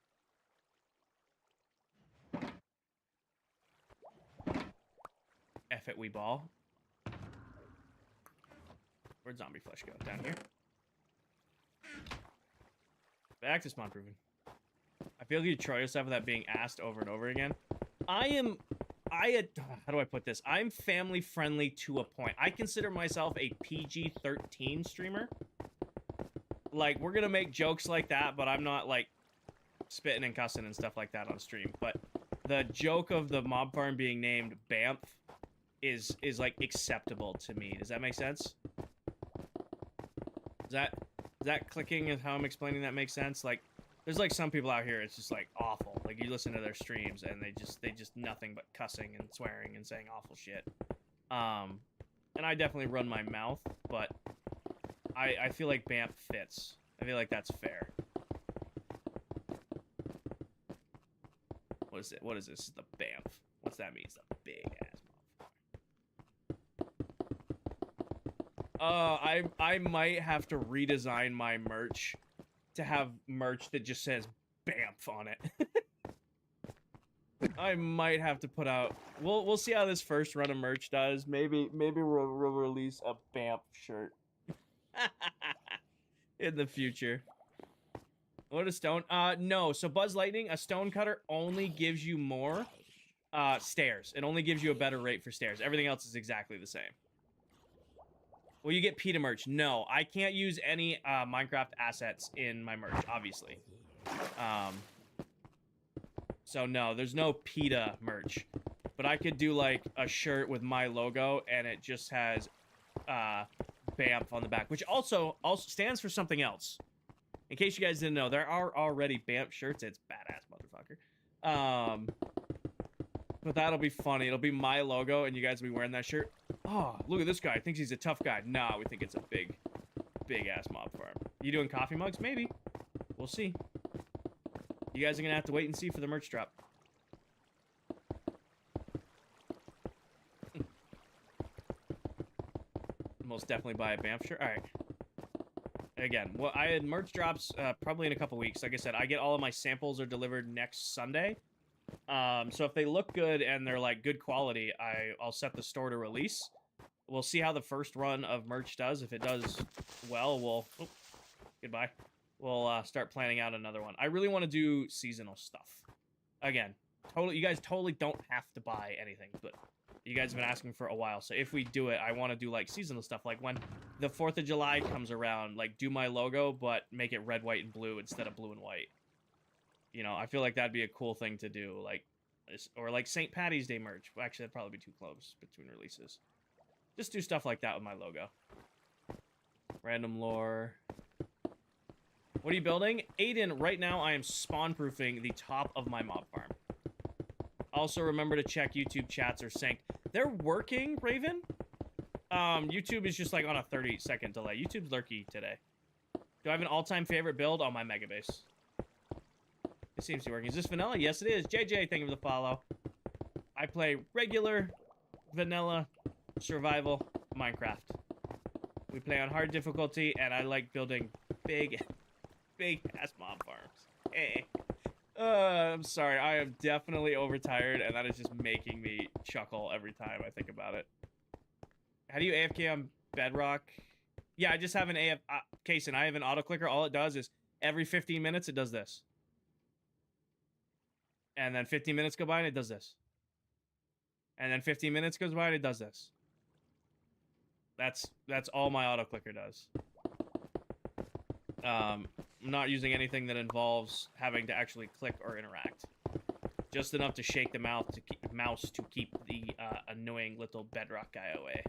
F it, we ball. Where'd zombie flesh go? Down here. Back to spawn proofing. I feel like you troll yourself without being asked over and over again. How do I put this? I'm family friendly to a point. I consider myself a PG-13 streamer. Like, we're gonna make jokes like that, but I'm not like spitting and cussing and stuff like that on stream. But the joke of the mob farm being named B.A.M.F is like acceptable to me. Does that make sense? Is that clicking and how I'm explaining that makes sense? Like, there's like some people out here, it's just like awful. Like, you listen to their streams and they just nothing but cussing and swearing and saying awful shit. And I definitely run my mouth, but I feel like B.A.M.F fits. I feel like that's fair. What is it? What is this? The B.A.M.F. What's that mean? It's the big ass motherfucker. I might have to redesign my merch to have merch that just says B.A.M.F on it. I might have to put out. We'll see how this first run of merch does. Maybe we'll release a B.A.M.F shirt in the future. What a stone? No. So Buzz Lightning, a stone cutter only gives you more stairs. It only gives you a better rate for stairs. Everything else is exactly the same. Will you get PETA merch? No, I can't use any Minecraft assets in my merch, obviously. So no, there's no PETA merch. But I could do like a shirt with my logo and it just has B.A.M.F on the back, which also stands for something else. In case you guys didn't know, there are already B.A.M.F shirts. It's badass, motherfucker. But that'll be funny. It'll be my logo, and you guys will be wearing that shirt. Oh, look at this guy. Thinks he's a tough guy. Nah, we think it's a big ass mob farm. You doing coffee mugs? Maybe. We'll see. You guys are gonna have to wait and see for the merch drop. Most definitely buy a B.A.M.F shirt. All right. Again, well, I had merch drops probably in a couple weeks. Like I said, I get all of my samples are delivered next Sunday. So if they look good and they're like good quality, I'll set the store to release. We'll see how the first run of merch does. If it does well, goodbye. We'll start planning out another one. I really want to do seasonal stuff. Again, you guys totally don't have to buy anything, but you guys have been asking for a while. So if we do it, I want to do like seasonal stuff. Like when the 4th of July comes around, like do my logo, but make it red, white, and blue instead of blue and white. You know, I feel like that'd be a cool thing to do. Like, or like St. Patty's Day merch. Well, actually, that'd probably be too close between releases. Just do stuff like that with my logo. Random lore. What are you building? Aiden, right now I am spawn-proofing the top of my mob farm. Also, remember to check YouTube chats are synced. They're working, Raven. YouTube is just like on a 30-second delay. YouTube's lurky today. Do I have an all-time favorite build? On my mega base. It seems to be working. Is this vanilla? Yes, it is. JJ, thank you for the follow. I play regular, vanilla, survival, Minecraft. We play on hard difficulty, and I like building big-ass mob farms. Hey. I'm sorry. I am definitely overtired, and that is just making me chuckle every time I think about it. How do you AFK on Bedrock? Yeah, I just have an Kason, I have an auto-clicker. All it does is every 15 minutes, it does this. And then 15 minutes go by, and it does this. And then 15 minutes goes by, and it does this. That's all my auto-clicker does. I'm not using anything that involves having to actually click or interact. Just enough to shake the mouse to keep the annoying little bedrock guy away.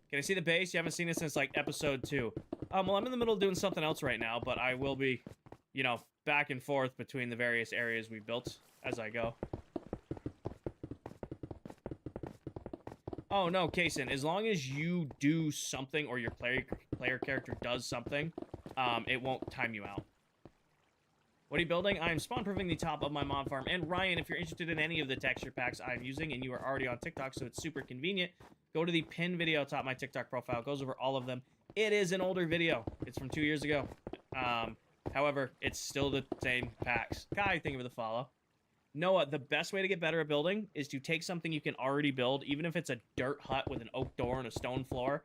Can I see the base? You haven't seen it since like episode 2. Well, I'm in the middle of doing something else right now, but I will be, you know, back and forth between the various areas we built as I go. Oh no, Kason, as long as you do something or your player character does something, it won't time you out. What are you building? I am spawn-proofing the top of my mob farm. And Ryan, if you're interested in any of the texture packs I'm using and you are already on TikTok, so it's super convenient, go to the pinned video atop my TikTok profile. It goes over all of them. It is an older video. It's from 2 years ago. However, it's still the same packs. Kai, thank you for the follow. Noah, the best way to get better at building is to take something you can already build, even if it's a dirt hut with an oak door and a stone floor.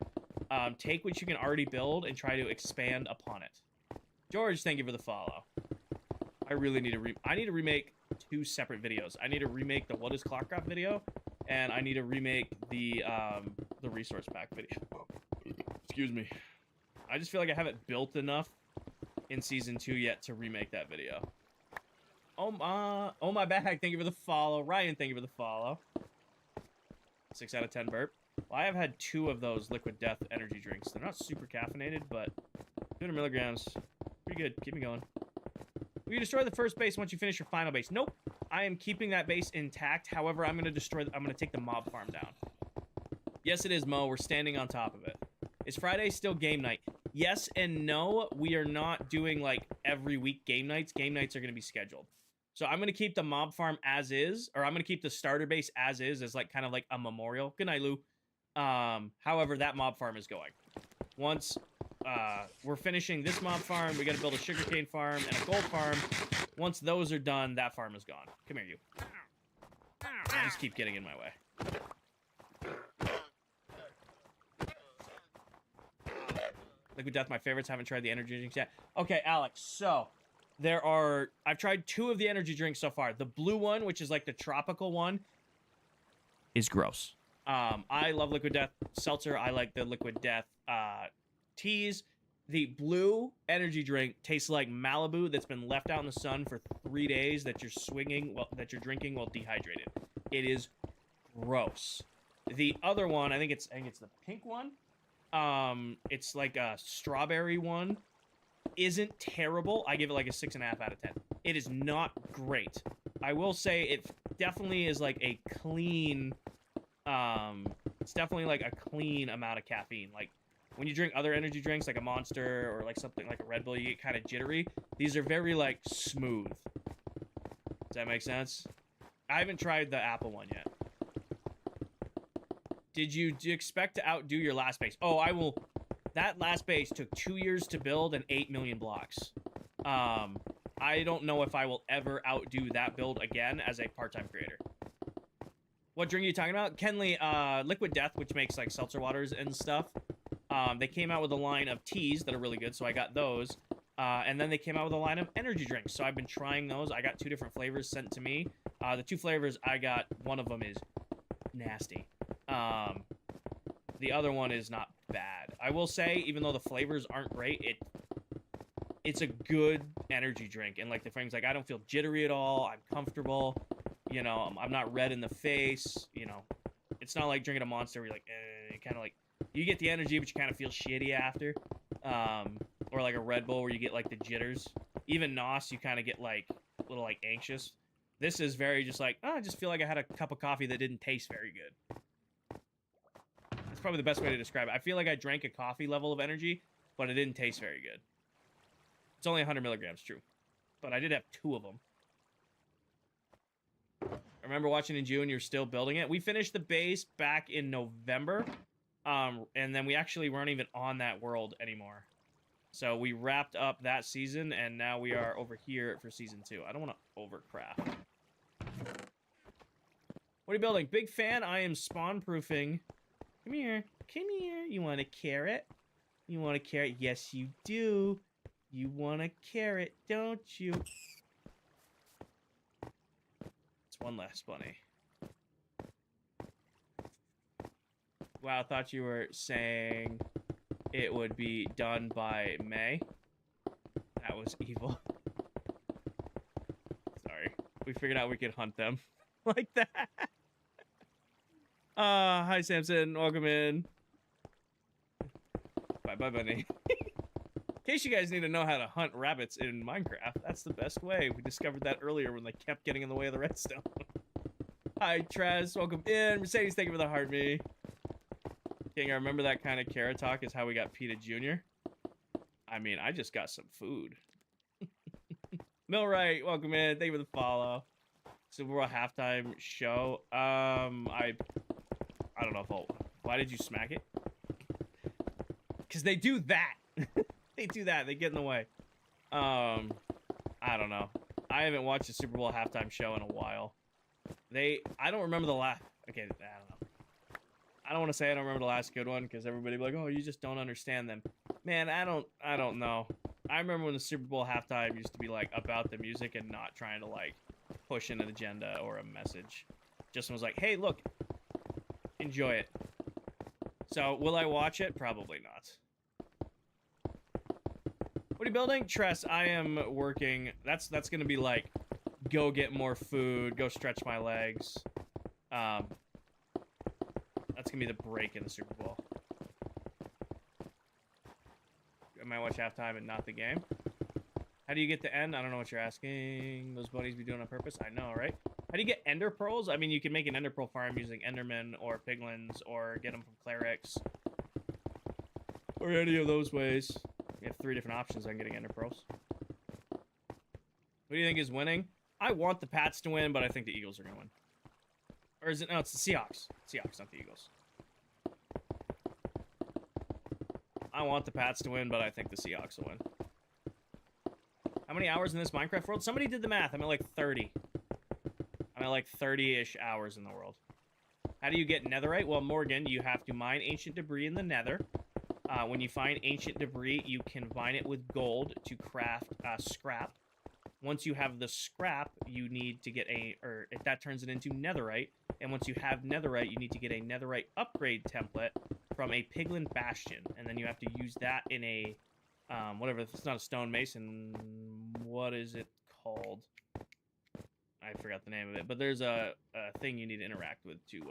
Take what you can already build and try to expand upon it. George, thank you for the follow. I really need to remake 2 separate videos. I need to remake the What is ClockCraft video, and I need to remake the resource pack video. Excuse me. I just feel like I haven't built enough in season 2 yet to remake that video. Oh my bag, thank you for the follow. Ryan, thank you for the follow. 6 out of 10 burp. Well, I have had 2 of those Liquid Death energy drinks. They're not super caffeinated, but 200 milligrams. Pretty good. Keep me going. Will you destroy the first base once you finish your final base? Nope. I am keeping that base intact. However, I'm going to take the mob farm down. Yes, it is, Mo. We're standing on top of it. Is Friday still game night? Yes and no. We are not doing, like, every week game nights. Game nights are going to be scheduled. So I'm going to keep the mob farm as is, or I'm going to keep the starter base as is, as, like, kind of like a memorial. Good night, Lou. However, that mob farm is going. Once we're finishing this mob farm, we got to build a sugarcane farm and a gold farm. Once those are done, that farm is gone. Come here, you. I just keep getting in my way. Liquid Death, my favorites. Haven't tried the energy drinks yet. Okay, Alex, so I've tried 2 of the energy drinks so far. The blue one, which is like the tropical one, is gross. I love Liquid Death seltzer. I like the Liquid Death teas. The blue energy drink tastes like Malibu that's been left out in the sun for 3 days that you're drinking while dehydrated. It is gross. The other one, I think it's the pink one. It's like a strawberry one. Isn't terrible. I give it like a 6.5 out of 10. It is not great. I will say it definitely is like a clean. It's definitely like a clean amount of caffeine. Like when you drink other energy drinks like a Monster or like something like a Red Bull, you get kind of jittery. These are very like smooth. Does that make sense? I haven't tried the apple one yet. Do you expect to outdo your last base? Oh, I will. That last base took 2 years to build and 8 million blocks. I don't know if I will ever outdo that build again as a part-time creator. What drink are you talking about? Kenley, Liquid Death, which makes like seltzer waters and stuff. They came out with a line of teas that are really good, so I got those. And then they came out with a line of energy drinks, so I've been trying those. I got 2 different flavors sent to me. The 2 flavors I got, one of them is nasty. The other one is not bad. I will say, even though the flavors aren't great, it's a good energy drink. And like the things, like I don't feel jittery at all. I'm comfortable. You know, I'm not red in the face. You know, it's not like drinking a Monster where you're like, kind of like, you get the energy, but you kind of feel shitty after. or like a Red Bull where you get like the jitters. Even NOS, you kind of get like a little like anxious. This is very just like, oh, I just feel like I had a cup of coffee that didn't taste very good. That's probably the best way to describe it. I feel like I drank a coffee level of energy, but it didn't taste very good. It's only 100 milligrams, true. But I did have 2 of them. I remember watching in June, you're still building it. We finished the base back in November. And then we actually weren't even on that world anymore. So we wrapped up that season, and now we are over here for season 2. I don't want to overcraft. What are you building? Big fan. I am spawn-proofing. Come here. Come here. You want a carrot? You want a carrot? Yes, you do. You want a carrot, don't you? It's one less bunny. Wow, I thought you were saying it would be done by May. That was evil. Sorry. We figured out we could hunt them like that. Hi, Samson. Welcome in. Bye-bye, bunny. In case you guys need to know how to hunt rabbits in Minecraft, that's the best way. We discovered that earlier when they kept getting in the way of the redstone. Hi, Trez. Welcome in. Mercedes, thank you for the heart me. King, I remember that kind of carrot talk is how we got Peta Jr. I mean, I just got some food. Millwright, welcome in. Thank you for the follow. Super Bowl halftime show. I don't know if I'll... Why did you smack it? Because they do that. They do that. They get in the way. I don't know. I haven't watched the Super Bowl halftime show in a while. I don't remember the last... Okay, I don't know. I don't want to say I don't remember the last good one because everybody be like, oh, you just don't understand them. Man, I don't know. I remember when the Super Bowl halftime used to be like about the music and not trying to like push an agenda or a message. Just was like, hey, look, enjoy it. So will I watch it? Probably not. What are you building? Tress, I am working. That's gonna be like, go get more food, go stretch my legs. That's gonna be the break in the Super Bowl. I might watch halftime and not the game. How do you get the end? I don't know what you're asking. Those buddies be doing on purpose? I know, right? How do you get ender pearls? I mean, you can make an ender pearl farm using endermen or piglins or get them from clerics. Or any of those ways. You have 3 different options on getting ender pearls. What do you think is winning? I want the Pats to win, but I think the Eagles are going to win. Or is it? No, it's the Seahawks. Seahawks, not the Eagles. I want the Pats to win, but I think the Seahawks will win. How many hours in this Minecraft world? Somebody did the math. I'm at like 30. I'm at like 30-ish hours in the world. How do you get netherite? Well, Morgan, you have to mine ancient debris in the nether. When you find ancient debris, you combine it with gold to craft scrap. Once you have the scrap, you need to get that turns it into netherite. And once you have netherite, you need to get a netherite upgrade template from a piglin bastion. And then you have to use that in a, whatever, it's not a stone mason, what is it called? I forgot the name of it. But there's a thing you need to interact with to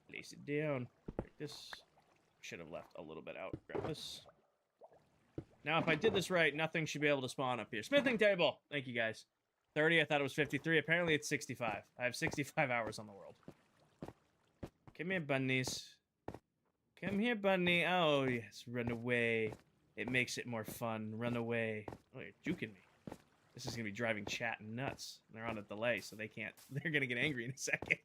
place it down. Like this. Should have left a little bit out. Grab this. Now, if I did this right, nothing should be able to spawn up here. Smithing table! Thank you, guys. 30, I thought it was 53. Apparently, it's 65. I have 65 hours on the world. Come here, bunnies. Come here, bunny. Oh, yes. Run away. It makes it more fun. Run away. Oh, you're juking me. This is going to be driving chat nuts. They're on a delay, so they can't... They're going to get angry in a second.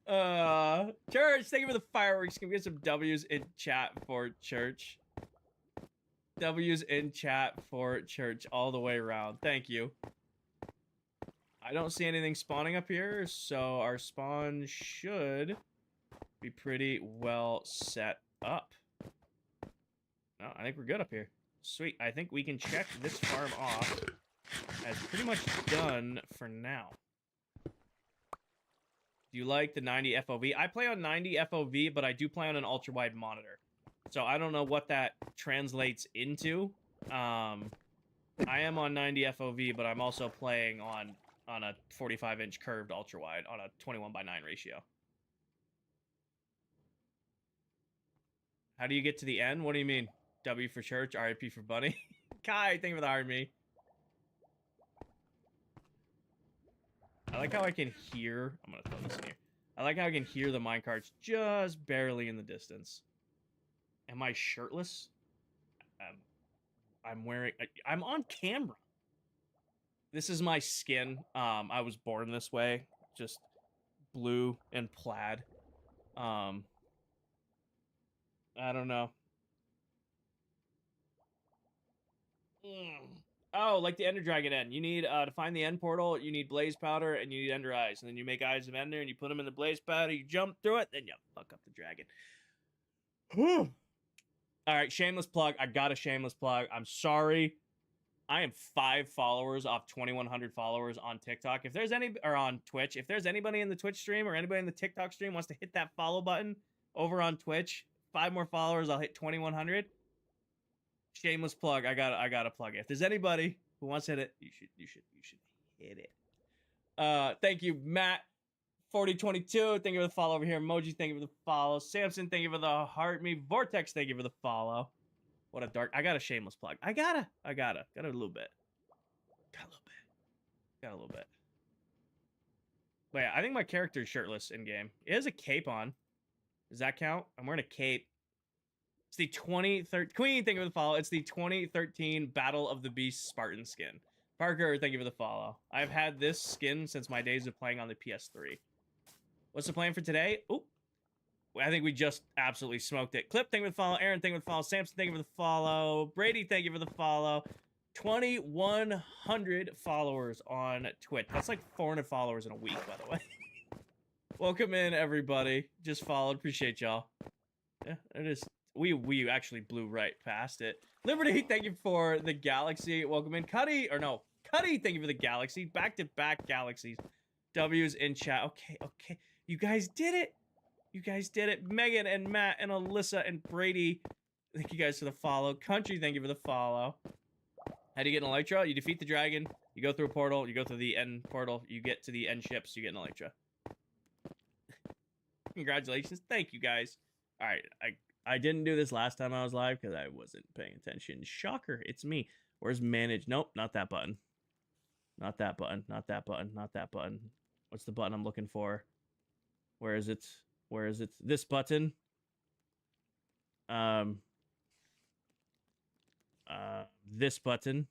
Church, thank you for the fireworks. Can we get some W's in chat for church? W's in chat for church all the way around. Thank you. I don't see anything spawning up here, so our spawn should be pretty well set up. No, I think we're good up here. Sweet. I think we can check this farm off as pretty much done for now. Do you like the 90 FOV? I play on 90 FOV, but I do play on an ultra-wide monitor. So I don't know what that translates into. I am on 90 FOV, but I'm also playing on a 45-inch curved ultra-wide on a 21:9 ratio. How do you get to the end? What do you mean? W for church, RIP for bunny. Kai, thank you for the heart me. I like how I can hear. I'm gonna throw this in here. I like how I can hear the minecarts just barely in the distance. Am I shirtless? I'm wearing. I'm on camera. This is my skin. I was born this way, just blue and plaid. I don't know. Oh, like the Ender Dragon end. You need to find the end portal. You need blaze powder and you need Ender eyes, and then you make eyes of Ender and you put them in the blaze powder. You jump through it, then you fuck up the dragon. Whew. All right, shameless plug. I got a shameless plug. I'm sorry. I am 5 followers off 2,100 followers on TikTok. If there's any, or on Twitch, if there's anybody in the Twitch stream or anybody in the TikTok stream wants to hit that follow button over on Twitch, 5 more followers, I'll hit 2,100. Shameless plug. I gotta plug it. If there's anybody who wants to hit it, you should hit it. Thank you, Matt. 4022, thank you for the follow over here. Emoji, thank you for the follow. Samson, thank you for the heart me. Vortex, thank you for the follow. What a dark. I got a shameless plug. I got a little bit. Got a little bit. But yeah, I think my character is shirtless in game. It has a cape on. Does that count? I'm wearing a cape. It's the 2013 Queen, thank you for the follow. It's the 2013 Battle of the Beast Spartan skin. Parker, thank you for the follow. I've had this skin since my days of playing on the PS3. What's the plan for today? Oop. I think we just absolutely smoked it. Clip, thank you for the follow. Aaron, thank you for the follow. Samson, thank you for the follow. Brady, thank you for the follow. 2,100 followers on Twitch. That's like 400 followers in a week, by the way. Welcome in, everybody. Just followed. Appreciate y'all. Yeah, it is. We actually blew right past it. Liberty, thank you for the galaxy. Welcome in. Cuddy, thank you for the galaxy. Back-to-back galaxies. W's in chat. Okay. You guys did it. Megan and Matt and Alyssa and Brady, thank you guys for the follow. Country, thank you for the follow. How do you get an Elytra? You defeat the dragon, you go through a portal, you go through the end portal, you get to the end ships, you get an Elytra. Congratulations. Thank you guys. All right, I didn't do this last time I was live because I wasn't paying attention. Shocker, it's me. Where's manage? Nope, not that button. Not that button. What's the button I'm looking for? Where is it? This button. This button.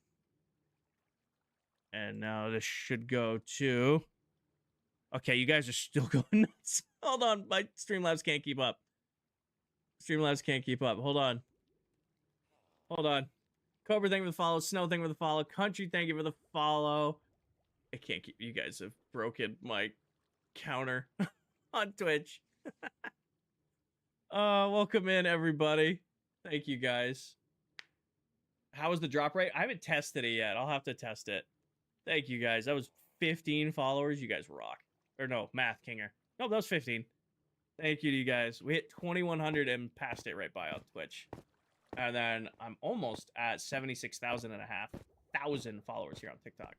And now this should go to... Okay, you guys are still going nuts. Hold on, my Streamlabs can't keep up. Hold on. Cobra, thank you for the follow. Snow, thank you for the follow. Country, thank you for the follow. I can't keep... You guys have broken my counter on Twitch. Welcome in, everybody. Thank you, guys. How was the drop rate? I haven't tested it yet. I'll have to test it. Thank you, guys. That was 15 followers. You guys rock. Or no, Math Kinger. No, that was 15. Thank you to you guys. We hit 2,100 and passed it right by on Twitch. And then I'm almost at 76,500 followers here on TikTok.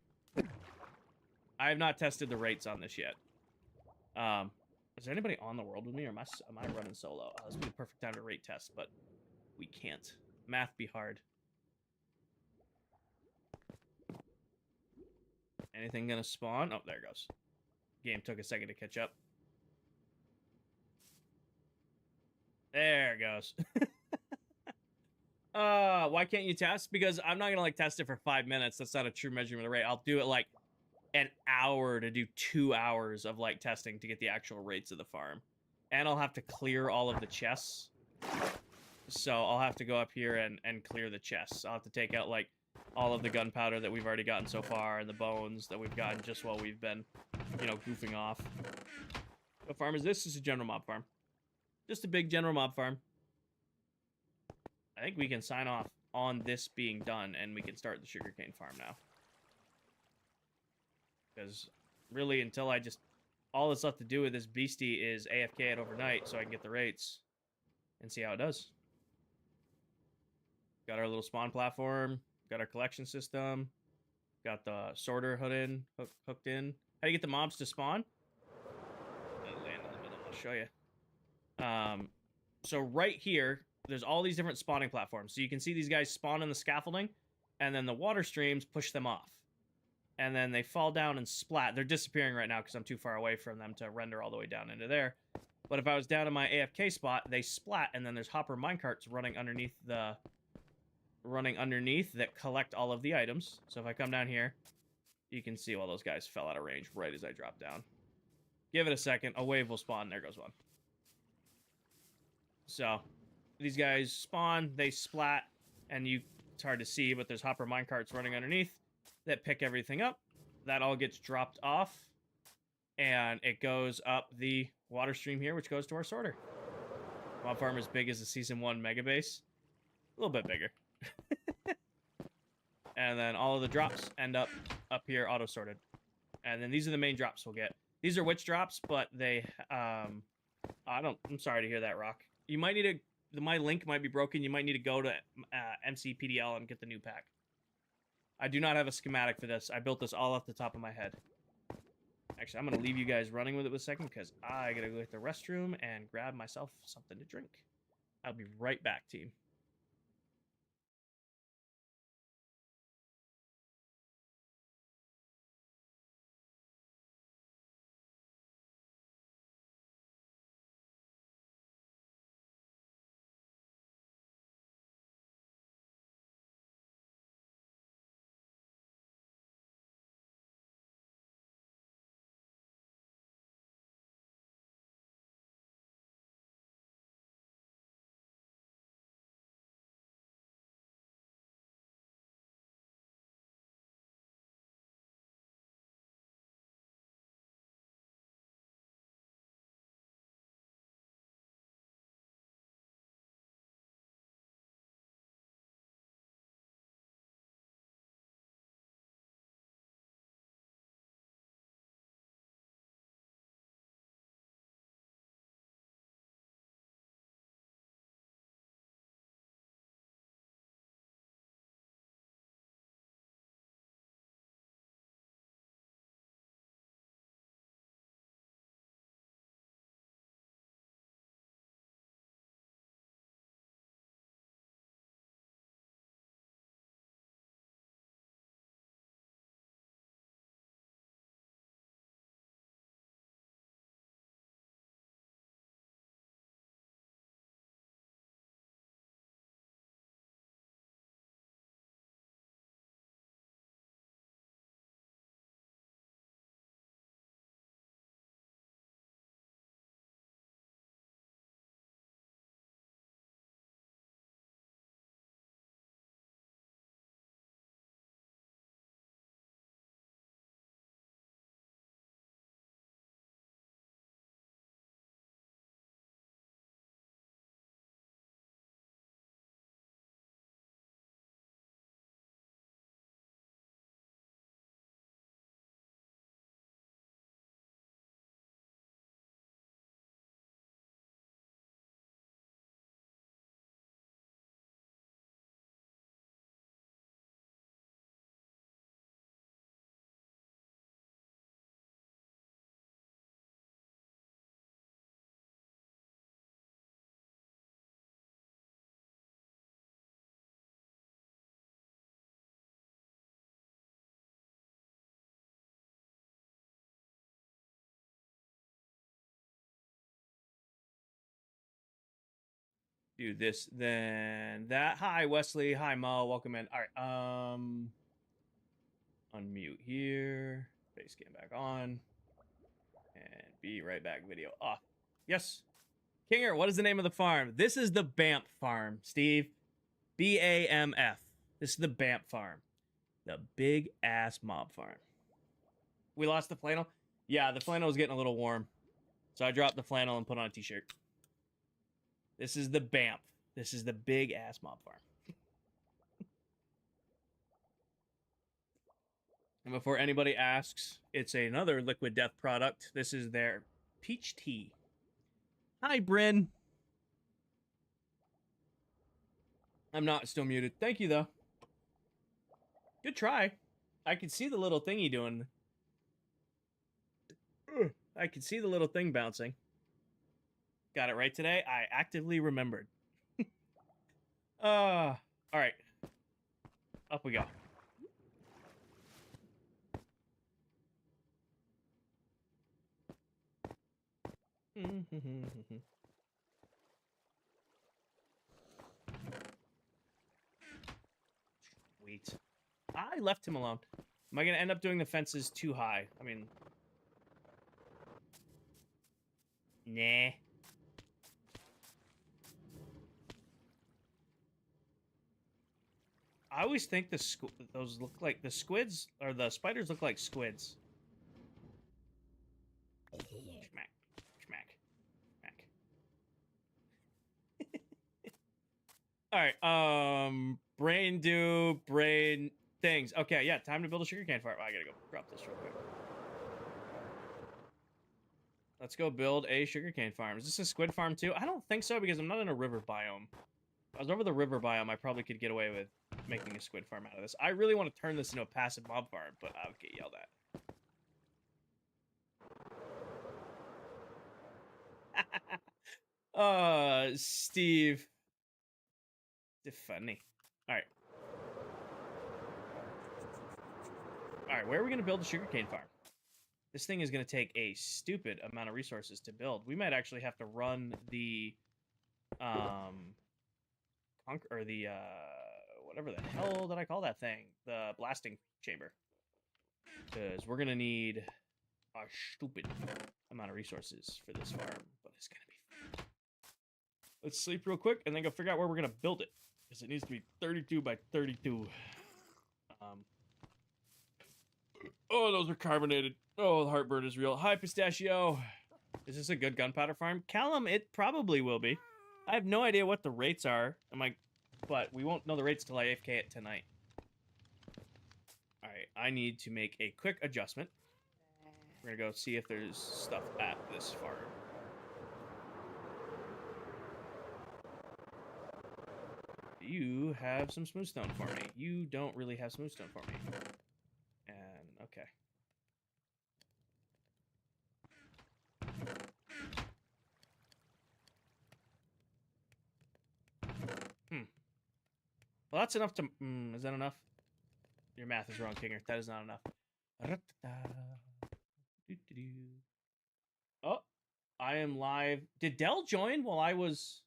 I have not tested the rates on this yet. Is there anybody on the world with me, or am I running solo? This would be the perfect time to rate test, but we can't. Math be hard. Anything gonna spawn? Oh, there it goes. Game took a second to catch up. There it goes. Why can't you test? Because I'm not gonna like test it for 5 minutes. That's not a true measurement of rate. I'll do it like an hour to do 2 hours of like testing to get the actual rates of the farm. And I'll have to clear all of the chests. So I'll have to go up here and clear the chests. I'll have to take out like all of the gunpowder that we've already gotten so far and the bones that we've gotten just while we've been, you know, goofing off. What farm is this? This is a general mob farm. Just a big general mob farm. I think we can sign off on this being done and we can start the sugarcane farm now. Because really, until I just... All that's left to do with this beastie is AFK it overnight so I can get the rates and see how it does. Got our little spawn platform. Got our collection system. Got the sorter hooked in. How do you get the mobs to spawn? I'll land in the middle. I'll show you. So right here there's all these different spawning platforms. So you can see these guys spawn in the scaffolding, and then the water streams push them off. And then they fall down and splat. They're disappearing right now because I'm too far away from them to render all the way down into there. But if I was down in my AFK spot, they splat, and then there's hopper minecarts running underneath that collect all of the items. So if I come down here, you can see all those guys fell out of range right as I dropped down. Give it a second, a wave will spawn. There goes one. So these guys spawn, they splat, and it's hard to see, but there's hopper minecarts running underneath that pick everything up. That all gets dropped off, and it goes up the water stream here, which goes to our sorter. Mob farm as big as the Season 1 mega base. A little bit bigger. And then all of the drops end up here auto-sorted. And then these are the main drops we'll get. These are witch drops, but they, I'm sorry to hear that, Rock. You might need my link might be broken. You might need to go to MCPDL and get the new pack. I do not have a schematic for this. I built this all off the top of my head. Actually, I'm going to leave you guys running with it for a second because I got to go hit the restroom and grab myself something to drink. I'll be right back, team. Do this, then that. Hi, Wesley. Hi, Mo. Welcome in. All right. Unmute here. Face cam back on. And be right back. Video off. Yes. Kinger, what is the name of the farm? This is the B.A.M.F farm, Steve. B.A.M.F. This is the B.A.M.F farm. The big ass mob farm. We lost the flannel? Yeah, the flannel was getting a little warm. So I dropped the flannel and put on a t-shirt. This is the B.A.M.F. This is the big ass mob farm. And before anybody asks, it's another Liquid Death product. This is their peach tea. Hi, Bryn. I'm not still muted. Thank you, though. Good try. I can see the little thingy doing. I can see the little thing bouncing. Got it right today. I actively remembered. All right. Up we go. Sweet. I left him alone. Am I going to end up doing the fences too high? I mean... Nah. I always think those look like... The squids... Or the spiders look like squids. Schmack. Schmack. Schmack. Alright, brain things. Okay, yeah, time to build a sugarcane farm. I gotta go drop this real quick. Let's go build a sugarcane farm. Is this a squid farm too? I don't think so because I'm not in a river biome. If I was over the river biome, I probably could get away with making a squid farm out of this. I really want to turn this into a passive mob farm, but I would get yelled at. Steve. It's funny. Alright. Alright, where are we going to build a sugarcane farm? This thing is going to take a stupid amount of resources to build. We might actually have to run the... whatever the hell did I call that thing? The blasting chamber. Because we're going to need a stupid amount of resources for this farm. But it's going to be fun. Let's sleep real quick and then go figure out where we're going to build it. Because it needs to be 32 by 32. Oh, those are carbonated. Oh, the heartburn is real. Hi, Pistachio. Is this a good gunpowder farm? Callum, it probably will be. I have no idea what the rates are. But we won't know the rates till I AFK it tonight. Alright, I need to make a quick adjustment. We're gonna go see if there's stuff at this farm. You have some smooth stone for me. You don't really have smooth stone for me. And, okay. Well, that's enough to... is that enough? Your math is wrong, Kinger. That is not enough. Oh, I am live. Did Dell join while I was...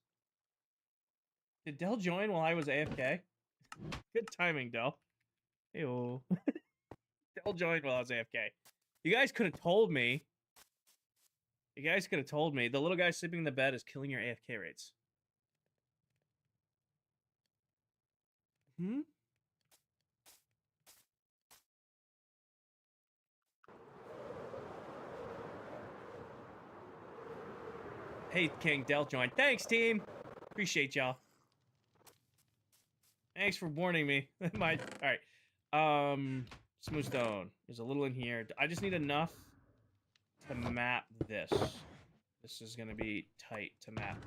Did Dell join while I was AFK? Good timing, Dell. Hey-oh. Dell joined while I was AFK. You guys could have told me. You guys could have told me. The little guy sleeping in the bed is killing your AFK rates. Hmm? Hey, King, Dell joined. Thanks, team. Appreciate y'all. Thanks for warning me. All right. Smooth stone. There's a little in here. I just need enough to map this. This is gonna be tight to map.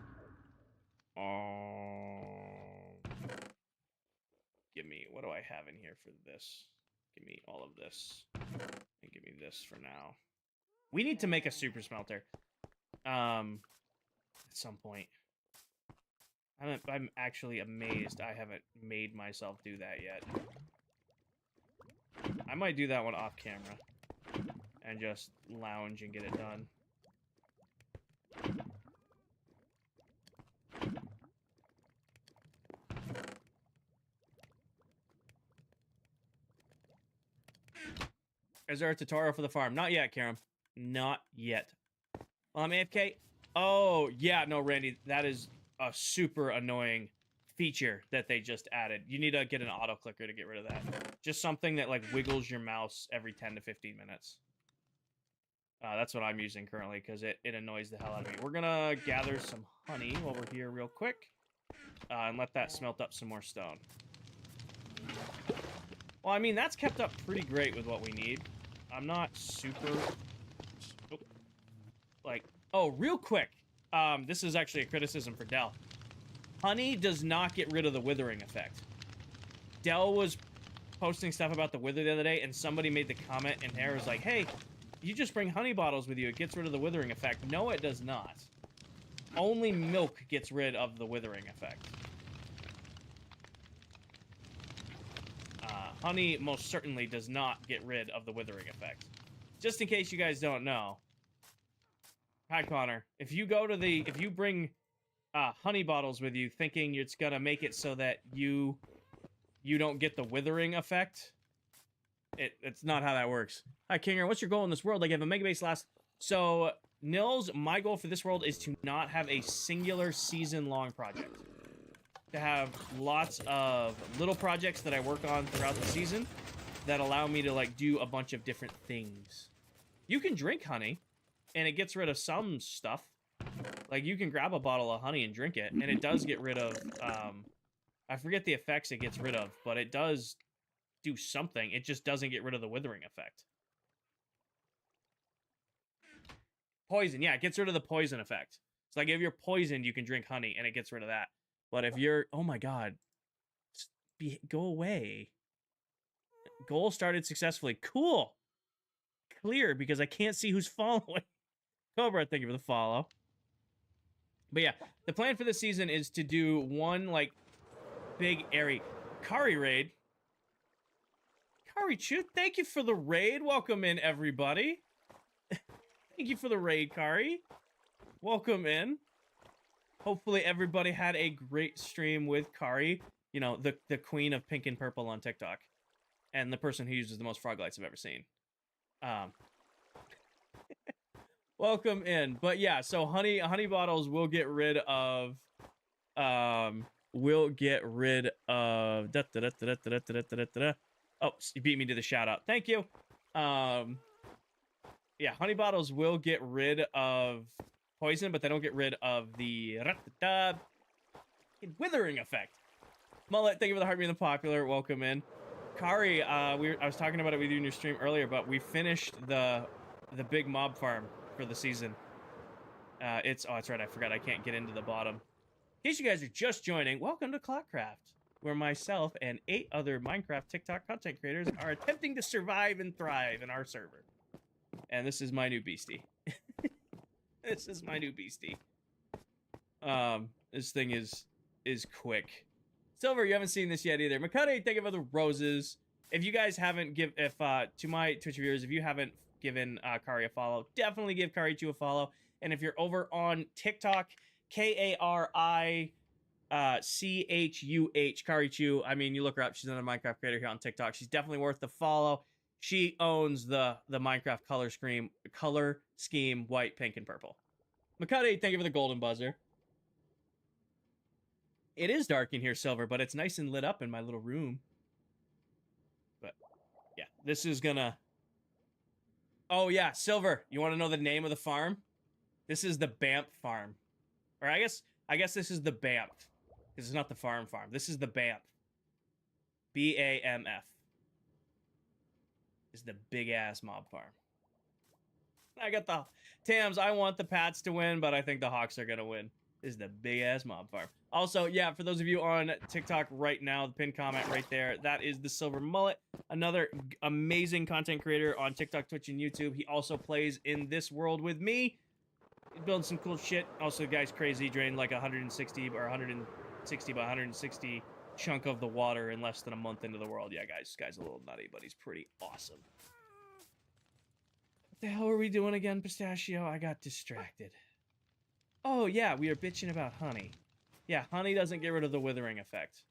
Give me, what do I have in here for this? Give me all of this. And give me this for now. We need to make a super smelter. At some point. I'm actually amazed I haven't made myself do that yet. I might do that one off camera. And just lounge and get it done. Is there a tutorial for the farm? Not yet, Karam. Not yet. Well, I'm AFK. Oh, yeah, no, Randy, that is a super annoying feature that they just added. You need to get an auto clicker to get rid of that. Just something that like wiggles your mouse every 10 to 15 minutes. That's what I'm using currently because it annoys the hell out of me. We're gonna gather some honey while we're here real quick. And let that smelt up some more stone. Well, I mean, that's kept up pretty great with what we need. I'm not super... Like, oh, real quick. This is actually a criticism for Dell. Honey does not get rid of the withering effect. Dell was posting stuff about the wither the other day, and somebody made the comment, and there was like, hey, you just bring honey bottles with you. It gets rid of the withering effect. No, it does not. Only milk gets rid of the withering effect. honey most certainly does not get rid of the withering effect. Just in case you guys don't know. Hi, Connor. If you bring honey bottles with you thinking it's gonna make it so that you don't get the withering effect, it's not how that works. Hi, Kinger. What's your goal in this world? Like, if a mega base lasts... So, Nils, my goal for this world is to not have a singular season-long project. To have lots of little projects that I work on throughout the season that allow me to, like, do a bunch of different things. You can drink honey, and it gets rid of some stuff. Like, you can grab a bottle of honey and drink it, and it does get rid of, I forget the effects it gets rid of, but it does do something. It just doesn't get rid of the withering effect. Poison, yeah, it gets rid of the poison effect. So, like, if you're poisoned, you can drink honey, and it gets rid of that. But if you're... Oh, my God. Go away. Goal started successfully. Cool. Clear, because I can't see who's following. Cobra, thank you for the follow. But yeah, the plan for this season is to do one, like, big area. Kari raid. Kari Chu, thank you for the raid. Welcome in, everybody. Thank you for the raid, Kari. Welcome in. Hopefully everybody had a great stream with Kari. You know, the queen of pink and purple on TikTok. And the person who uses the most frog lights I've ever seen. Welcome in. But yeah, so honey bottles will get rid of oh, you beat me to the shout out. Thank you. Yeah, honey bottles will get rid of poison, but they don't get rid of the withering effect. Mullet, thank you for the heart being the popular. Welcome in. Kari, I was talking about it with you in your stream earlier, but we finished the big mob farm for the season. Oh, that's right, I forgot I can't get into the bottom. In case you guys are just joining, welcome to ClockCraft, where myself and 8 other Minecraft TikTok content creators are attempting to survive and thrive in our server. And this is my new beastie. This is my new beastie. This thing is quick. Silver, you haven't seen this yet either. Makade, thank you for the roses. If you guys haven't to my Twitch viewers, if you haven't given Kari a follow, definitely give Kari Chu a follow. And if you're over on TikTok, KariChuh, Kari Chu. I mean, you look her up. She's another Minecraft creator here on TikTok. She's definitely worth the follow. She owns the Minecraft color scheme, white, pink, and purple. Makade, thank you for the golden buzzer. It is dark in here, Silver, but it's nice and lit up in my little room. But, yeah, this is gonna... Oh, yeah, Silver, you want to know the name of the farm? This is the B.A.M.F farm. Or I guess this is the B.A.M.F. This is not the farm. This is the B.A.M.F. B.A.M.F. This is the big-ass mob farm. I got the... Tams, I want the Pats to win, but I think the Hawks are gonna win. This is the big-ass mob farm. Also, yeah, for those of you on TikTok right now, the pinned comment right there, that is the Silver Mullet, another amazing content creator on TikTok, Twitch, and YouTube. He also plays in this world with me. He's building some cool shit. Also, the guy's crazy, drained like 160 or 160 by 160 chunk of the water in less than a month into the world. Yeah, guys, this guy's a little nutty, but he's pretty awesome. What the hell are we doing again, Pistachio? I got distracted. Oh, yeah, we are bitching about honey. Yeah, honey doesn't get rid of the withering effect.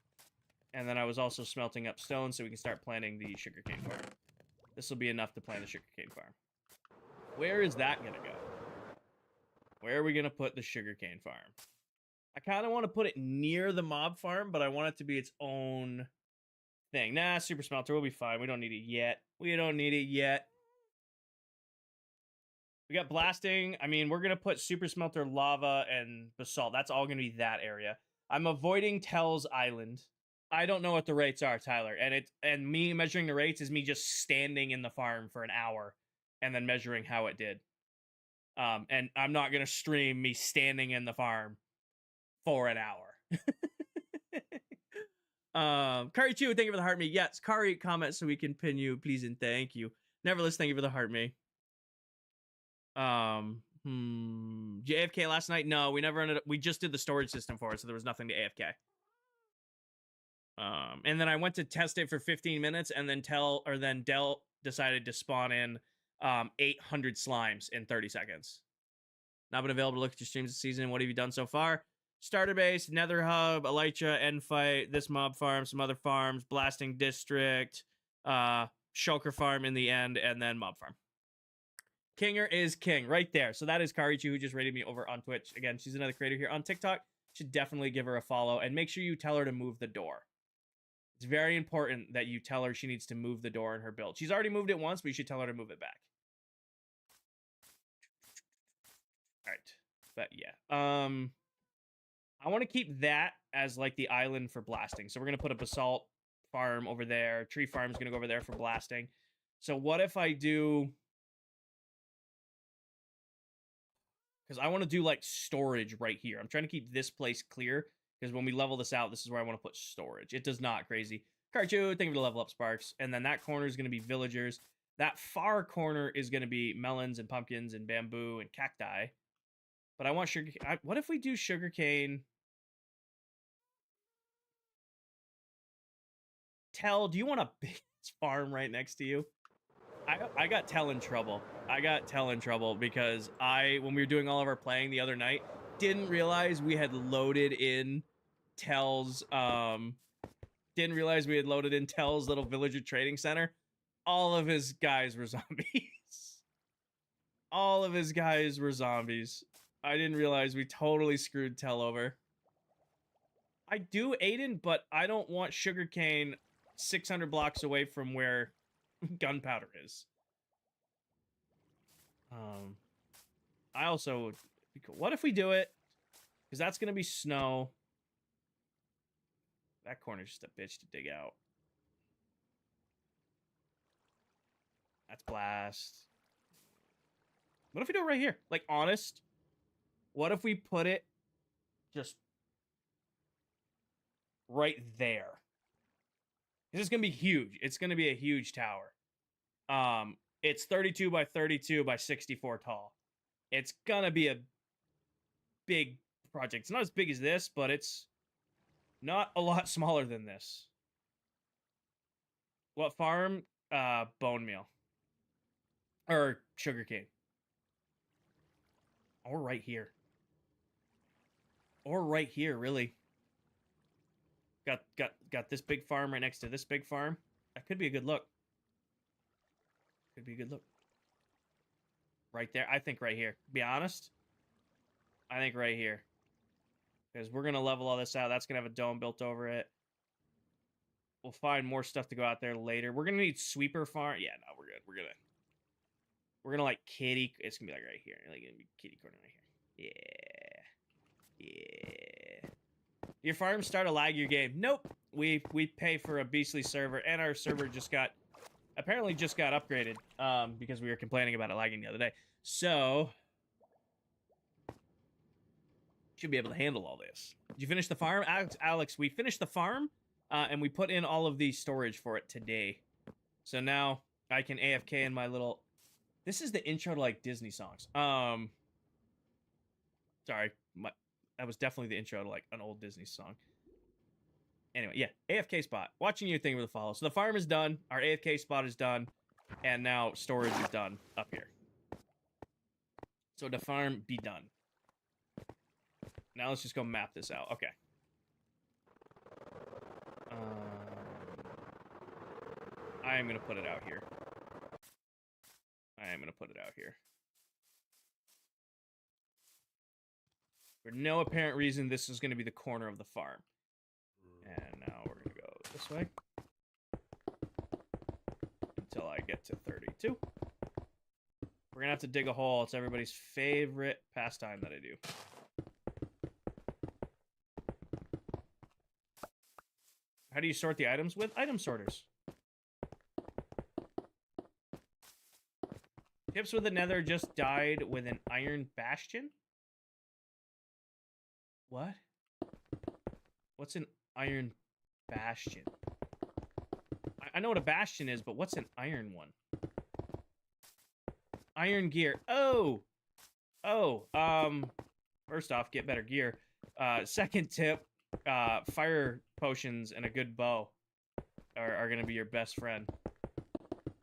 And then I was also smelting up stone so we can start planting the sugarcane farm. This will be enough to plant the sugarcane farm. Where is that going to go? Where are we going to put the sugarcane farm? I kind of want to put it near the mob farm, but I want it to be its own thing. Nah, super smelter will be fine. We don't need it yet. We don't need it yet. We got blasting. I mean, we're going to put super smelter, lava, and basalt. That's all going to be that area. I'm avoiding Tell's Island. I don't know what the rates are, Tyler. And me measuring the rates is me just standing in the farm for an hour and then measuring how it did. And I'm not going to stream me standing in the farm for an hour. Kari Chu, thank you for the heart me. Yes, Kari, comment so we can pin you, please and thank you. Nevertheless, thank you for the heart me. AFK last night? No, we never ended up. We just did the storage system for it, so there was nothing to AFK. And then I went to test it for 15 minutes, and then Dell decided to spawn in 800 slimes in 30 seconds. Not been available to look at your streams this season. What have you done so far? Starter base, Nether Hub, Elytra, End Fight, this mob farm, some other farms, Blasting District, Shulker Farm in the end, and then mob farm. Kinger is king right there. So that is Karichu, who just rated me over on Twitch. Again, she's another creator here on TikTok. Should definitely give her a follow, and make sure you tell her to move the door. It's very important that you tell her she needs to move the door in her build. She's already moved it once, but you should tell her to move it back. All right. But yeah. I want to keep that as like the island for blasting. So we're going to put a basalt farm over there. Tree farm is going to go over there for blasting. So what if I do... Because I want to do like storage right here. I'm trying to keep this place clear. Because when we level this out, this is where I want to put storage. It does not, crazy. Karchu, thank you for the level up, Sparks. And then that corner is going to be villagers. That far corner is going to be melons and pumpkins and bamboo and cacti. But I want sugar. What if we do sugarcane? Tell, do you want a big farm right next to you? I got Tell in trouble. I got Tell in trouble because when we were doing all of our playing the other night, didn't realize we had loaded in Tell's little villager trading center. All of his guys were zombies. All of his guys were zombies. I didn't realize we totally screwed Tell over. I do Aiden, but I don't want sugarcane 600 blocks away from where gunpowder is. I also... What if we do it? Because that's going to be snow. That corner's just a bitch to dig out. That's blast. What if we do it right here? Like, honest. What if we put it just right there? This is going to be huge. It's going to be a huge tower. It's 32 by 32 by 64 tall. It's going to be a big project. It's not as big as this, but it's not a lot smaller than this. What farm? Bone meal. Or sugarcane. Or right here. Or right here, really. Got this big farm right next to this big farm. That could be a good look. Could be a good look. Right there. I think right here. Be honest. I think right here. Because we're going to level all this out. That's going to have a dome built over it. We'll find more stuff to go out there later. We're going to need sweeper farm. Yeah, no, we're good. We're going to like kitty. It's going to be like right here. Like going to be kitty corner right here. Yeah. Yeah. Your farms start to lag your game. Nope. We pay for a beastly server, and our server apparently just got upgraded because we were complaining about it lagging the other day. So should be able to handle all this. Did you finish the farm? Alex, we finished the farm and we put in all of the storage for it today. So now I can AFK in my little... This is the intro to like Disney songs. Sorry. That was definitely the intro to like an old Disney song. Anyway, yeah, AFK spot. Watching you, thank you for the follow. So the farm is done. Our AFK spot is done. And now storage is done up here. So the farm be done. Now let's just go map this out. Okay. I am going to put it out here. For no apparent reason, this is going to be the corner of the farm. And now we're going to go this way. Until I get to 32. We're going to have to dig a hole. It's everybody's favorite pastime that I do. How do you sort the items? With item sorters. Tips with the Nether just died with an iron bastion? What? What's an iron bastion? I know what a bastion is, but what's an iron one? Iron gear. Oh, first off, get better gear. Second tip, fire potions and a good bow are going to be your best friend.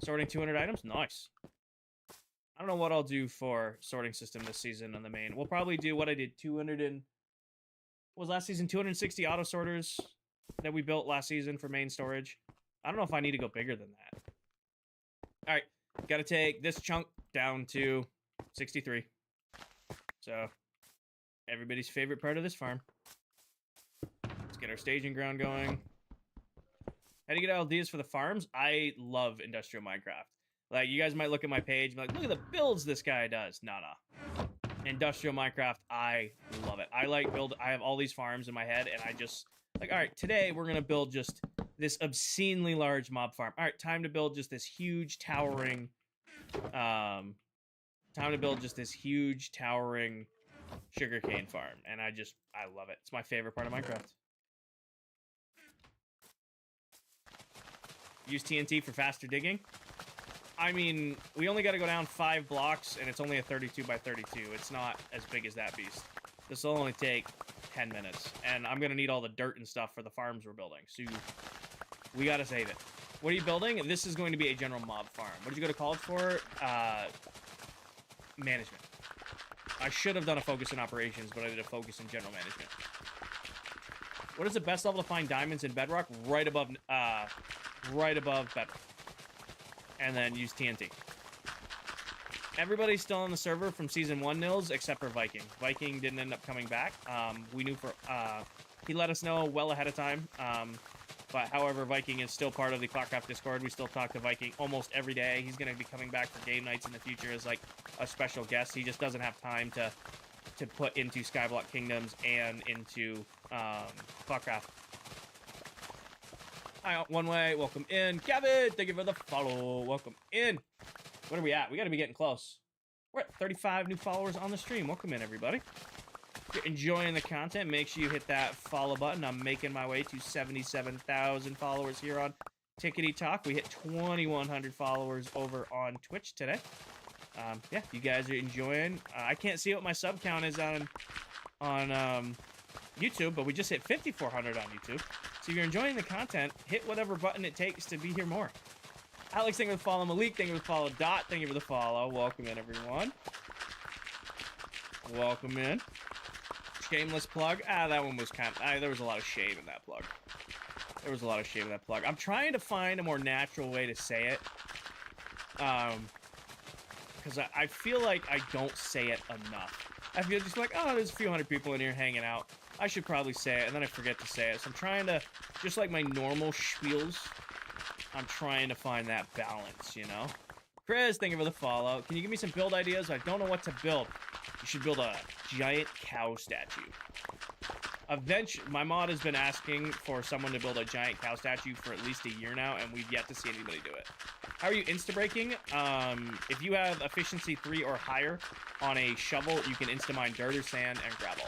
Sorting 200 items? Nice. I don't know what I'll do for sorting system this season on the main. We'll probably do what I did, 200 and... was last season 260 auto sorters that we built last season for main storage. I don't know if I need to go bigger than that. All right, got to take this chunk down to 63. So, everybody's favorite part of this farm. Let's get our staging ground going. How do you get ideas for the farms? I love industrial Minecraft. Like, you guys might look at my page and be like, look at the builds this guy does. Nah. Industrial Minecraft, I love it. I have all these farms in my head, and I just, like, all right, today we're going to build just this obscenely large mob farm. All right, time to build just this huge towering, sugarcane farm. And I love it. It's my favorite part of Minecraft. Use TNT for faster digging. I mean, we only got to go down 5 blocks, and it's only a 32 by 32. It's not as big as that beast. This will only take 10 minutes, and I'm going to need all the dirt and stuff for the farms we're building, so we got to save it. What are you building? This is going to be a general mob farm. What did you go to college for? Management. I should have done a focus in operations, but I did a focus in general management. What is the best level to find diamonds in Bedrock? Right above Bedrock. And then use TNT. Everybody's still on the server from Season 1 nils, except for Viking. Viking didn't end up coming back. We knew he let us know well ahead of time. But however, Viking is still part of the ClockCraft Discord. We still talk to Viking almost every day. He's going to be coming back for game nights in the future as like a special guest. He just doesn't have time to put into Skyblock Kingdoms and into ClockCraft. Hi, One Way, welcome in. Kevin, thank you for the follow. Welcome in. What are we at? We got to be getting close. We're at 35 new followers on the stream. Welcome in, everybody. If you're enjoying the content, make sure you hit that follow button. I'm making my way to 77,000 followers here on Tickety Talk. We hit 2,100 followers over on Twitch today. Yeah, you guys are enjoying. I can't see what my sub count is on YouTube, but we just hit 5,400 on YouTube. So if you're enjoying the content, hit whatever button it takes to be here more. Alex, thank you for the follow. Malik, thank you for the follow. Dot, thank you for the follow. Welcome in, everyone. Welcome in. Shameless plug. That one was kind of... there was a lot of shade in that plug. I'm trying to find a more natural way to say it. Because I feel like I don't say it enough. I feel just like, oh, there's a few hundred people in here hanging out. I should probably say it, and then I forget to say it. So I'm trying to, just like my normal spiels, I'm trying to find that balance, you know? Chris, thank you for the follow. Can you give me some build ideas? I don't know what to build. You should build a giant cow statue. Eventually, my mod has been asking for someone to build a giant cow statue for at least a year now, and we've yet to see anybody do it. How are you insta-breaking? If you have efficiency 3 or higher on a shovel, you can insta-mine dirt or sand and gravel.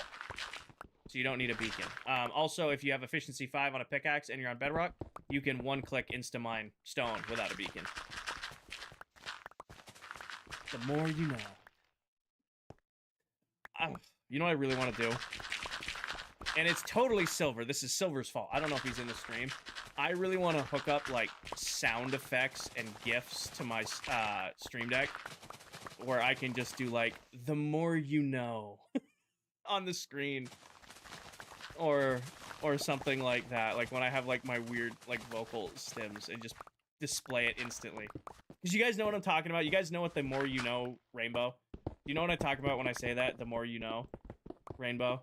So you don't need a beacon. Also, if you have efficiency 5 on a pickaxe and you're on Bedrock, you can one-click insta-mine stone without a beacon. The more you know. You know what I really want to do? And it's totally Silver. This is Silver's fault. I don't know if he's in the stream. I really want to hook up, like, sound effects and GIFs to my stream deck where I can just do, like, the more you know on the screen. Or something like that. Like, when I have, like, my weird, like, vocal stems and just display it instantly. Because you guys know what I'm talking about? You guys know what the more you know rainbow? You know what I talk about when I say that? The more you know rainbow?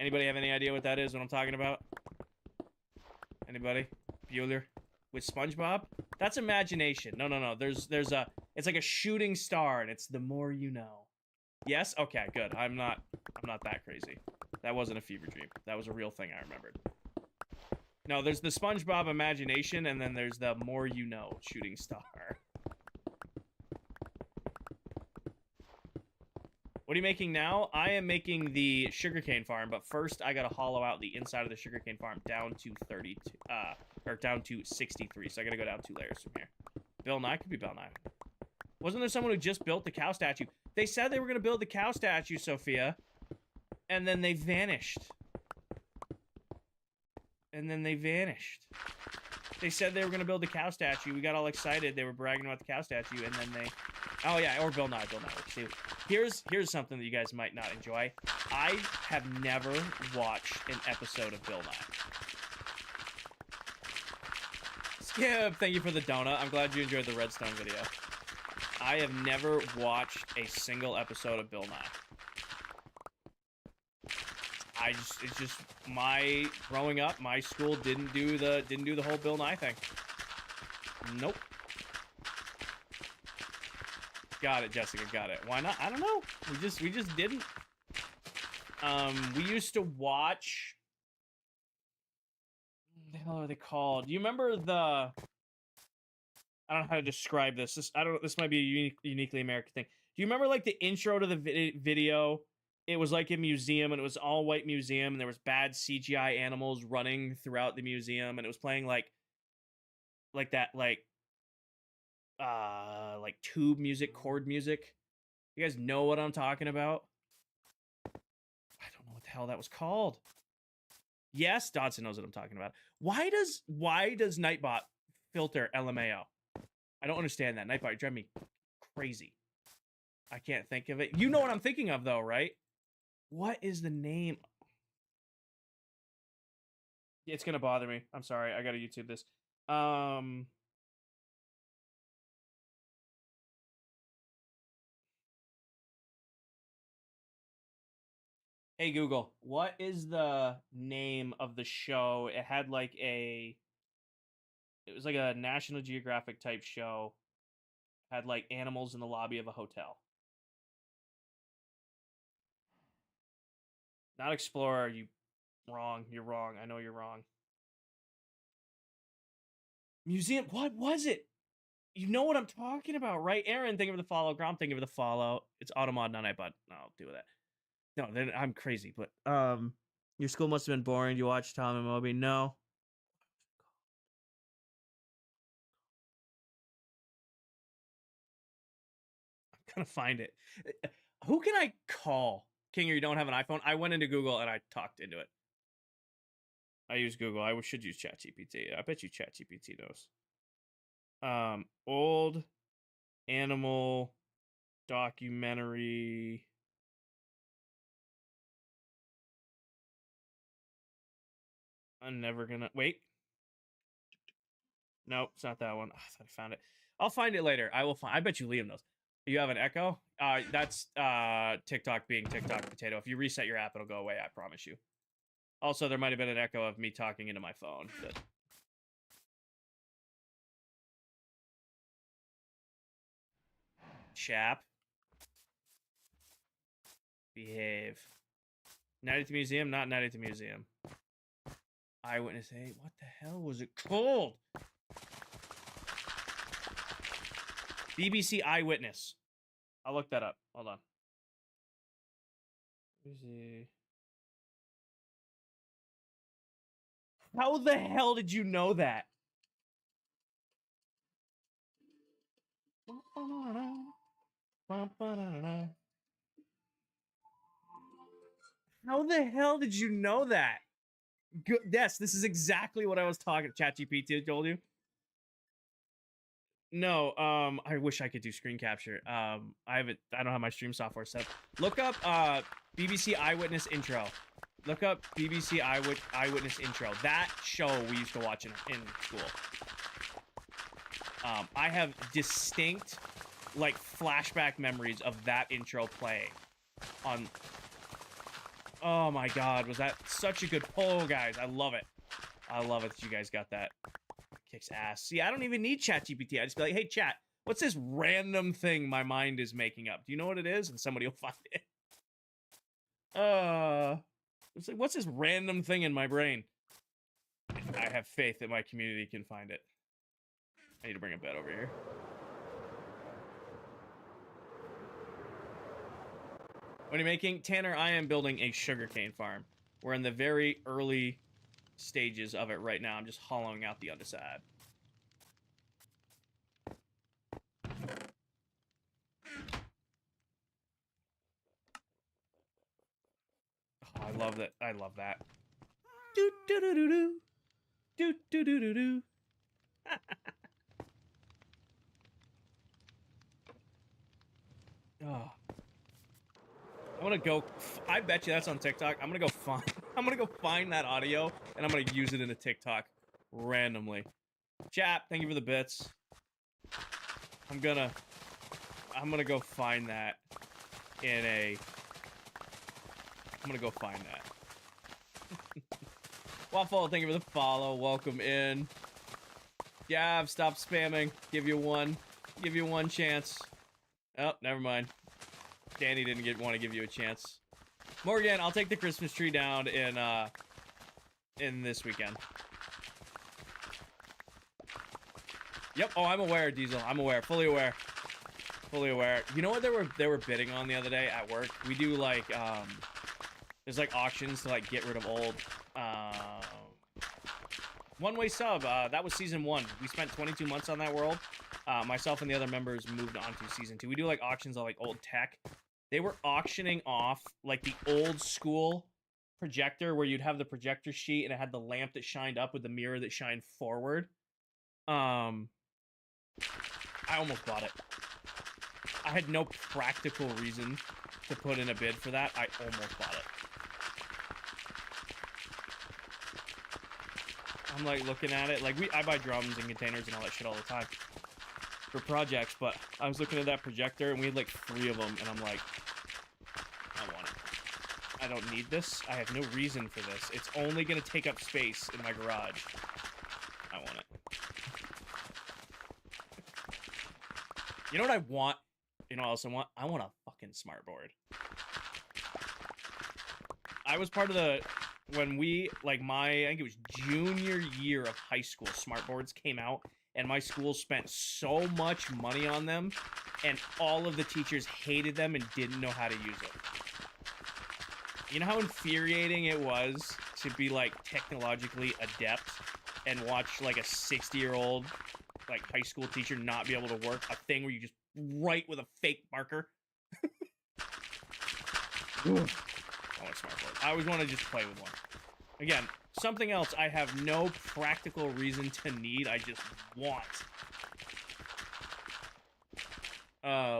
Anybody have any idea what that is, what I'm talking about? Anybody? Bueller? With SpongeBob? That's imagination. No. There's a... It's like a shooting star, and it's the more you know. Yes? Okay, good. I'm not that crazy. That wasn't a fever dream. That was a real thing I remembered. No, there's the SpongeBob imagination, and then there's the more you know shooting star. What are you making now? I am making the sugarcane farm, but first I gotta hollow out the inside of the sugarcane farm down to 32, or down to 63. So I gotta go down 2 layers from here. Bill Nye could be Bill Nye. Wasn't there someone who just built the cow statue? They said they were gonna build the cow statue, Sophia, and then they vanished. and then they vanished. They said they were going to build a cow statue. We got all excited. They were bragging about the cow statue, and then they... Oh, yeah, or Bill Nye. See, here's something that you guys might not enjoy. I have never watched an episode of Bill Nye. Skip, thank you for the donut. I'm glad you enjoyed the Redstone video. I have never watched a single episode of Bill Nye. It's just my growing up, my school didn't do the whole Bill Nye thing. Nope. Got it, Jessica, got it. Why not? I don't know. We just didn't. We used to watch, what the hell are they called? Do you remember the, I don't know how to describe this. This might be a uniquely American thing. Do you remember like the intro to the video? It was like a museum, and it was all white museum, and there was bad CGI animals running throughout the museum, and it was playing like tube music, chord music. You guys know what I'm talking about? I don't know what the hell that was called. Yes, Dodson knows what I'm talking about. Why does Nightbot filter LMAO? I don't understand that. Nightbot, you drive me crazy. I can't think of it. You know what I'm thinking of, though, right? What is the name? It's gonna bother me. I'm sorry. I gotta YouTube this. Hey Google, what is the name of the show? It had like it was like a National Geographic type show. Had like animals in the lobby of a hotel. Not Explorer, you wrong. You're wrong. I know you're wrong. Museum, what was it? You know what I'm talking about, right? Aaron, thank you for the follow. Grom, thank you for the follow. It's Automod, not iPod. No, I'll do that. No, then I'm crazy, but your school must have been boring. You watched Tom and Moby? No. I'm gonna find it. Who can I call? King, or you don't have an iPhone? I went into Google and I talked into it. I use Google. I should use ChatGPT. I bet you ChatGPT knows. Old animal documentary. I'm never gonna wait. Nope, it's not that one. Oh, I thought I found it. I'll find it later. I will find. I bet you Liam knows. You have an echo? That's TikTok being TikTok potato. If you reset your app, it'll go away. I promise you. Also, there might have been an echo of me talking into my phone. But... Chap. Behave. Night at the museum, not night at the museum. Eyewitness. Hey, what the hell was it called? BBC Eyewitness. I'll look that up. Hold on. Let me see. How the hell did you know that? How the hell did you know that? Yes, this is exactly what I was talking. ChatGPT told you. No, I wish I could do screen capture. I don't have my stream software set up. Look up BBC Eyewitness intro. Look up BBC Eyewitness intro. That show we used to watch in school. I have distinct, like, flashback memories of that intro playing on... Oh my god, was that such a good poll, guys. I love it. I love it that you guys got that. Kicks ass. See, I don't even need ChatGPT. I just be like, hey, chat, what's this random thing my mind is making up? Do you know what it is? And somebody will find it. It's like, what's this random thing in my brain? I have faith that my community can find it. I need to bring a bed over here. What are you making? Tanner, I am building a sugarcane farm. We're in the very early stages of it right now. I'm just hollowing out the underside. Oh, I love that. I love that. Do do do do do. Do do do do do. Oh. I'm gonna go. I bet you that's on TikTok. I'm gonna go find. I'm gonna go find that audio and I'm gonna use it in a TikTok randomly. Chap, thank you for the bits. I'm gonna go find that in a. I'm gonna go find that. Waffle, thank you for the follow. Welcome in. Yeah, I've stopped spamming. Give you one chance. Oh, never mind. Danny didn't want to give you a chance. Morgan, I'll take the Christmas tree down in this weekend. Yep. Oh, I'm aware, Diesel. I'm aware. Fully aware. Fully aware. You know what they were bidding on the other day at work? We do like there's like auctions to like get rid of old one-way sub. That was season 1. We spent 22 months on that world. Myself and the other members moved on to season 2. We do like auctions on like old tech. They were auctioning off like the old school projector where you'd have the projector sheet and it had the lamp that shined up with the mirror that shined forward. I almost bought it. I had no practical reason to put in a bid for that. I almost bought it. I'm like looking at it. Like I buy drums and containers and all that shit all the time for projects, but I was looking at that projector and we had like 3 of them and I'm like, I want it. I don't need this. I have no reason for this. It's only gonna take up space in my garage. I want it. You know what I want? You know what else I want? I want a fucking smart board. I was part of the, when we, like I think it was junior year of high school, smart boards came out, and my school spent so much money on them, and all of the teachers hated them and didn't know how to use it. You know how infuriating it was to be, like, technologically adept and watch, like, a 60-year-old, like, high school teacher not be able to work a thing where you just write with a fake marker? I want a smart board. I always want to just play with one. Again, something else I have no practical reason to need, I just want.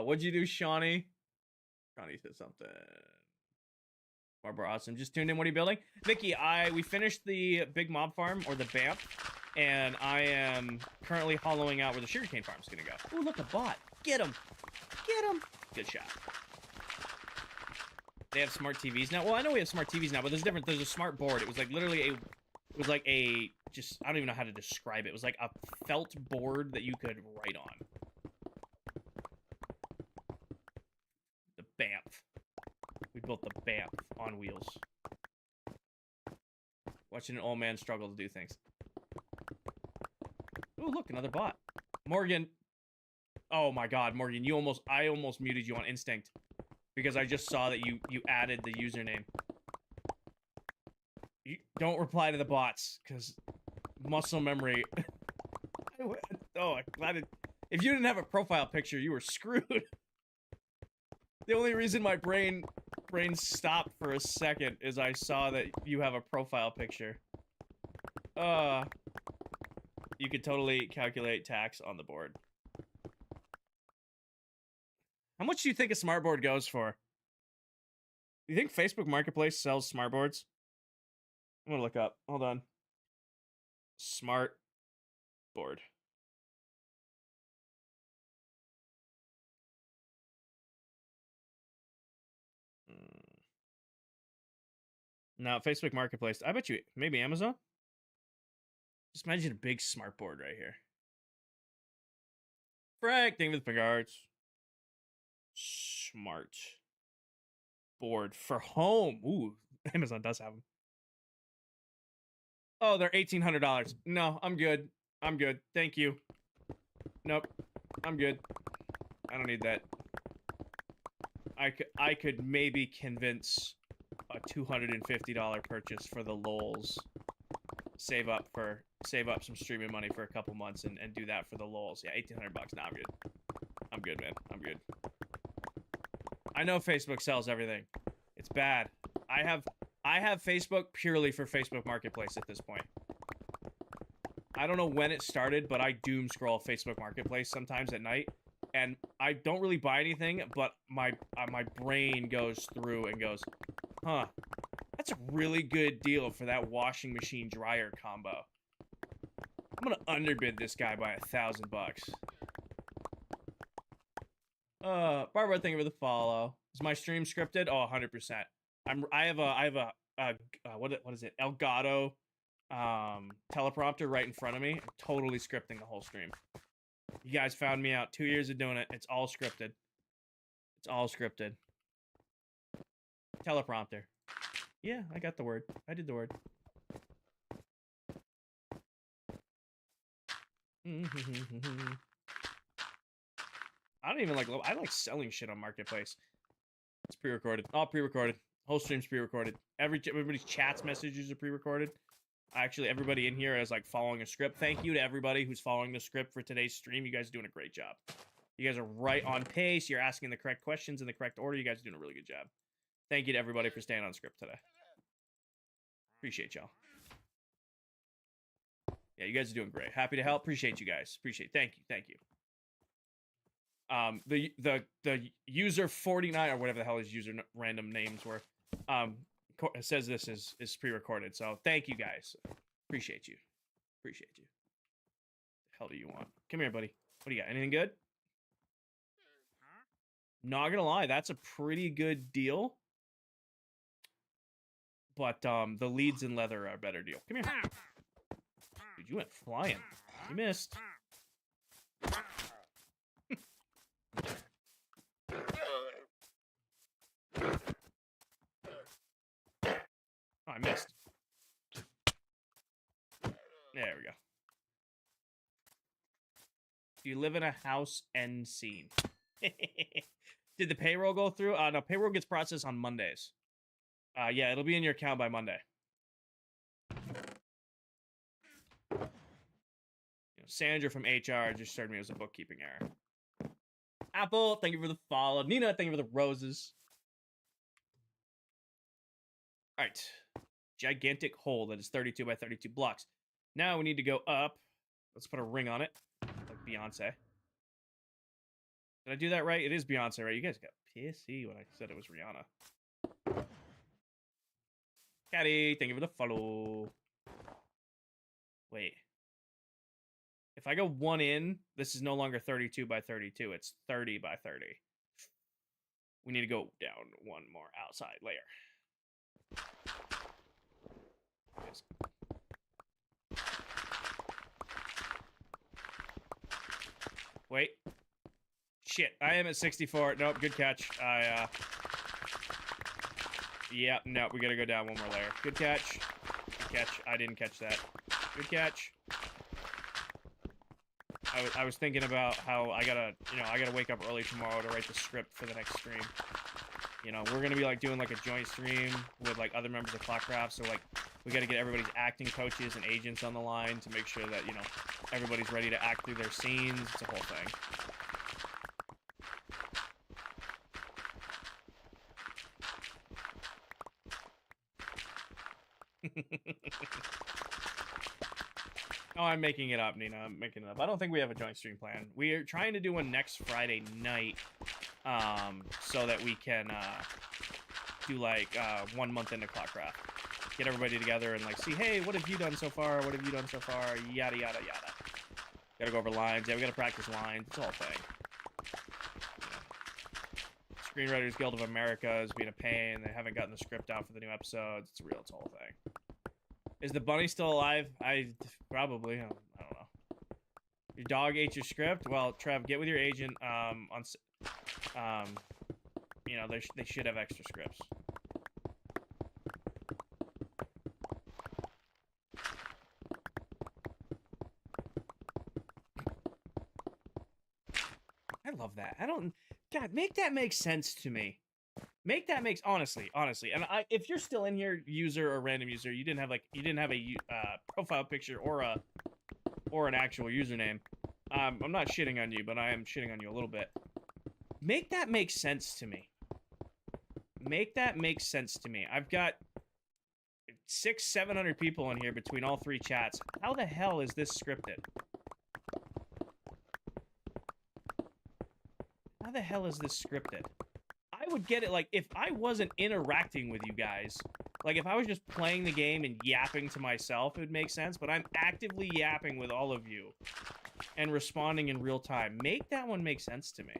What'd you do, Shawnee? Shawnee said something. Barbara, awesome. Just tuned in. What are you building? Vicky, we finished the Big Mob Farm, or the B.A.M.F, and I am currently hollowing out where the Sugarcane Farm's gonna go. Ooh, look, a bot. Get him. Get him. Good shot. They have smart TVs now. Well, I know we have smart TVs now, but there's different. There's a smart board. It was like literally just, I don't even know how to describe it. It was like a felt board that you could write on. The B.A.M.F. We built the B.A.M.F on wheels. Watching an old man struggle to do things. Ooh, look, another bot. Morgan. Oh my god, Morgan, I almost muted you on instinct. Because I just saw that you added the username. You don't reply to the bots, because muscle memory. Oh, I'm glad it. If you didn't have a profile picture, you were screwed. The only reason my brain stopped for a second is I saw that you have a profile picture. You could totally calculate tax on the board. How much do you think a smartboard goes for? Do you think Facebook Marketplace sells smartboards? I'm gonna look up. Hold on. Smart board. No, Facebook Marketplace. I bet you, maybe Amazon? Just imagine a big smart board right here. Frank, thank you for the regards. Smart board for home. Ooh, Amazon does have them. Oh, they're $1,800. No, I'm good. I'm good. Thank you. Nope. I'm good. I don't need that. I could maybe convince a $250 purchase for the lols. Save up some streaming money for a couple months and do that for the lols. Yeah, $1,800. Nah, I'm good. I'm good, man. I'm good. I know Facebook sells everything. It's bad. I have Facebook purely for Facebook Marketplace at this point. I don't know when it started, but I doom scroll Facebook Marketplace sometimes at night, and I don't really buy anything, but my brain goes through and goes, huh, that's a really good deal for that washing machine dryer combo. I'm gonna underbid this guy by $1,000 bucks. Barbara, thank you for the follow. Is my stream scripted? Oh, 100%. I have a what is it? Elgato teleprompter right in front of me. I'm totally scripting the whole stream. You guys found me out. 2 years of doing it. It's all scripted. It's all scripted. Teleprompter. Yeah, I got the word. I did the word. I don't even like. I like selling shit on Marketplace. It's pre-recorded. All pre-recorded. Whole stream's pre-recorded. Everybody's chats messages are pre-recorded. Actually, everybody in here is like following a script. Thank you to everybody who's following the script for today's stream. You guys are doing a great job. You guys are right on pace. You're asking the correct questions in the correct order. You guys are doing a really good job. Thank you to everybody for staying on script today. Appreciate y'all. Yeah, you guys are doing great. Happy to help. Appreciate you guys. Thank you. Thank you. The user 49 or whatever the hell his user random names were, says this is pre-recorded. So thank you guys. Appreciate you. The hell do you want? Come here, buddy. What do you got? Anything good? Not gonna lie, that's a pretty good deal. But the leads in leather are a better deal. Come here. Dude, you went flying. You missed. Oh, I missed. There we go. Do you live in a house end scene? Did the payroll go through? No, payroll gets processed on Mondays. Yeah, it'll be in your account by Monday. Sandra from HR just showed me it was a bookkeeping error. Apple, thank you for the follow. Nina, thank you for the roses. All right. Gigantic hole that is 32 by 32 blocks. Now we need to go up. Let's put a ring on it, like Beyonce. Did I do that right? It is Beyonce, right? You guys got pissy when I said it was Rihanna. Caddy, thank you for the follow. Wait. If I go one in, this is no longer 32 by 32. It's 30 by 30. We need to go down one more outside layer. Wait. Shit, I am at 64. Nope, good catch. Yeah, no, we gotta go down one more layer. Good catch. Good catch. I didn't catch that. Good catch. I was thinking about how I gotta wake up early tomorrow to write the script for the next stream. You know, we're gonna be like doing like a joint stream with like other members of ClockCraft, so like we gotta get everybody's acting coaches and agents on the line to make sure that, you know, everybody's ready to act through their scenes. It's a whole thing. Oh, I'm making it up, Nina. I'm making it up. I don't think we have a joint stream plan. We are trying to do one next Friday night, so that we can do like 1 month into ClockCraft. Get everybody together and like see, hey, what have you done so far? What have you done so far? Yada yada yada. Gotta go over lines. Yeah, we gotta practice lines. It's a whole thing. Yeah. Screenwriters Guild of America is being a pain. They haven't gotten the script out for the new episodes. It's a whole thing. Is the bunny still alive? Probably. I don't know. Your dog ate your script? Well, Trev, get with your agent. You know, they should have extra scripts. I love that. God, make that make sense to me. Make that makes honestly, and if you're still in here, user or random user, you didn't have a profile picture or an actual username. I'm not shitting on you, but I am shitting on you a little bit. Make that make sense to me. Make that make sense to me. I've got 700 people in here between all 3 chats. How the hell is this scripted? How the hell is this scripted? I would get it, like, if I wasn't interacting with you guys, like, if I was just playing the game and yapping to myself, it would make sense, but I'm actively yapping with all of you and responding in real time. Make that one make sense to me.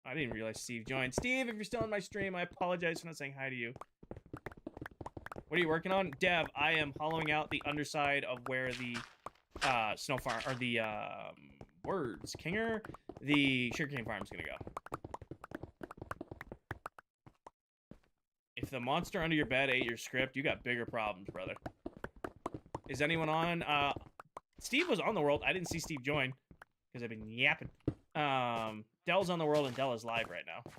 I didn't realize Steve joined. Steve, if you're still in my stream, I apologize for not saying hi to you. What are you working on? Dev, I am hollowing out the underside of where the snow farm, or the, Kinger? The sugarcane farm's gonna go. If the monster under your bed ate your script, you got bigger problems, brother. Is anyone on? Steve was on the world. I didn't see Steve join because I've been yapping. Dell's on the world and Dell is live right now.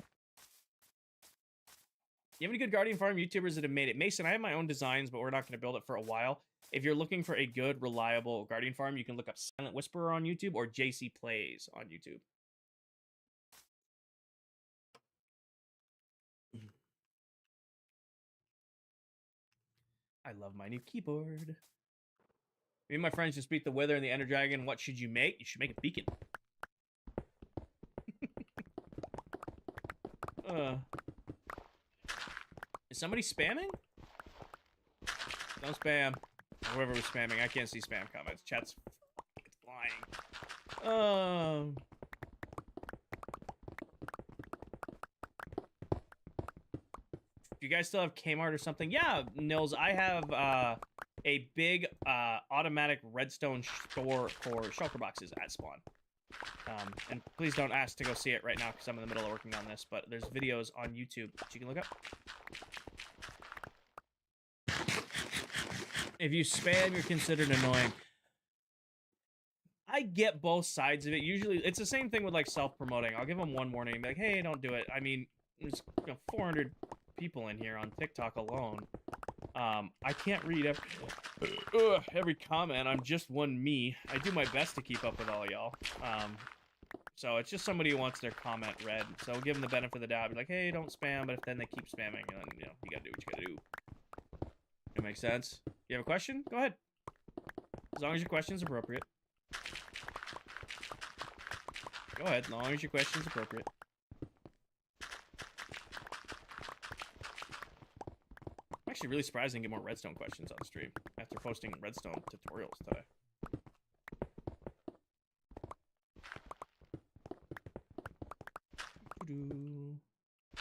You have any good Guardian Farm YouTubers that have made it? Mason, I have my own designs, but we're not going to build it for a while. If you're looking for a good, reliable Guardian Farm, you can look up Silent Whisperer on YouTube or JC Plays on YouTube. I love my new keyboard. Me and my friends just beat the Wither and the Ender Dragon. What should you make? You should make a beacon. Is somebody spamming? Don't spam. Whoever was spamming, I can't see spam comments. Chat's flying. Do you guys still have Kmart or something? Yeah, Nils, I have a big automatic redstone store for shulker boxes at spawn. And please don't ask to go see it right now because I'm in the middle of working on this, but there's videos on YouTube that you can look up. If you spam, you're considered annoying. I get both sides of it. Usually, it's the same thing with, like, self-promoting. I'll give them one warning and be like, hey, don't do it. I mean, there's 400 people in here on TikTok alone. I can't read every comment. I'm just one me. I do my best to keep up with all y'all. So it's just somebody who wants their comment read. So give them the benefit of the doubt. Be like, hey, don't spam. But if then they keep spamming, then, you know, you gotta do what you gotta do. It makes sense. You have a question? Go ahead. As long as your question's appropriate. Go ahead, as long as your question's appropriate. I'm actually really surprised I didn't get more Redstone questions on stream after posting Redstone tutorials today.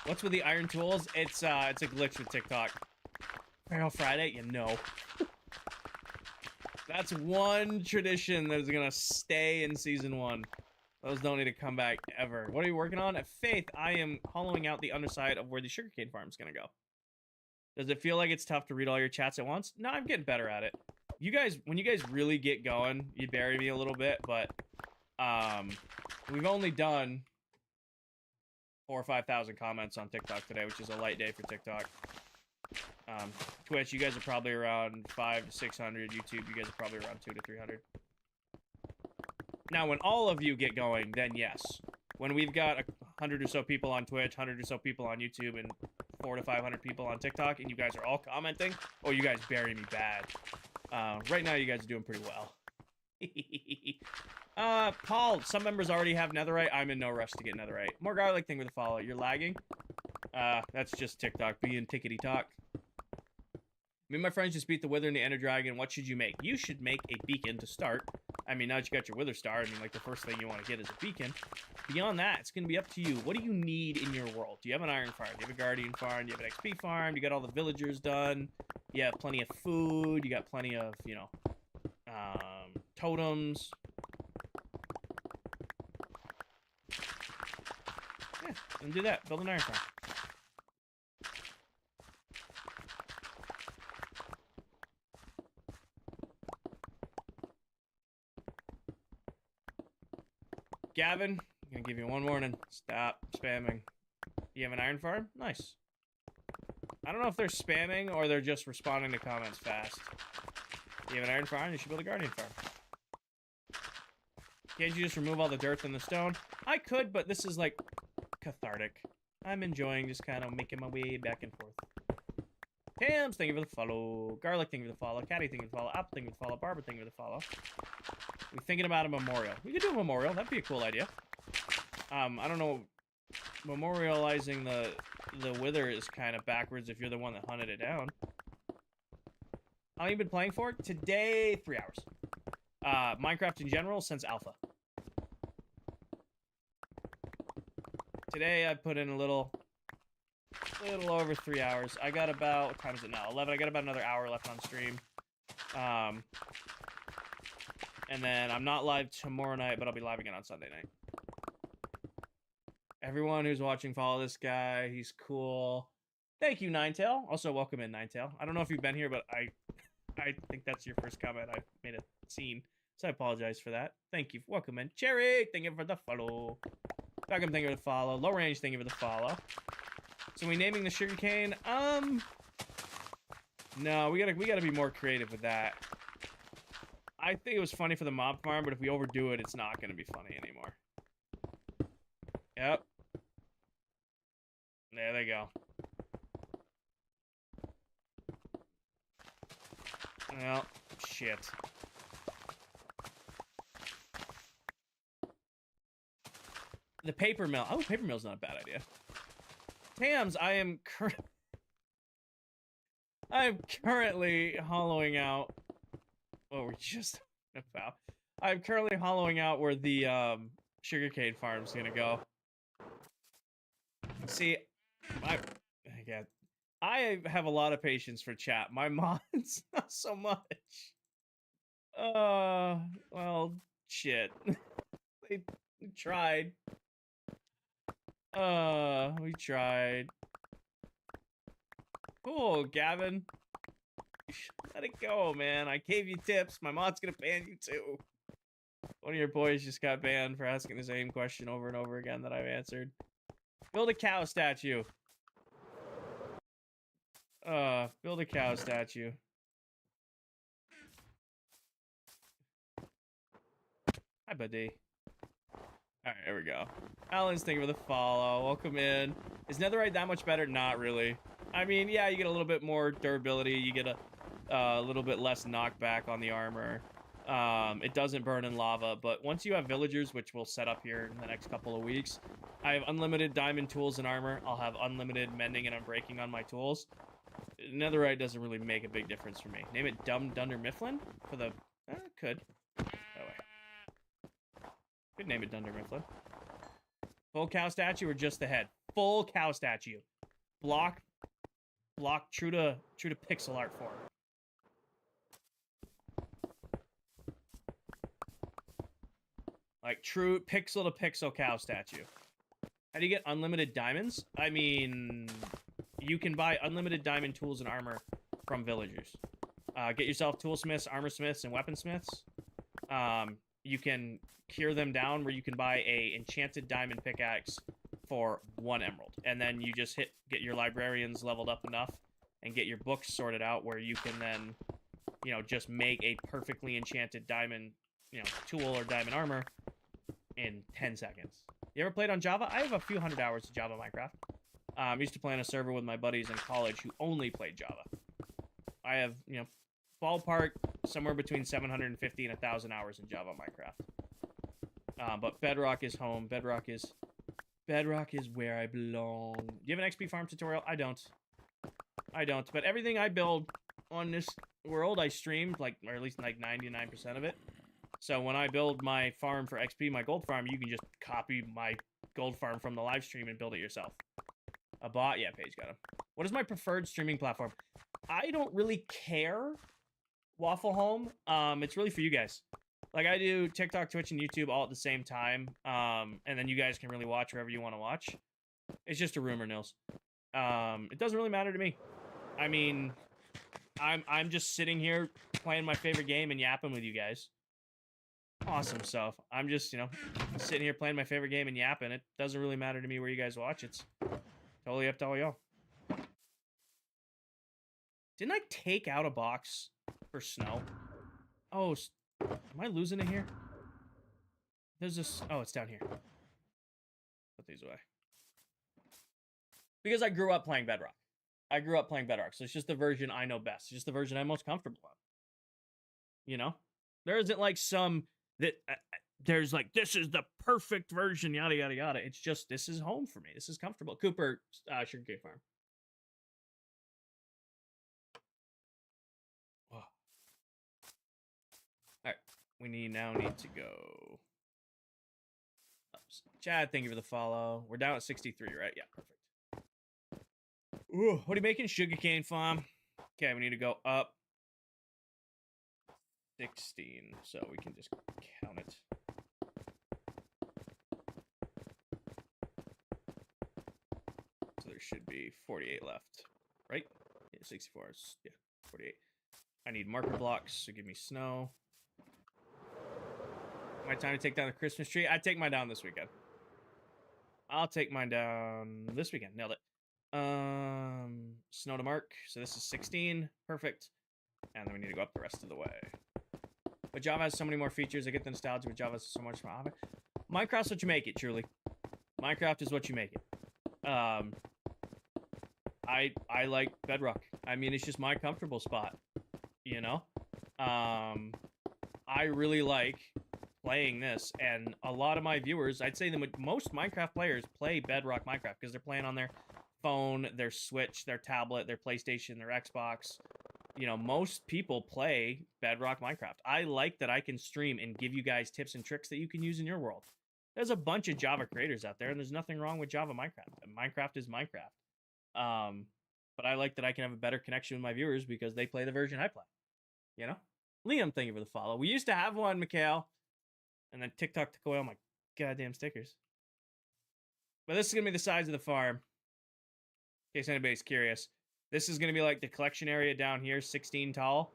What's with the iron tools? It's a glitch with TikTok. Feral Friday? You know. That's one tradition that is gonna stay in season 1. Those don't need to come back ever. What are you working on? At Faith, I am hollowing out the underside of where the sugarcane farm's gonna go. Does it feel like it's tough to read all your chats at once? No, I'm getting better at it. You guys, when you guys really get going, you bury me a little bit, but we've only done 4,000 or 5,000 comments on TikTok today, which is a light day for TikTok. Twitch, you guys are probably around 500 to 600. YouTube, you guys are probably around 200 to 300. Now, when all of you get going, then yes. When we've got 100 or so people on Twitch, 100 or so people on YouTube, and 400 to 500 people on TikTok, and you guys are all commenting, oh, you guys bury me bad. Right now, you guys are doing pretty well. Paul, some members already have netherite. I'm in no rush to get netherite. More garlic thing with a follow. You're lagging? That's just TikTok being tickety-talk. Me and my friends just beat the Wither and the Ender Dragon. What should you make? You should make a beacon to start. I mean, now that you got your Wither Star, I mean, like, the first thing you want to get is a beacon. Beyond that, it's going to be up to you. What do you need in your world? Do you have an iron farm? Do you have a guardian farm? Do you have an XP farm? You got all the villagers done? You have plenty of food? You got plenty of, you know, totems? Yeah, then do that. Build an iron farm. Gavin, I'm gonna give you one warning. Stop spamming. You have an iron farm? Nice. I don't know if they're spamming or they're just responding to comments fast. You have an iron farm? You should build a guardian farm. Can't you just remove all the dirt and the stone? I could, but this is like cathartic. I'm enjoying just kind of making my way back and forth. Tams, thank you for the follow. Garlic, thank you for the follow. Caddy, thank you for the follow. Apple, thank you for the follow. Barbara, thank you for the follow. We're thinking about a memorial. We could do a memorial. That'd be a cool idea. I don't know. Memorializing the wither is kind of backwards if you're the one that hunted it down. How long have you been playing for? Today, 3 hours. Minecraft in general since alpha. Today I put in a little over 3 hours. I got about, what time is it now? 11. I got about another hour left on stream. And then I'm not live tomorrow night, but I'll be live again on Sunday night. Everyone who's watching, follow this guy. He's cool. Thank you, Ninetail. Also, welcome in, Ninetail. I don't know if you've been here, but I think that's your first comment. I made a scene, so I apologize for that. Thank you. Welcome in. Cherry, thank you for the follow. Beckham, thank you for the follow. Low Range, thank you for the follow. So we naming the sugarcane? No, we gotta be more creative with that. I think it was funny for the mob farm, but if we overdo it, it's not gonna be funny anymore. Yep. There they go. Well, shit. The paper mill. Oh, paper mill's not a bad idea. Tams, I am currently hollowing out. Oh, we're just about. I'm currently hollowing out where the sugarcane farm's gonna go. See, I have a lot of patience for chat. My mods, not so much. Well, shit. We tried. We tried. Cool, Gavin. Let it go, man. I gave you tips. My mod's gonna ban you too. One of your boys just got banned for asking the same question over and over again that I've answered. Build a cow statue. Build a cow statue. Hi, buddy. Alright, there we go. Alan's thank you for the follow. Welcome in. Is netherite that much better? Not really. I mean, yeah, you get a little bit more durability. You get a little bit less knockback on the armor. It doesn't burn in lava, but once you have villagers, which we'll set up here in the next couple of weeks, I have unlimited diamond tools and armor. I'll have unlimited mending and unbreaking on my tools. Netherite doesn't really make a big difference for me. Name it Dumb Dunder Mifflin for the... could. Oh, wait. Could name it Dunder Mifflin. Full cow statue or just the head? Full cow statue. Block true to pixel art form. Like true pixel to pixel cow statue. How do you get unlimited diamonds? I mean, you can buy unlimited diamond tools and armor from villagers. Get yourself toolsmiths, armor smiths, and weaponsmiths. You can cure them down where you can buy a enchanted diamond pickaxe for 1 emerald. And then you just get your librarians leveled up enough and get your books sorted out where you can then, you know, just make a perfectly enchanted diamond, you know, tool or diamond armor in 10 seconds. You ever played on Java? I have a few hundred hours of Java Minecraft. I used to play on a server with my buddies in college who only played Java. I have, you know, ballpark somewhere between 750 and 1,000 hours in Java Minecraft. But Bedrock is home. Bedrock is where I belong. Do you have an XP farm tutorial? I don't. But everything I build on this world, I streamed, like, or at least like 99% of it. So when I build my farm for XP, my gold farm, you can just copy my gold farm from the live stream and build it yourself. A bot? Yeah, Paige got him. What is my preferred streaming platform? I don't really care, Waffle Home. It's really for you guys. Like, I do TikTok, Twitch, and YouTube all at the same time. And then you guys can really watch wherever you want to watch. It's just a rumor, Nils. It doesn't really matter to me. I mean, I'm just sitting here playing my favorite game and yapping with you guys. Awesome stuff. I'm just, you know, sitting here playing my favorite game and yapping. It doesn't really matter to me where you guys watch. It's totally up to all y'all. Didn't I take out a box for snow? Oh, am I losing it here? There's this... Oh, it's down here. Put these away. Because I grew up playing Bedrock. I grew up playing Bedrock, so it's just the version I know best. It's just the version I'm most comfortable on. You know, there isn't like some that there's like this is the perfect version, yada yada yada. It's just this is home for me. This is comfortable. Cooper, Sugarcane Farm. Whoa. All right, we now need to go. Chad, thank you for the follow. We're down at 63, right? Yeah, perfect. Ooh, what are you making? Sugarcane Farm. Okay, we need to go up 16, so we can just count it. So there should be 48 left, right? Yeah, 64 is, yeah, 48. I need marker blocks, so give me snow. My time to take down the Christmas tree? I'd take mine down this weekend. I'll take mine down this weekend. Nailed it. Snow to mark. So this is 16. Perfect. And then we need to go up the rest of the way. But Java has so many more features. I get the nostalgia, but Java has so much more. Minecraft's what you make it, truly. Minecraft is what you make it. I like Bedrock. I mean, it's just my comfortable spot. You know? I really like playing this, and a lot of my viewers, I'd say most Minecraft players play Bedrock Minecraft because they're playing on their phone, their Switch, their tablet, their PlayStation, their Xbox. You know, most people play Bedrock Minecraft. I like that I can stream and give you guys tips and tricks that you can use in your world. There's a bunch of Java creators out there, and there's nothing wrong with Java Minecraft. Minecraft is Minecraft. But I like that I can have a better connection with my viewers because they play the version I play. You know? Liam, thank you for the follow. We used to have one, Mikhail. And then TikTok took away all my goddamn stickers. But this is going to be the size of the farm. In case anybody's curious. This is going to be like the collection area down here, 16 tall.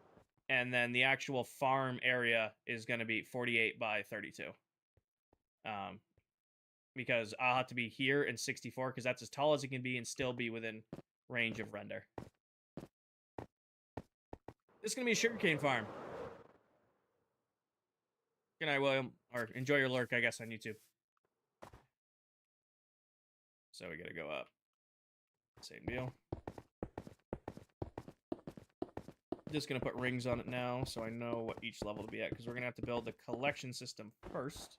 And then the actual farm area is going to be 48 by 32. Because I'll have to be here in 64 because that's as tall as it can be and still be within range of render. This is going to be a sugarcane farm. Good night, William. Or enjoy your lurk, I guess, on YouTube. So we gotta go up. Same deal. Just gonna put rings on it now so I know what each level to be at, because we're gonna have to build the collection system first.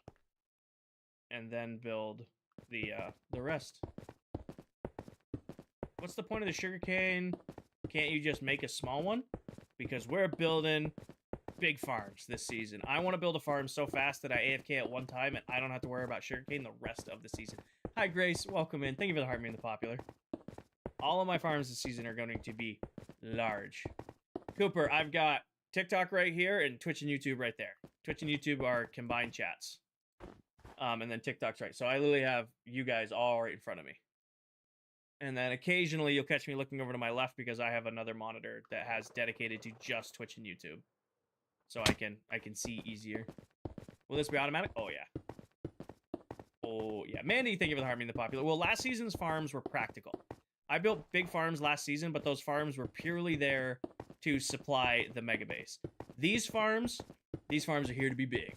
And then build the rest. What's the point of the sugarcane? Can't you just make a small one? Because we're building big farms this season. I want to build a farm so fast that I AFK at one time and I don't have to worry about sugarcane the rest of the season. Hi, Grace. Welcome in. Thank you for the heart, me and the popular. All of my farms this season are going to be large. Cooper, I've got TikTok right here and Twitch and YouTube right there. Twitch and YouTube are combined chats. And then TikTok's right. So I literally have you guys all right in front of me. And then occasionally you'll catch me looking over to my left because I have another monitor that has dedicated to just Twitch and YouTube. So I can see easier. Will this be automatic? Oh, yeah. Oh, yeah. Mandy, thank you for the heart, me and the popular. Well, last season's farms were practical. I built big farms last season, but those farms were purely there to supply the mega base. These farms are here to be big.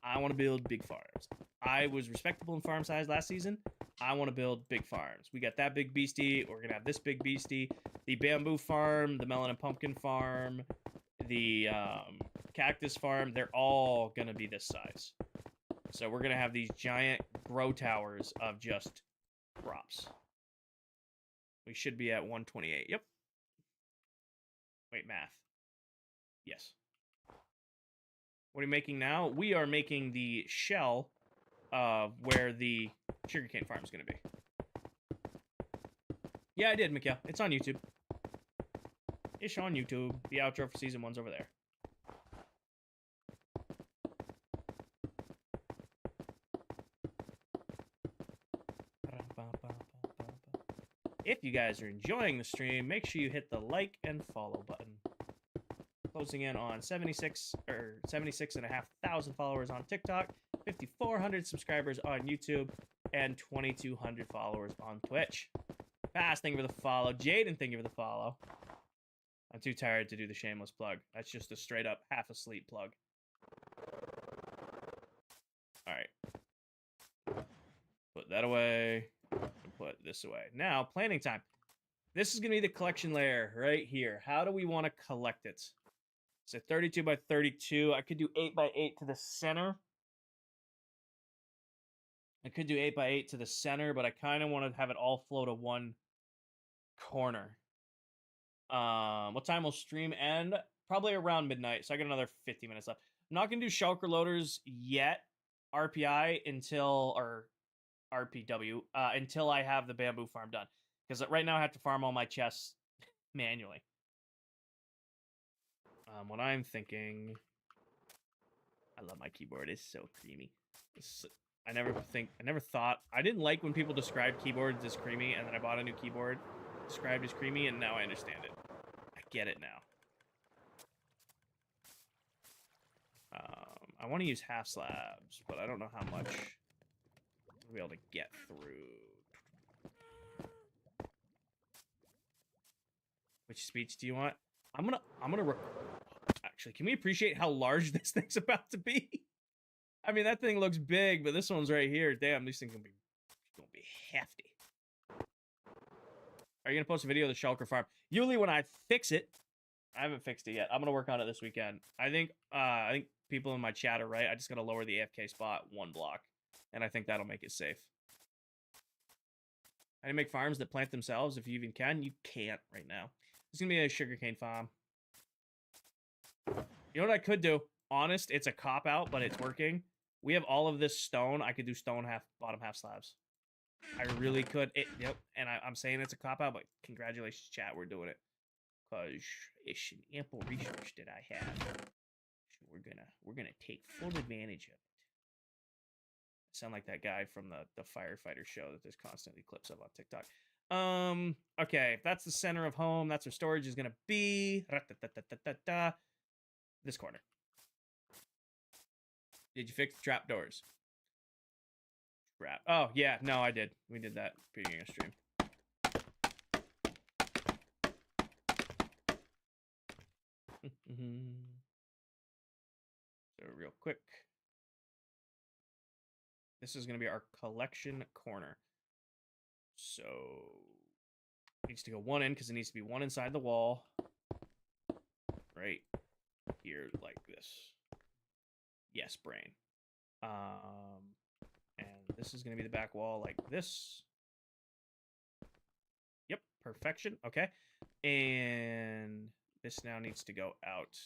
I want to build big farms. I was respectable in farm size last season. I want to build big farms. We got that big beastie. We're going to have this big beastie. The bamboo farm, the melon and pumpkin farm, the cactus farm, they're all going to be this size. So we're going to have these giant grow towers of just crops. We should be at 128. Yep. Wait, math. Yes. What are we making now? We are making the shell of where the sugarcane farm is going to be. Yeah, I did, Mikhail. It's on YouTube. It's on YouTube. The outro for season 1's over there. If you guys are enjoying the stream, make sure you hit the like and follow button. Closing in on 76,500 followers on TikTok, 5,400 subscribers on YouTube, and 2,200 followers on Twitch. Fast, thank you for the follow. Jaden, thank you for the follow. I'm too tired to do the shameless plug. That's just a straight up half asleep plug. All right. Put that away. And put this away. Now, planning time. This is going to be the collection layer right here. How do we want to collect it? So 32 by 32. I could do 8 by 8 to the center. I could do 8 by 8 to the center, but I kind of want to have it all flow to one corner. What time will stream end? Probably around midnight, so I got another 50 minutes left. I'm not going to do shulker loaders yet, RPI, or RPW, until I have the bamboo farm done. Because right now I have to farm all my chests manually. What I'm thinking... I love my keyboard. It's so creamy. I never thought... I didn't like when people described keyboards as creamy, and then I bought a new keyboard described as creamy, and now I understand it. I get it now. I want to use half slabs, but I don't know how much I'll be able to get through. Which speech do you want? I'm gonna actually, can we appreciate how large this thing's about to be? I mean, that thing looks big, but this one's right here. Damn, these things gonna be hefty. Are you gonna post a video of the shulker farm? Usually when I fix it. I haven't fixed it yet. I'm gonna work on it this weekend. I think people in my chat are right. I just gotta lower the AFK spot 1 block, and I think that'll make it safe. I didn't make farms that plant themselves. If you even can, you can't right now. It's gonna be a sugarcane farm. You know what I could do? Honest, it's a cop out, but it's working. We have all of this stone. I could do stone bottom half slabs. I really could. Yep. And I'm saying it's a cop out, but congratulations, chat. We're doing it. Because it's an ample research that I have. So we're gonna take full advantage of it. I sound like that guy from the firefighter show that there's constantly clips of on TikTok. Okay, if that's the center of home, that's where storage is gonna be. This corner. Did you fix the trapdoors? Oh yeah, no, I did. We did that beginning of stream. So real quick, this is going to be our collection corner. So it needs to go one in because it needs to be one inside the wall. Right here, like this. Yes, brain. And this is going to be the back wall like this. Yep, perfection. Okay. And this now needs to go out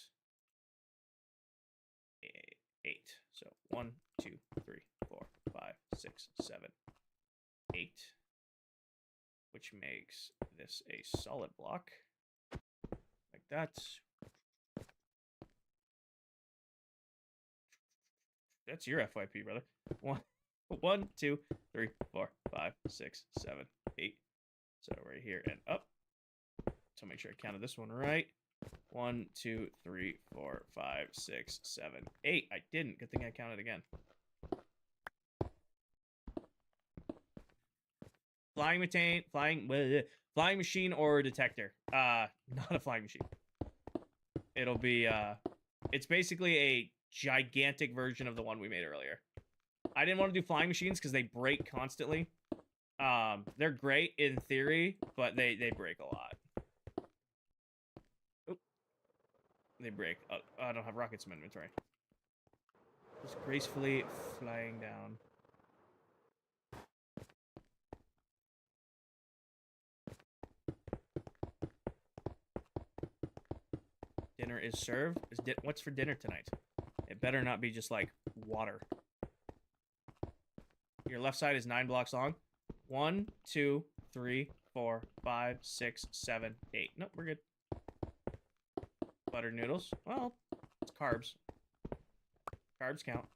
8. So 1, 2, 3, 4, 5, 6, 7, 8. Which makes this a solid block. Like that. That's your FYP, brother. 1, 2, 3, 4, 5, 6, 7, 8. So right here and up. So make sure I counted this one right. 1, 2, 3, 4, 5, 6, 7, 8. I didn't. Good thing I counted again. Flying machine or detector. Not a flying machine. It'll be it's basically a gigantic version of the one we made earlier. I didn't want to do flying machines because they break constantly. They're great in theory, but they break a lot. Oop. They break. I don't have rockets in my inventory. Just gracefully flying down. Dinner is served. What's for dinner tonight? It better not be just like water. Your left side is 9 blocks long. 1, 2, 3, 4, 5, 6, 7, 8. Nope, we're good. Buttered noodles. Well, it's carbs. Carbs count.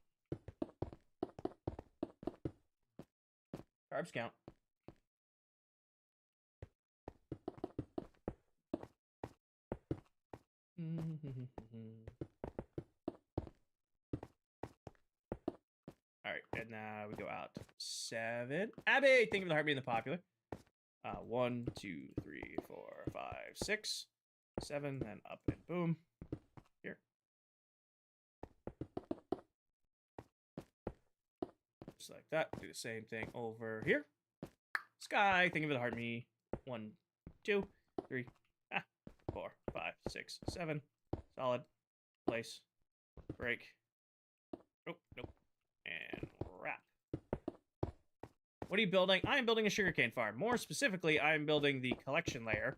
Carbs count. Alright, and now we go out 7. Abby! Thank you for the heartbeat and the popular. 1, 2, 3, 4, 5, 6, 7, then up and boom. Here. Just like that. Do the same thing over here. Sky, thank you for the heart me. 1, 2, 3, 4, 5, 6, 7. Solid. Place. Break. Nope, nope. And wrap. What are you building? I am building a sugarcane farm. More specifically, I am building the collection layer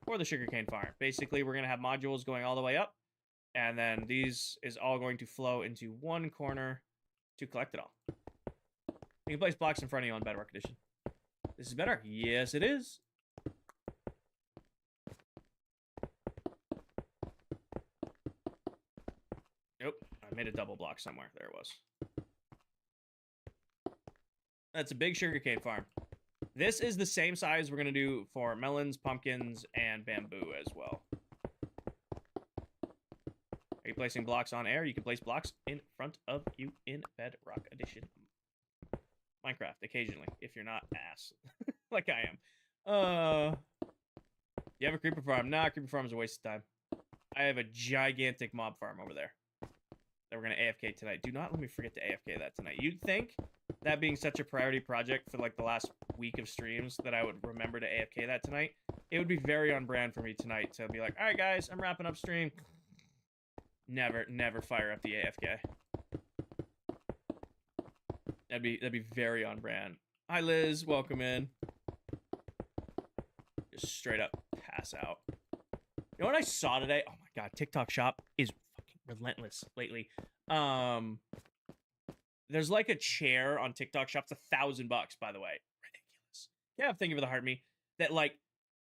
for the sugarcane farm. Basically, we're going to have modules going all the way up, and then these is all going to flow into one corner to collect it all. You can place blocks in front of you on Bedrock Edition. This is better? Yes, it is. Nope, I made a double block somewhere. There it was. That's a big sugarcane farm. This is the same size we're going to do for melons, pumpkins, and bamboo as well. Are you placing blocks on air? You can place blocks in front of you in Bedrock Edition. Minecraft, occasionally, if you're not ass. Like I am. You have a creeper farm? Nah, creeper farm is a waste of time. I have a gigantic mob farm over there that we're going to AFK tonight. Do not let me forget to AFK that tonight. You'd think, that being such a priority project for like the last week of streams, that I would remember to AFK that tonight. It would be very on brand for me tonight to be like, all right, guys, I'm wrapping up stream. Never fire up the AFK. That'd be very on brand. Hi, Liz. Welcome in. Just straight up pass out. You know what I saw today? Oh my god, TikTok Shop is fucking relentless lately. There's like a chair on TikTok Shop. It's $1,000, by the way. Ridiculous. Yeah, thank you for the heart me. That like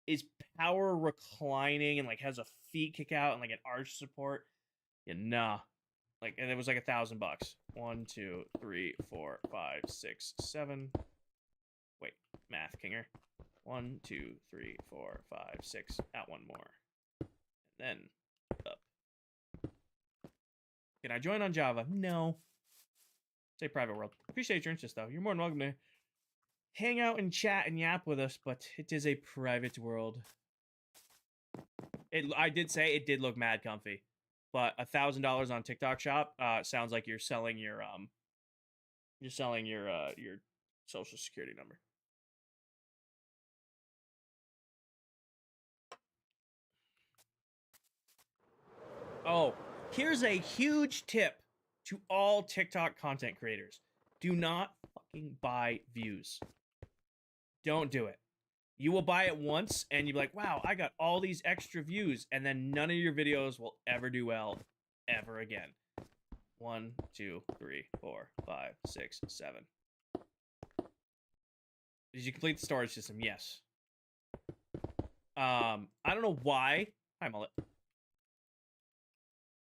is power reclining and like has a feet kick out and like an arch support. Yeah, nah. Like, and it was like $1,000. 1, 2, 3, 4, 5, 6, 7. Wait, math kinger. 1, 2, 3, 4, 5, 6. Out one more. And then up. Can I join on Java? No. Say private world. Appreciate your interest though. You're more than welcome to hang out and chat and yap with us, but it is a private world. I did say it did look mad comfy. But $1,000 on TikTok Shop sounds like you're selling your social security number. Oh, here's a huge tip to all TikTok content creators. Do not fucking buy views. Don't do it. You will buy it once, and you'll be like, wow, I got all these extra views, and then none of your videos will ever do well ever again. 1, 2, 3, 4, 5, 6, 7. Did you complete the storage system? Yes. I don't know why. Hi, Mullet.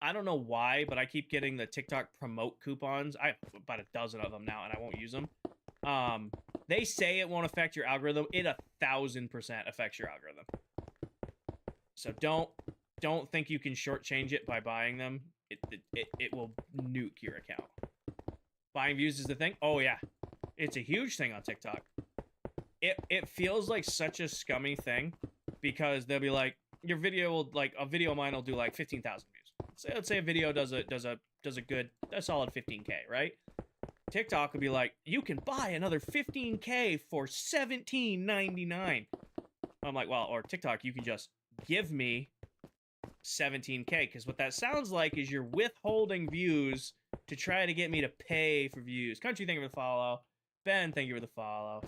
I don't know why, but I keep getting the TikTok promote coupons. I have about a dozen of them now, and I won't use them. They say it won't affect your algorithm. It 1,000% affects your algorithm. So don't think you can shortchange it by buying them. It will nuke your account. Buying views is the thing. Oh yeah, it's a huge thing on TikTok. It feels like such a scummy thing because they'll be like, your video will a video of mine will do like 15,000 views. Let's say a video does a solid 15K, right? TikTok would be like, you can buy another 15K for $17.99. I'm like, well, or TikTok, you can just give me 17K, because what that sounds like is you're withholding views to try to get me to pay for views. Country, thank you for the follow. Ben, thank you for the follow.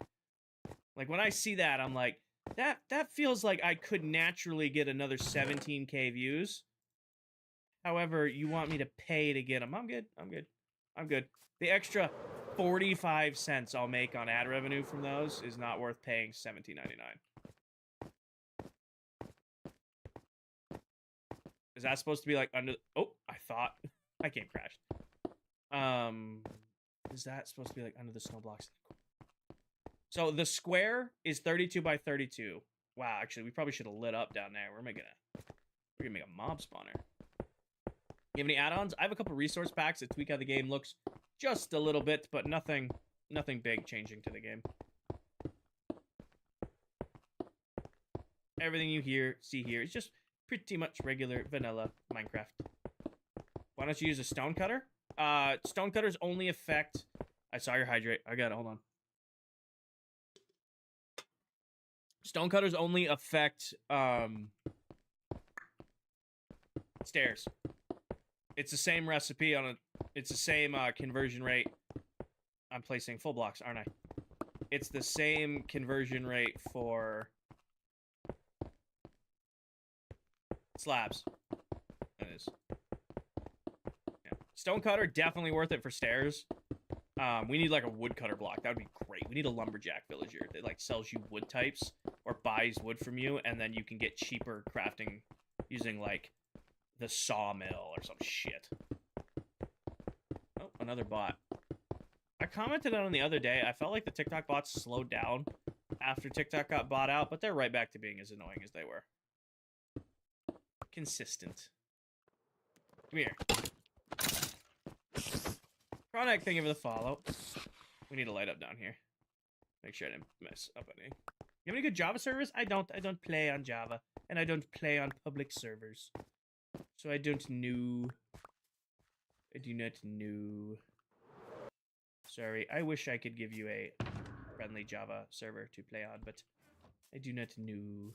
Like, when I see that, I'm like, that feels like I could naturally get another 17K views. However, you want me to pay to get them. I'm good. The extra 45 cents I'll make on ad revenue from those is not worth paying $17.99. Is that supposed to be like under... Oh, I thought... My game crashed. Is that supposed to be like under the snow blocks? So the square is 32 by 32. Wow, actually, we probably should have lit up down there. We're gonna make a mob spawner. You have any add-ons? I have a couple resource packs that tweak how the game looks just a little bit, but nothing big changing to the game. Everything you see here is just pretty much regular vanilla Minecraft. Why don't you use a stone cutter? Stone cutters only affect... I saw your hydrate. I got it. Hold on. Stonecutters only affect stairs. It's the same recipe on a. It's the same conversion rate. I'm placing full blocks, aren't I? It's the same conversion rate for slabs. It is. Yeah. Stonecutter definitely worth it for stairs. We need like a woodcutter block. That would be great. We need a lumberjack villager that like sells you wood types or buys wood from you, and then you can get cheaper crafting using like the sawmill or some shit. Oh, another bot. I commented on it the other day. I felt like the TikTok bots slowed down after TikTok got bought out, but they're right back to being as annoying as they were. Consistent. Come here. Chronic, thank you for the follow. We need a light up down here. Make sure I didn't mess up any. You have any good Java servers? I don't. I don't play on Java, and I don't play on public servers. So I don't know. I do not know. Sorry, I wish I could give you a friendly Java server to play on, but I do not know.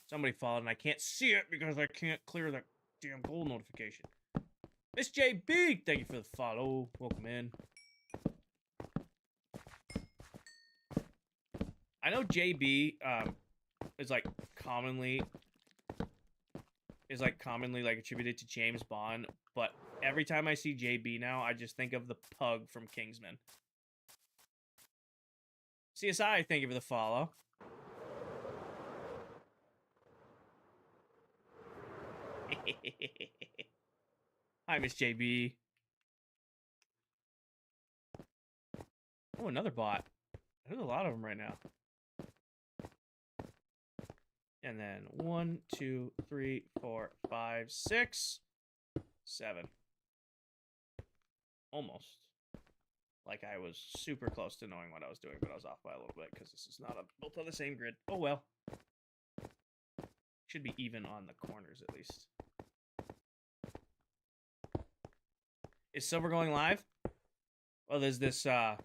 Somebody followed and I can't see it because I can't clear that damn goal notification. Miss JB, thank you for the follow. Welcome in. I know JB is like commonly like attributed to James Bond, but every time I see JB now, I just think of the pug from Kingsman. CSI, thank you for the follow. Hi, Miss JB. Oh, another bot. There's a lot of them right now. And then 1, 2, 3, 4, 5, 6, 7. Almost. Like I was super close to knowing what I was doing, but I was off by a little bit because this is not built on the same grid. Oh well. Should be even on the corners at least. Is Silver going live? Well, there's this, I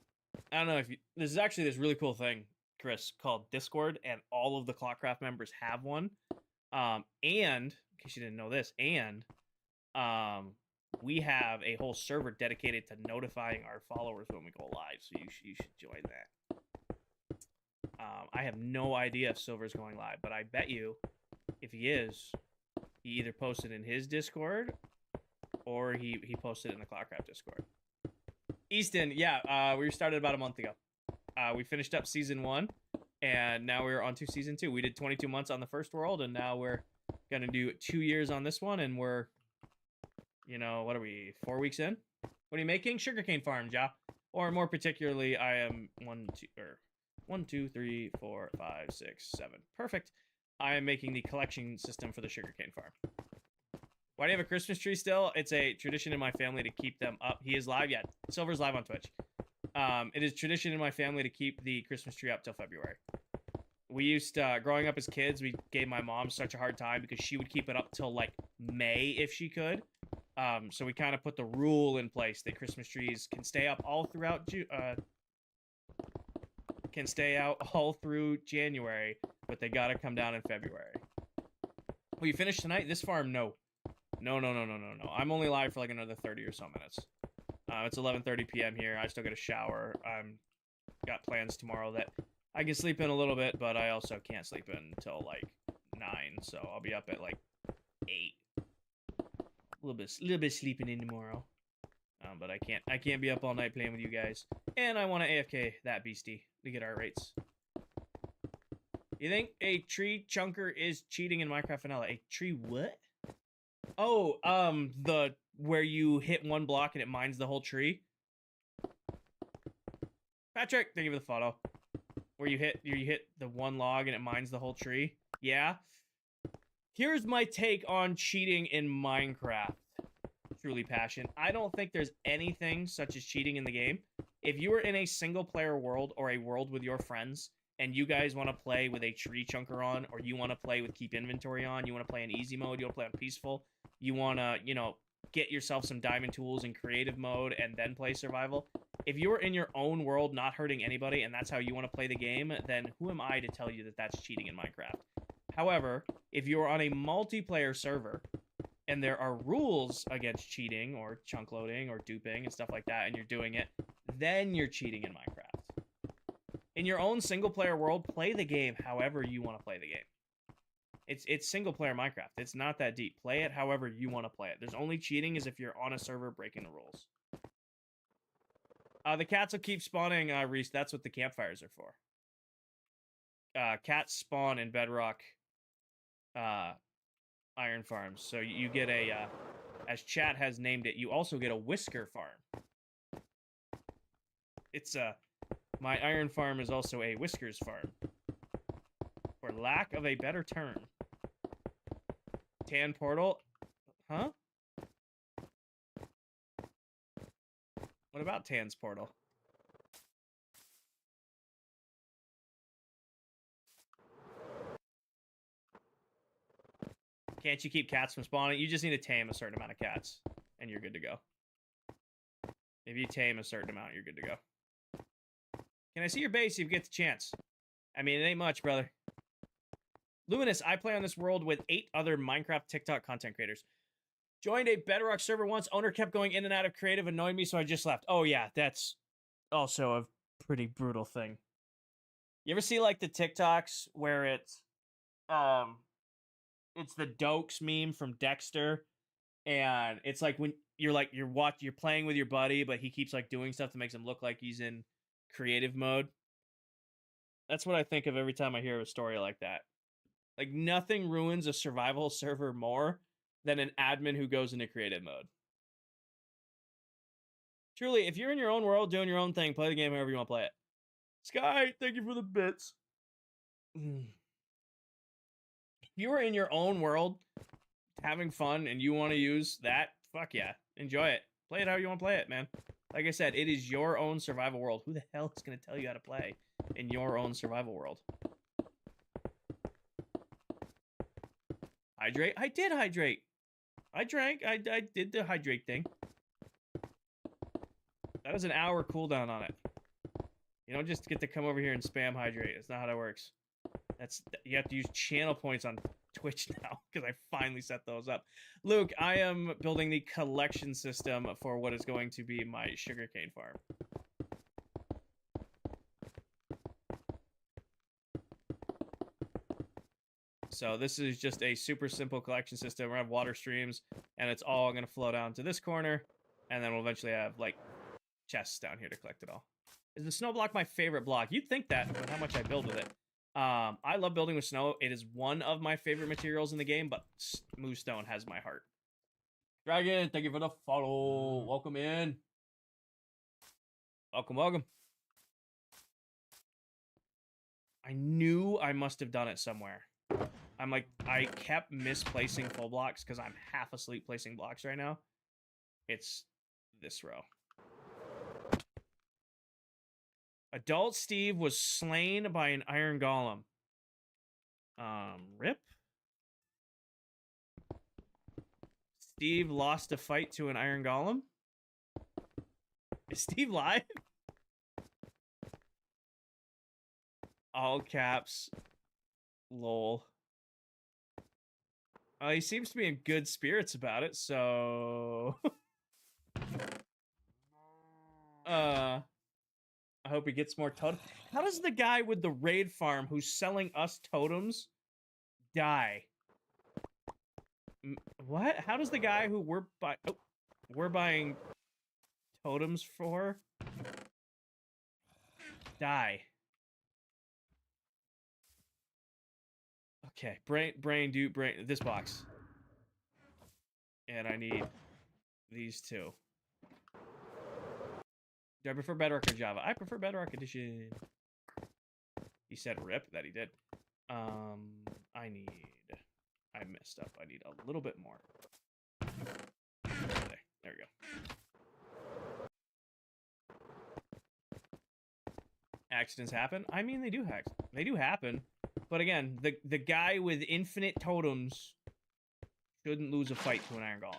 don't know if you, this is actually this really cool thing, Chris, called Discord, and all of the ClockCraft members have one. And, in case you didn't know this, and we have a whole server dedicated to notifying our followers when we go live, so you should join that. I have no idea if Silver's going live, but I bet you, if he is, he either posted in his Discord, or he posted in the ClockCraft Discord. Easton, yeah, we started about a month ago. We finished up season 1, and now we're on to season 2. We did 22 months on the first world, and now we're gonna do 2 years on this one, and we're, you know, what are we, 4 weeks in? What are you making? Sugarcane farm, Ja. Or more particularly, I am 1, 2, 3, 4, 5, 6, 7. Perfect. I am making the collection system for the sugarcane farm. Why do you have a Christmas tree still? It's a tradition in my family to keep them up. He is live? Yeah, Silver's live on Twitch. It is tradition in my family to keep the Christmas tree up till February. We used to, growing up as kids, we gave my mom such a hard time because she would keep it up till like May if she could. So we kind of put the rule in place that Christmas trees can stay up all throughout January, but they gotta come down in February. Will you finish tonight? This farm, no. No. I'm only live for like another 30 or so minutes. It's 11:30 p.m. here. I still get a shower. Got plans tomorrow that I can sleep in a little bit, but I also can't sleep in until like 9. So I'll be up at like 8. A little bit sleeping in tomorrow. But I can't be up all night playing with you guys. And I want to AFK that beastie to get our rates. You think a tree chunker is cheating in Minecraft Vanilla? A tree what? Oh, the where you hit one block and it mines the whole tree. Patrick, thank you for the follow. Where you hit the one log and it mines the whole tree. Yeah. Here's my take on cheating in Minecraft. Truly Passion. I don't think there's anything such as cheating in the game. If you are in a single player world or a world with your friends and you guys want to play with a tree chunker on, or you want to play with keep inventory on, you want to play in easy mode, you want to play on peaceful, you want to, you know, get yourself some diamond tools in creative mode and then play survival, If you're in your own world, not hurting anybody, and that's how you want to play the game, then who am I to tell you that that's cheating in Minecraft? However, if you're on a multiplayer server, and there are rules against cheating or chunk loading or duping and stuff like that, and you're doing it, then you're cheating in Minecraft. In your own single-player world, play the game however you want to play the game. It's single-player Minecraft. It's not that deep. Play it however you want to play it. There's only cheating is if you're on a server breaking the rules. The cats will keep spawning, Reese. That's what the campfires are for. Cats spawn in Bedrock iron farms. So you get a, as chat has named it, you also get a whisker farm. It's my iron farm is also a whiskers farm. For lack of a better term. Tan portal? Huh? What about Tan's portal? Can't you keep cats from spawning? You just need to tame a certain amount of cats, and you're good to go. If you tame a certain amount, you're good to go. Can I see your base if you get the chance? I mean, it ain't much, brother. Luminous, I play on this world with 8 other Minecraft TikTok content creators. Joined a Bedrock server once. Owner kept going in and out of creative, annoyed me, so I just left. Oh, yeah, that's also a pretty brutal thing. You ever see, like, the TikToks where it's the Dokes meme from Dexter, and it's like when you're playing with your buddy, but he keeps, like, doing stuff that makes him look like he's in creative mode. That's what I think of every time I hear a story like that. Like, nothing ruins a survival server more than an admin who goes into creative mode. Truly, if you're in your own world doing your own thing, play the game however you want to play it. Sky, thank you for the bits. If you are in your own world having fun and you want to use that, fuck yeah. Enjoy it. Play it how you want to play it, man. Like I said, it is your own survival world. Who the hell is going to tell you how to play in your own survival world? Hydrate? I did hydrate. I drank. I did the hydrate thing. That was an hour cooldown on it. You don't just get to come over here and spam hydrate. That's not how that works. You have to use channel points on Twitch now because I finally set those up. Luke, I am building the collection system for what is going to be my sugarcane farm. So this is just a super simple collection system. We're gonna have water streams, and it's all gonna flow down to this corner, and then we'll eventually have like chests down here to collect it all. Is the snow block my favorite block? You'd think that with how much I build with it. I love building with snow. It is one of my favorite materials in the game, but smooth stone has my heart. Dragon, thank you for the follow. Welcome in. Welcome, welcome. I knew I must have done it somewhere. I'm like, I kept misplacing full blocks because I'm half asleep placing blocks right now. It's this row. Adult Steve was slain by an iron golem. Rip? Steve lost a fight to an iron golem? Is Steve live? All caps. Lol. He seems to be in good spirits about it, so... I hope he gets more totems. How does the guy with the raid farm who's selling us totems die? What? How does the guy who we're buying totems for die? Okay, brain, this box. And I need these two. Do I prefer Bedrock or Java? I prefer Bedrock Edition. He said rip, that he did. I messed up. I need a little bit more. There we go. Accidents happen? I mean, they do happen. But again, the guy with infinite totems shouldn't lose a fight to an iron golem.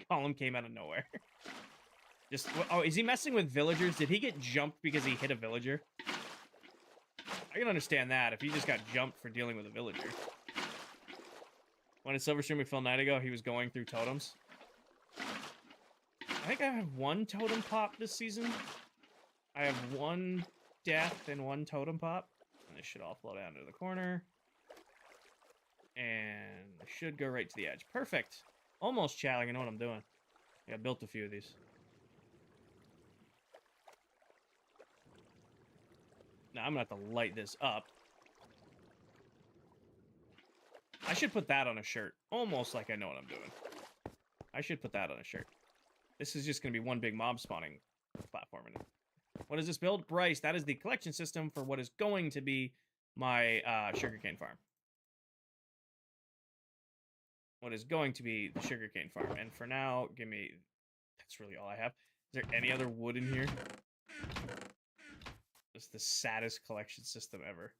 Column came out of nowhere. Just oh, is he messing with villagers? Did he get jumped because he hit a villager? I can understand that if he just got jumped for dealing with a villager. When did Silver stream with Phil night ago, he was going through totems. I think I have one totem pop this season. I have one death and one totem pop. And this should all flow down to the corner. And it should go right to the edge. Perfect. Almost, chat. I know what I'm doing. Yeah, I built a few of these. Now I'm gonna have to light this up. I should put that on a shirt. Almost like I know what I'm doing. I should put that on a shirt. This is just gonna be one big mob spawning platform. What is this build? Bryce, that is the collection system for what is going to be my sugarcane farm. What is going to be the sugarcane farm. And for now, give me... That's really all I have. Is there any other wood in here? It's the saddest collection system ever.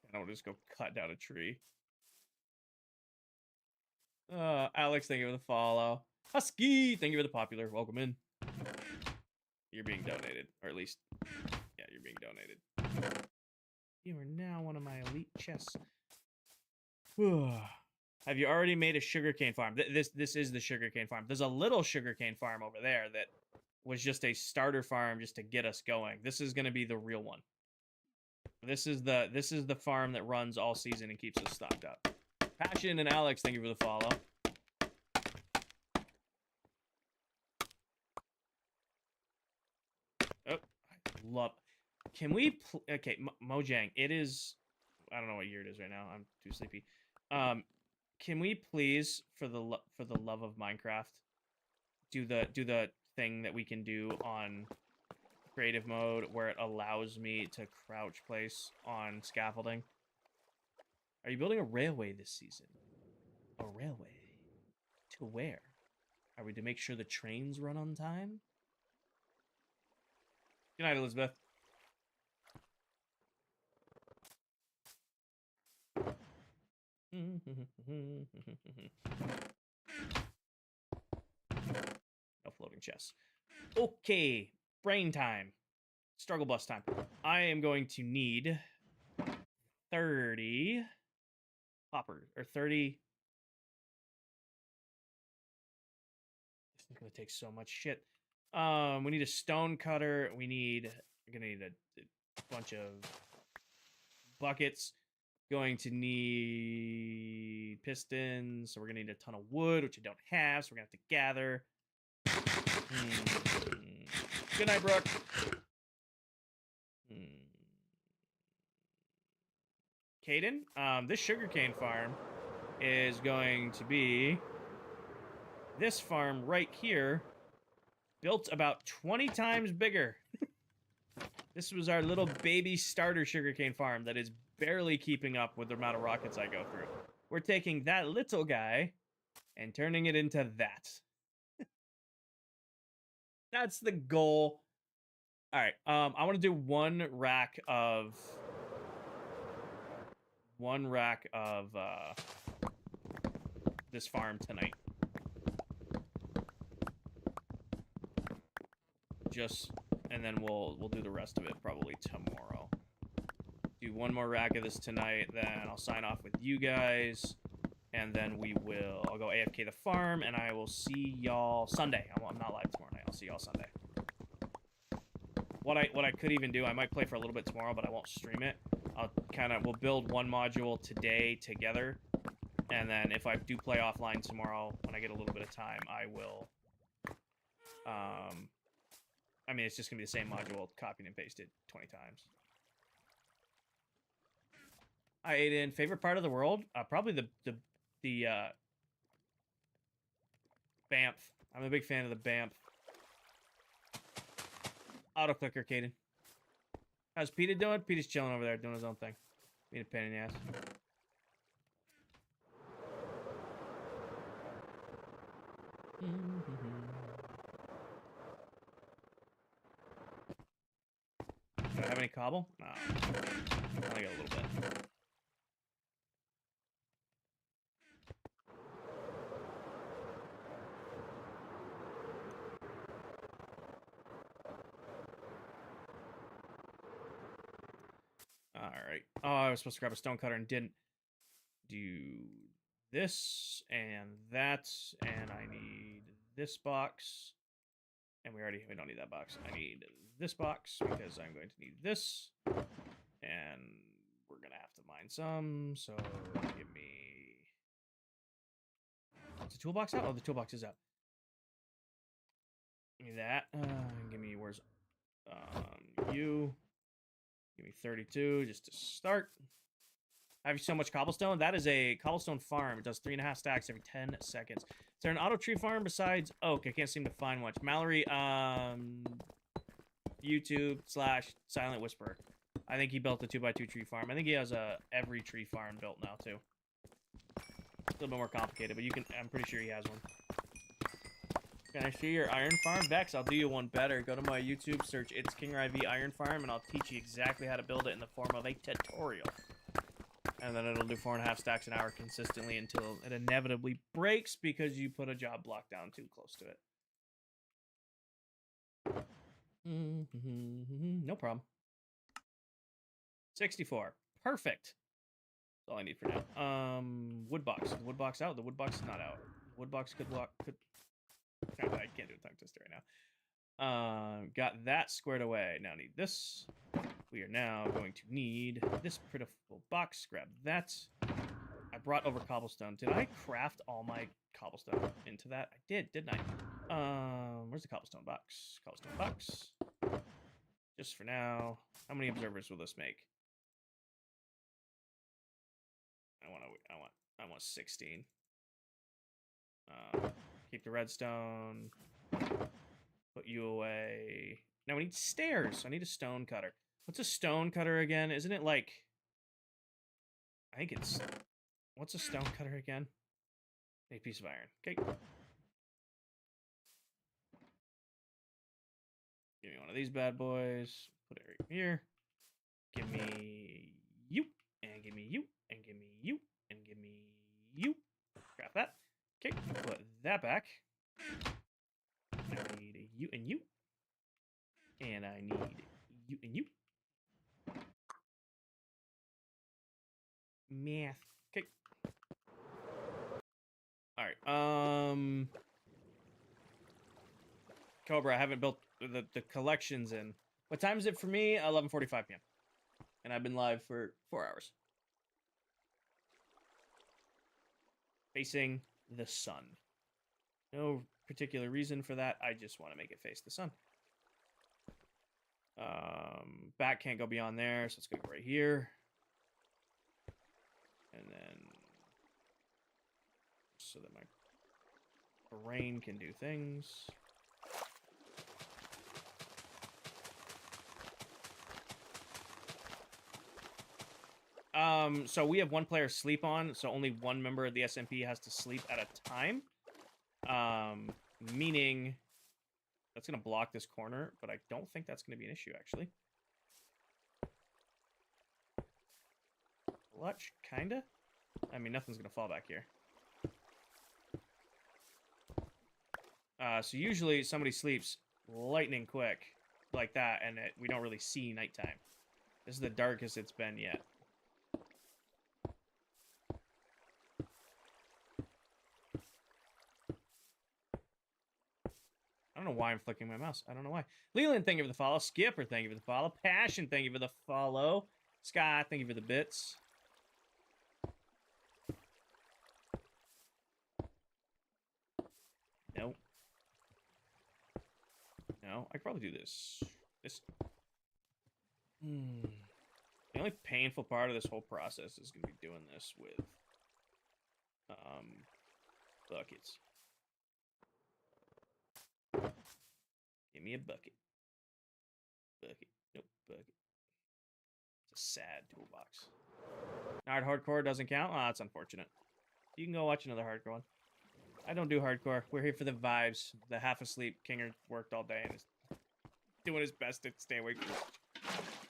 And I'll just go cut down a tree. Alex, thank you for the follow. Husky, thank you for the popular. Welcome in. You're being donated. Or at least, yeah, you're being donated. You are now one of my elite chests. Have you already made a sugarcane farm? This is the sugarcane farm. There's a little sugarcane farm over there that was just a starter farm just to get us going. This is going to be the real one. This is the farm that runs all season and keeps us stocked up. Passion and Alex, thank you for the follow. Oh, I love. Can we? Okay, Mojang. It is. I don't know what year it is right now. I'm too sleepy. Can we please, for the love of Minecraft, do the thing that we can do on creative mode where it allows me to crouch place on scaffolding? Are you building a railway this season? A railway? To where? Are we to make sure the trains run on time? Good night, Elizabeth. No floating chests. Okay, brain time. Struggle bus time. I am going to need 30 hoppers, or 30. This is going to take so much shit. We need a stone cutter. We're gonna need a bunch of buckets. Going to need pistons, so we're gonna need a ton of wood, which I don't have, so we're gonna have to gather. Good night, Brooke. Caden, this sugarcane farm is going to be this farm right here, built about 20 times bigger. This was our little baby starter sugarcane farm that is barely keeping up with the amount of rockets I go through. We're taking that little guy and turning it into that. That's the goal. All right, I want to do one rack of this farm tonight. And then we'll do the rest of it probably tomorrow. Do one more rack of this tonight, then I'll sign off with you guys, and then I'll go AFK the farm, and I will see y'all Sunday. I'm not live tomorrow night. I'll see y'all Sunday. What I could even do, I might play for a little bit tomorrow, but I won't stream it. We'll build one module today together, and then if I do play offline tomorrow, when I get a little bit of time, I will, I mean, it's just gonna be the same module, copied and pasted 20 times. Hi, Aiden. Favorite part of the world? Probably the B.A.M.F. I'm a big fan of the B.A.M.F. Auto clicker, Caden. How's Peter doing? Peter's chilling over there, doing his own thing. Being a pain in the ass. Do I have any cobble? No. I got a little bit. Alright. Oh, I was supposed to grab a stone cutter and didn't. Do this and that, and I need this box. And we don't need that box. I need this box because I'm going to need this. And we're going to have to mine some, so give me... Is the toolbox out? Oh, the toolbox is out. Give me that. Give me, where's... you. Give me 32 just to start. I have so much cobblestone. That is a cobblestone farm. It does 3.5 stacks every 10 seconds. Is there an auto tree farm besides oak? I can't seem to find one. Mallory, YouTube / Silent Whisperer. I think he built a 2x2 tree farm. I think he has every tree farm built now too. A little bit more complicated, but I'm pretty sure he has one. Can I see your iron farm? Vex, I'll do you one better. Go to my YouTube, search It's King IV Iron Farm, and I'll teach you exactly how to build it in the form of a tutorial. And then it'll do 4.5 stacks an hour consistently until it inevitably breaks because you put a job block down too close to it. No problem. 64. Perfect. That's all I need for now. Wood box. The wood box out? The wood box is not out. Wood box could walk. No, I can't do a tongue twister right now. Got that squared away. Now need this. We are now going to need this pitiful box. Grab that. I brought over cobblestone. Did I craft all my cobblestone into that? I did, didn't I? Where's the cobblestone box? Cobblestone box. Just for now. How many observers will this make? I want 16. Keep the redstone. Put you away. Now we need stairs. So I need a stone cutter. What's a stone cutter again? Isn't it like... I think it's... What's a stone cutter again? A piece of iron. Okay. Give me one of these bad boys. Put it right here. Give me you. And give me you. And give me you. And give me you. Grab that. Okay. Put that back. I need you and you. And I need you and you. Math. Okay. Alright. Cobra, I haven't built the collections in. What time is it for me? 11:45 p.m. And I've been live for 4 hours. Facing the sun. No particular reason for that. I just want to make it face the sun. Bat can't go beyond there, so it's going to go right here. And then... so that my brain can do things. So we have one player sleep on, so only one member of the SMP has to sleep at a time. Meaning that's going to block this corner, but I don't think that's going to be an issue, actually. Clutch, kinda? I mean, nothing's going to fall back here. So usually somebody sleeps lightning quick like that, and we don't really see nighttime. This is the darkest it's been yet. I don't know why I'm flicking my mouse. I don't know why. Leland, thank you for the follow. Skipper, thank you for the follow. Passion, thank you for the follow. Scott, thank you for the bits. No. No, I could probably do this. The only painful part of this whole process is going to be doing this with buckets. Give me a bucket. Bucket. Nope, bucket. It's a sad toolbox. Hardcore doesn't count? Oh, that's unfortunate. You can go watch another hardcore one. I don't do hardcore. We're here for the vibes. The half asleep Kinger worked all day and is doing his best to stay awake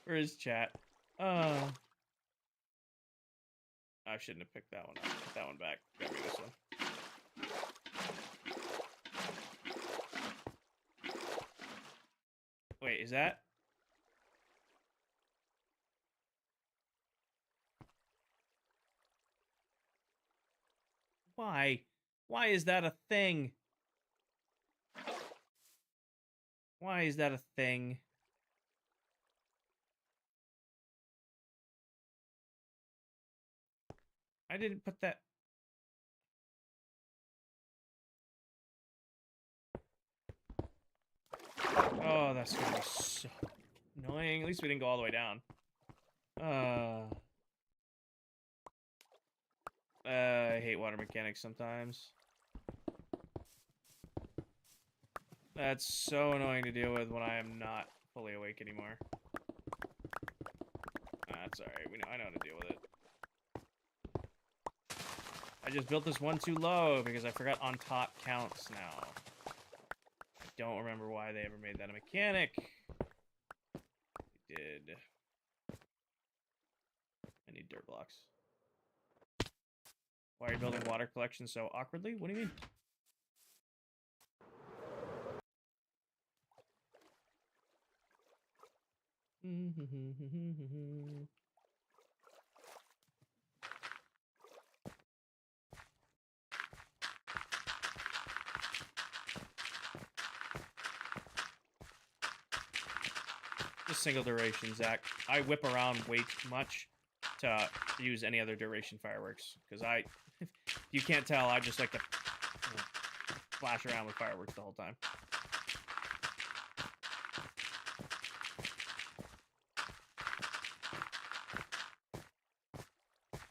for his chat. I shouldn't have picked that one up. Put that one back. Got me this one. Wait, is that? Why? Why is that a thing? Why is that a thing? I didn't put that... Oh, that's gonna be so annoying. At least we didn't go all the way down. I hate water mechanics sometimes. That's so annoying to deal with when I am not fully awake anymore. That's alright. I know how to deal with it. I just built this one too low because I forgot on top counts now. I don't remember why they ever made that a mechanic. They did. I need dirt blocks. Why are you building water collection so awkwardly? What do you mean? Just single duration, Zach. I whip around way too much to use any other duration fireworks. Because if you can't tell, I just like to flash around with fireworks the whole time.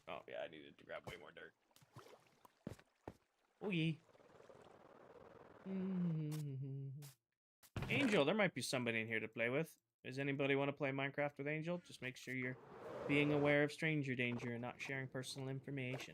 Oh, yeah, I needed to grab way more dirt. Oh, yeah. Angel, there might be somebody in here to play with. Does anybody want to play Minecraft with Angel? Just make sure you're being aware of stranger danger and not sharing personal information.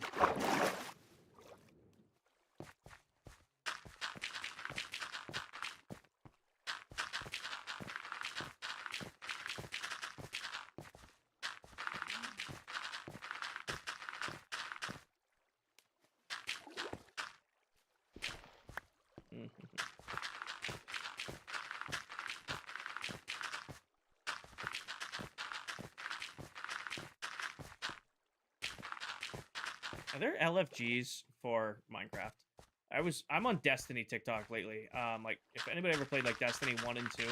Are there LFGs for Minecraft? I'm on Destiny TikTok lately. Like if anybody ever played like Destiny 1 and 2,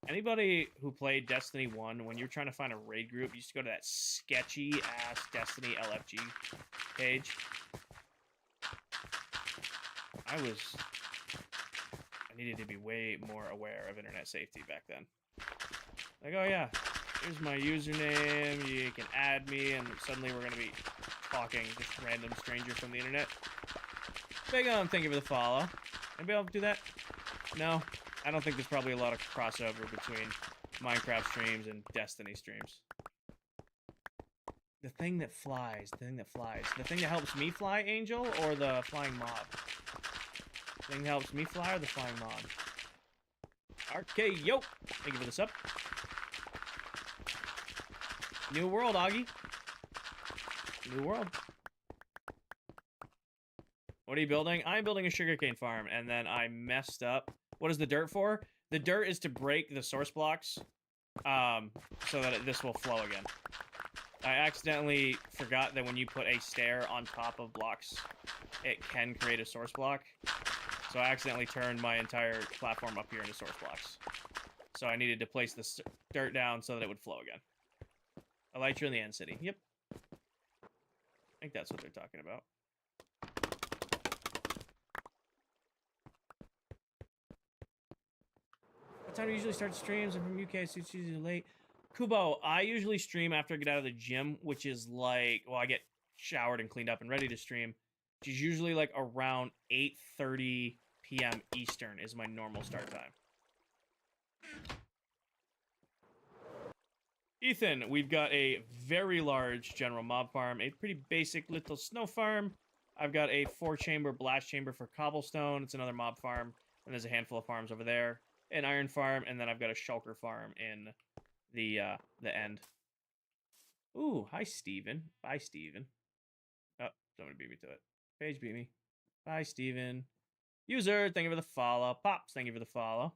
anybody who played Destiny 1, when you're trying to find a raid group, you used to go to that sketchy ass Destiny LFG page. I needed to be way more aware of internet safety back then. Like, oh yeah, here's my username, you can add me, and suddenly we're gonna be talking, just random stranger from the internet. Big thank you for the follow. Anybody else do that? No? I don't think there's probably a lot of crossover between Minecraft streams and Destiny streams. The thing that flies, the thing that flies. The thing that helps me fly, Angel, or the flying mob? The thing that helps me fly or the flying mob? RKO! Thank you for the sub. New world, Augie. New world. What are you building? I'm building a sugarcane farm, and then I messed up. What is the dirt for? The dirt is to break the source blocks, so that this will flow again. I accidentally forgot that when you put a stair on top of blocks, it can create a source block. So I accidentally turned my entire platform up here into source blocks. So I needed to place the dirt down so that it would flow again. Elytra in the end city. Yep. I think that's what they're talking about. What time do you usually start streams? I'm from UK, so it's usually late. Kubo, I usually stream after I get out of the gym, which is like, well, I get showered and cleaned up and ready to stream, which is usually like around 8:30 p.m. Eastern is my normal start time. Ethan, we've got a very large general mob farm, a pretty basic little snow farm. I've got a 4-chamber blast chamber for cobblestone. It's another mob farm, and there's a handful of farms over there. An iron farm, and then I've got a shulker farm in the end. Ooh, hi, Steven. Bye, Steven. Oh, somebody beat me to it. Paige beat me. Bye, Steven. User, thank you for the follow. Pops, thank you for the follow.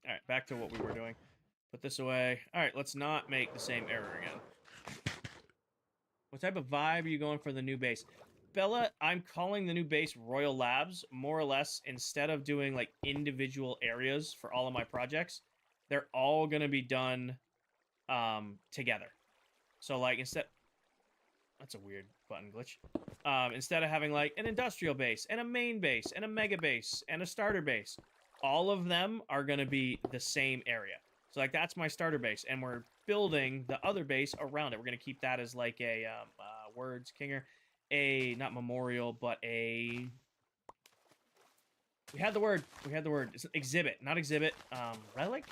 All right, back to what we were doing. Put this away. All right, let's not make the same error again. What type of vibe are you going for the new base? Bella, I'm calling the new base Royal Labs, more or less. Instead of doing like individual areas for all of my projects, they're all gonna be done together. So like instead, that's a weird button glitch. Instead of having like an industrial base and a main base and a mega base and a starter base, all of them are gonna be the same area. So like that's my starter base, and we're building the other base around it. We're gonna keep that as like a words Kinger, a not memorial, but a. We had the word. It's exhibit, not exhibit. Relic.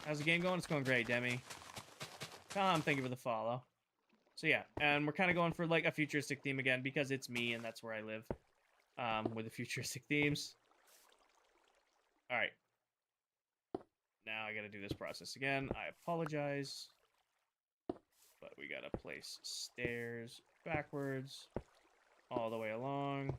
How's the game going? It's going great, Demi. Tom, thank you for the follow. So yeah, and we're kind of going for like a futuristic theme again because it's me and that's where I live. With the futuristic themes. All right. Now I gotta do this process again. I apologize. But we gotta place stairs backwards all the way along.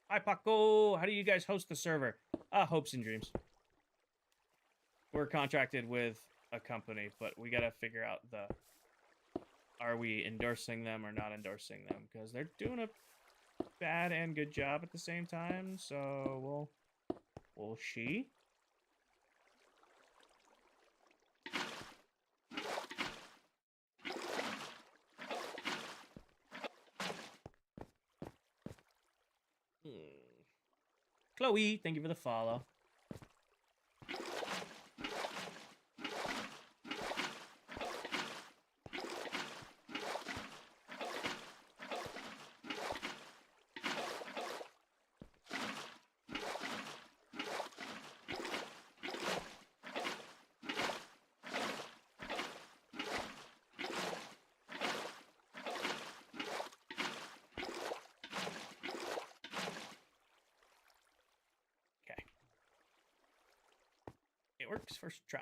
Hi, Paco. How do you guys host the server? Hopes and dreams. We're contracted with a company, but we gotta figure out the... Are we endorsing them or not endorsing them? Because they're doing a bad and good job at the same time, so we'll see. Chloe, thank you for the follow. It works first try.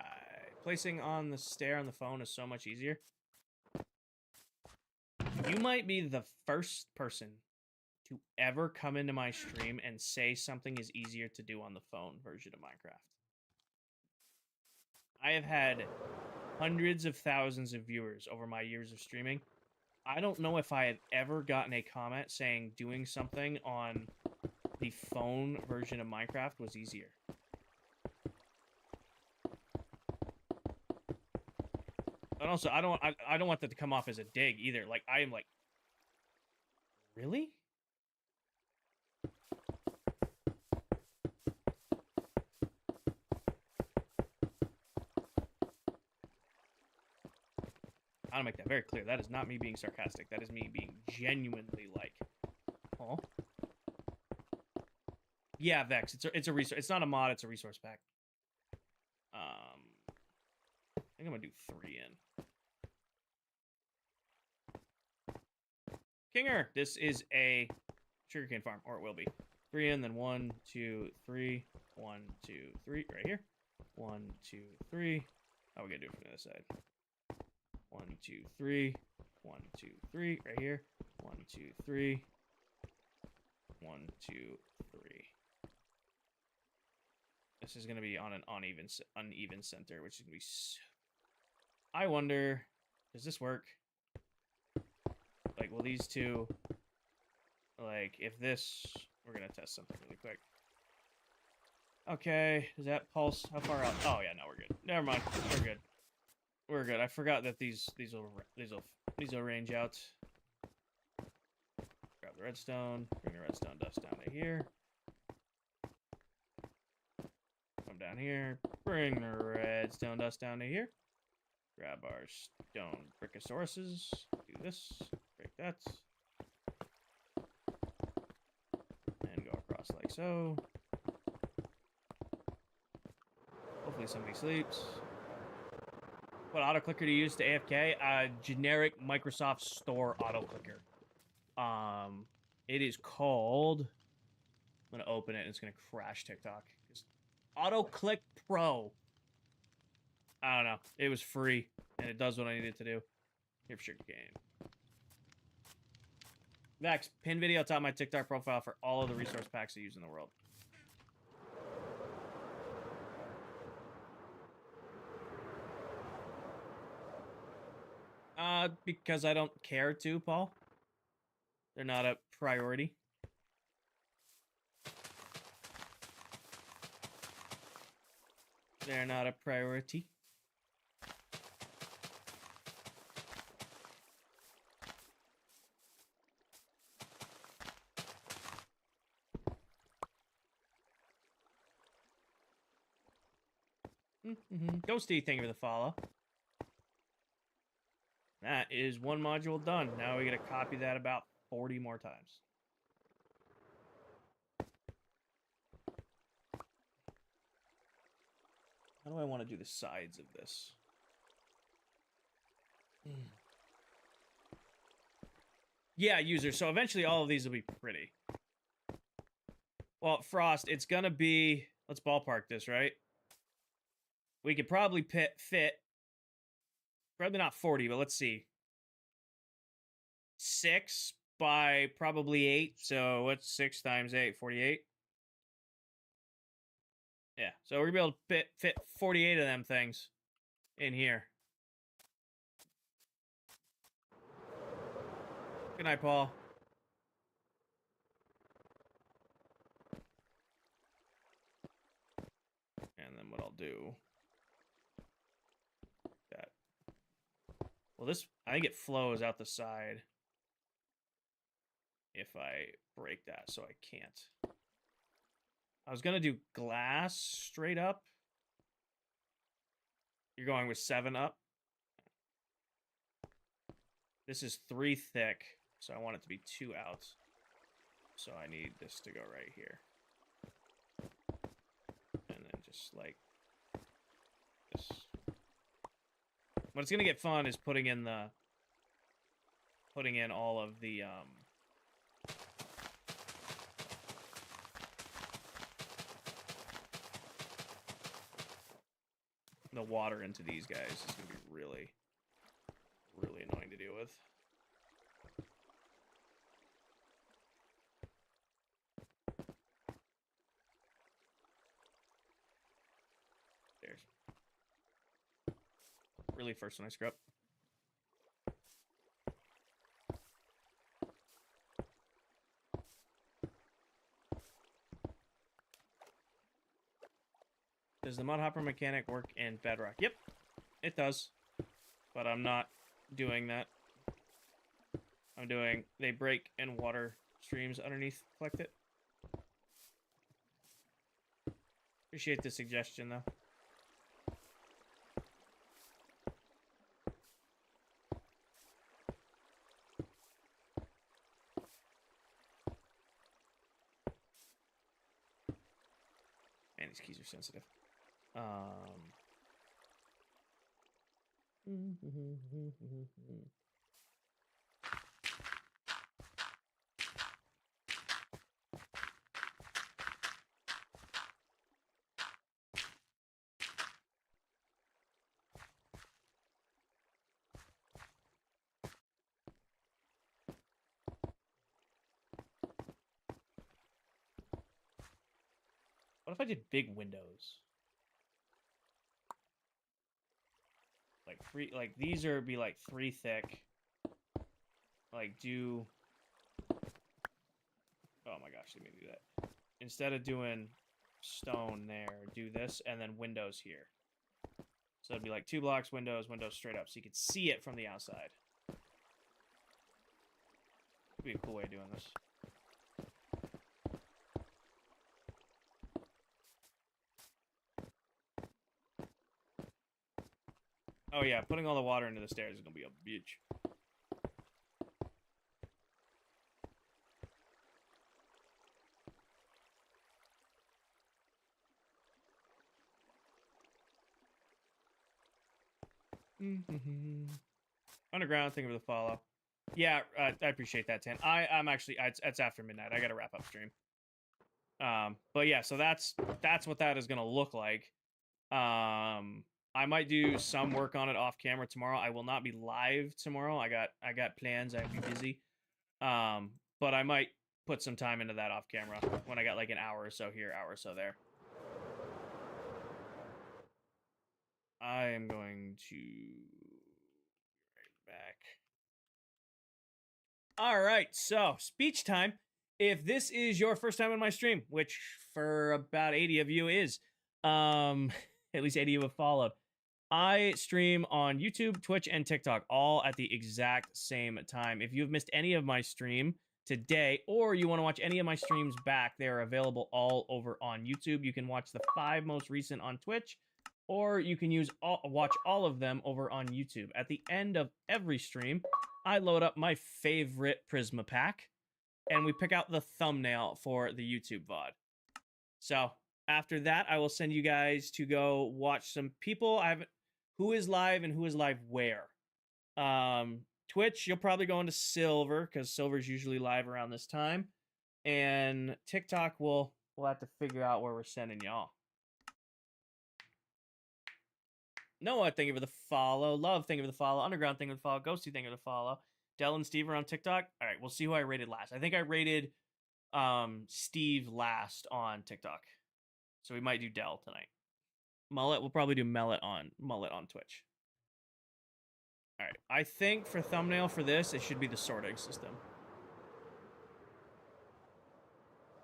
Placing on the stair on the phone is so much easier. You might be the first person to ever come into my stream and say something is easier to do on the phone version of Minecraft. I have had hundreds of thousands of viewers over my years of streaming. I don't know if I have ever gotten a comment saying doing something on the phone version of Minecraft was easier. And also, I don't want that to come off as a dig either. Like, I am like, really? I want to make that very clear. That is not me being sarcastic. That is me being genuinely like, oh. Yeah, Vex. It's a resource. It's not a mod. It's a resource pack. I think I'm gonna do 3 in. Kinger, this is a sugarcane farm, or it will be. 3 in, then 1, 2, 3, 1, 2, 3, right here. 1, 2, 3. How are we gonna do it from the other side? 1, 2, 3. 1, 2, 3, right here. 1, 2, 3. 1, 2, 3. This is gonna be on an uneven center, which is gonna be. I wonder, does this work? Like, will these two, like, if this, we're gonna test something really quick. Okay, does that pulse? How far out? Oh yeah, no, we're good. Never mind, we're good. We're good. I forgot that these will range out. Grab the redstone. Bring the redstone dust down to here. Come down here. Bring the redstone dust down to here. Grab our stone brickosauruses. Do this. Break that. And go across like so. Hopefully somebody sleeps. What auto clicker do you use to AFK? Generic Microsoft Store auto clicker. It is called. I'm gonna open it and it's gonna crash TikTok. Auto Click Pro. I don't know. It was free and it does what I needed to do. Here for Sugarcane. Vex, pin video top of my TikTok profile for all of the resource packs I use in the world. Because I don't care to, Paul. They're not a priority. They're not a priority. Ghosty, thank you for the follow. That is one module done. Now we gotta copy that about 40 more times. How do I want to do the sides of this? Yeah, user. So eventually all of these will be pretty. Well, Frost, it's gonna be... Let's ballpark this, right? We could probably fit... Probably not 40, but let's see. 6 by probably 8. So what's 6 times 8? 48? Yeah, so we're gonna be able to fit 48 of them things in here. Good night, Paul. And then what I'll do... That. Well, this... I think it flows out the side. If I break that, so I can't. I was gonna do glass straight up. You're going with 7 up. This is 3 thick, so I want it to be 2 out. So I need this to go right here. And then just like this. What's gonna get fun is putting in all of the water into these guys. It's gonna be really, really annoying to deal with. There's really first when I screw up. Does the mud hopper mechanic work in Bedrock? Yep, it does. But I'm not doing that. I'm doing, they break and water streams underneath collect it. Appreciate the suggestion, though. Man, these keys are sensitive. What if I did big windows? Like these are be like 3 thick. Like do... Oh my gosh, let me do that. Instead of doing stone there, do this, and then windows here. So it'd be like 2 blocks, windows, windows straight up, so you could see it from the outside. Would be a cool way of doing this. Oh yeah, putting all the water into the stairs is gonna be a bitch. Underground, thank you for the follow. Yeah, I appreciate that, Tan. I'm actually, it's after midnight. I gotta wrap up stream. But yeah, so that's what that is gonna look like. I might do some work on it off camera tomorrow. I will not be live tomorrow. I got plans. I have to be busy. but I might put some time into that off camera when I got like an hour or so here, hour or so there. I am going to right back. All right, so speech time. If this is your first time on my stream, which for about 80 of you is, at least 80 of you have followed, I stream on YouTube, Twitch, and TikTok all at the exact same time. If you've missed any of my stream today, or you want to watch any of my streams back, they are available all over on YouTube. You can watch the 5 most recent on Twitch, or you can watch all of them over on YouTube. At the end of every stream, I load up my favorite Prisma pack, and we pick out the thumbnail for the YouTube VOD. So after that, I will send you guys to go watch some people who is live and who is live where. Twitch, you'll probably go into Silver, because Silver's usually live around this time. And TikTok, we'll have to figure out where we're sending y'all. Noah, thank you for the follow. Love, thank you for the follow. Underground, thank you for the follow. Ghosty, thank you for the follow. Dell and Steve are on TikTok. All right, we'll see who I rated last. I think I rated Steve last on TikTok. So we might do Dell tonight. Mullet, we'll probably do Mullet on Twitch. All right, I think for thumbnail for this, it should be the sorting system.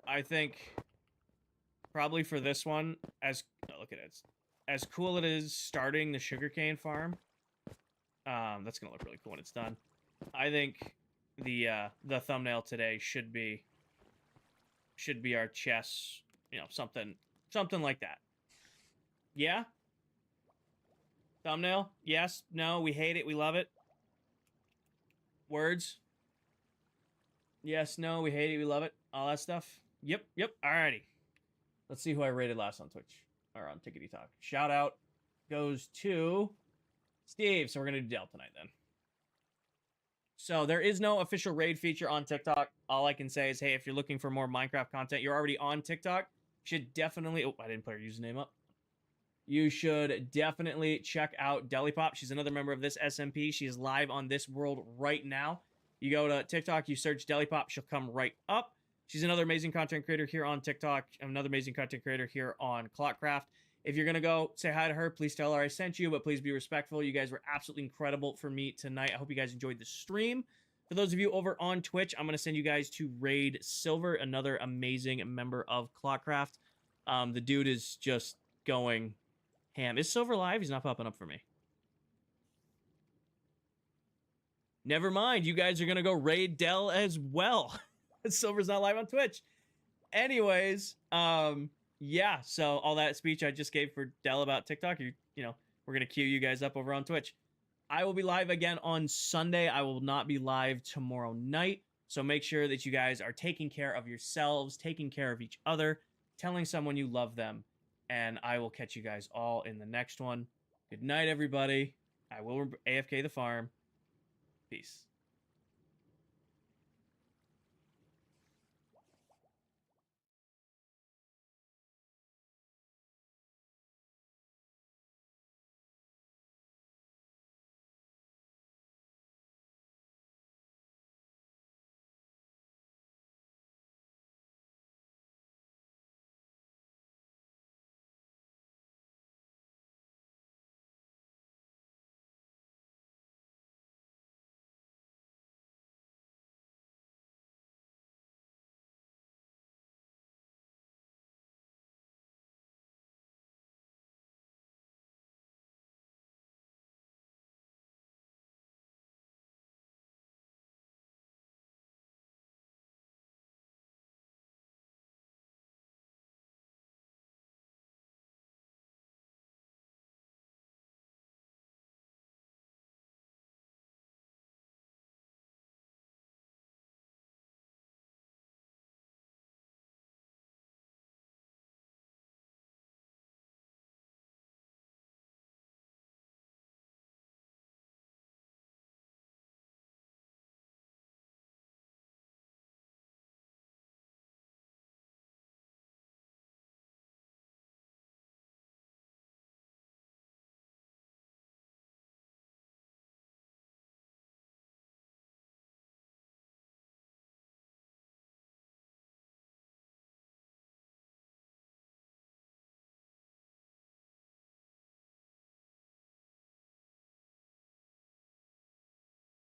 I think probably for this one, look at it. As cool it is starting the sugarcane farm, that's gonna look really cool when it's done. I think the thumbnail today should be our chess, something like that. Yeah? Thumbnail? Yes? No? We hate it? We love it? Words? Yes? No? We hate it? We love it? All that stuff? Yep. Alrighty. Let's see who I rated last on Twitch. Or on Tickety Talk. Shout out goes to Steve. So we're going to do Dell tonight then. So there is no official raid feature on TikTok. All I can say is, hey, if you're looking for more Minecraft content, you're already on TikTok. Should definitely... Oh, I didn't put her username up. You should definitely check out Delipop. She's another member of this SMP. She is live on this world right now. You go to TikTok, you search Delipop, she'll come right up. She's another amazing content creator here on TikTok. Another amazing content creator here on ClockCraft. If you're going to go say hi to her, please tell her I sent you, but please be respectful. You guys were absolutely incredible for me tonight. I hope you guys enjoyed the stream. For those of you over on Twitch, I'm going to send you guys to Raid Silver, another amazing member of ClockCraft. The dude is just going ham. Is Silver live? He's not popping up for me. Never mind. You guys are going to go raid Dell as well. Silver's not live on Twitch. Anyways, yeah, so all that speech I just gave for Dell about TikTok, you know, we're going to queue you guys up over on Twitch. I will be live again on Sunday. I will not be live tomorrow night. So make sure that you guys are taking care of yourselves, taking care of each other, telling someone you love them. And I will catch you guys all in the next one. Good night, everybody. I will AFK the farm. Peace.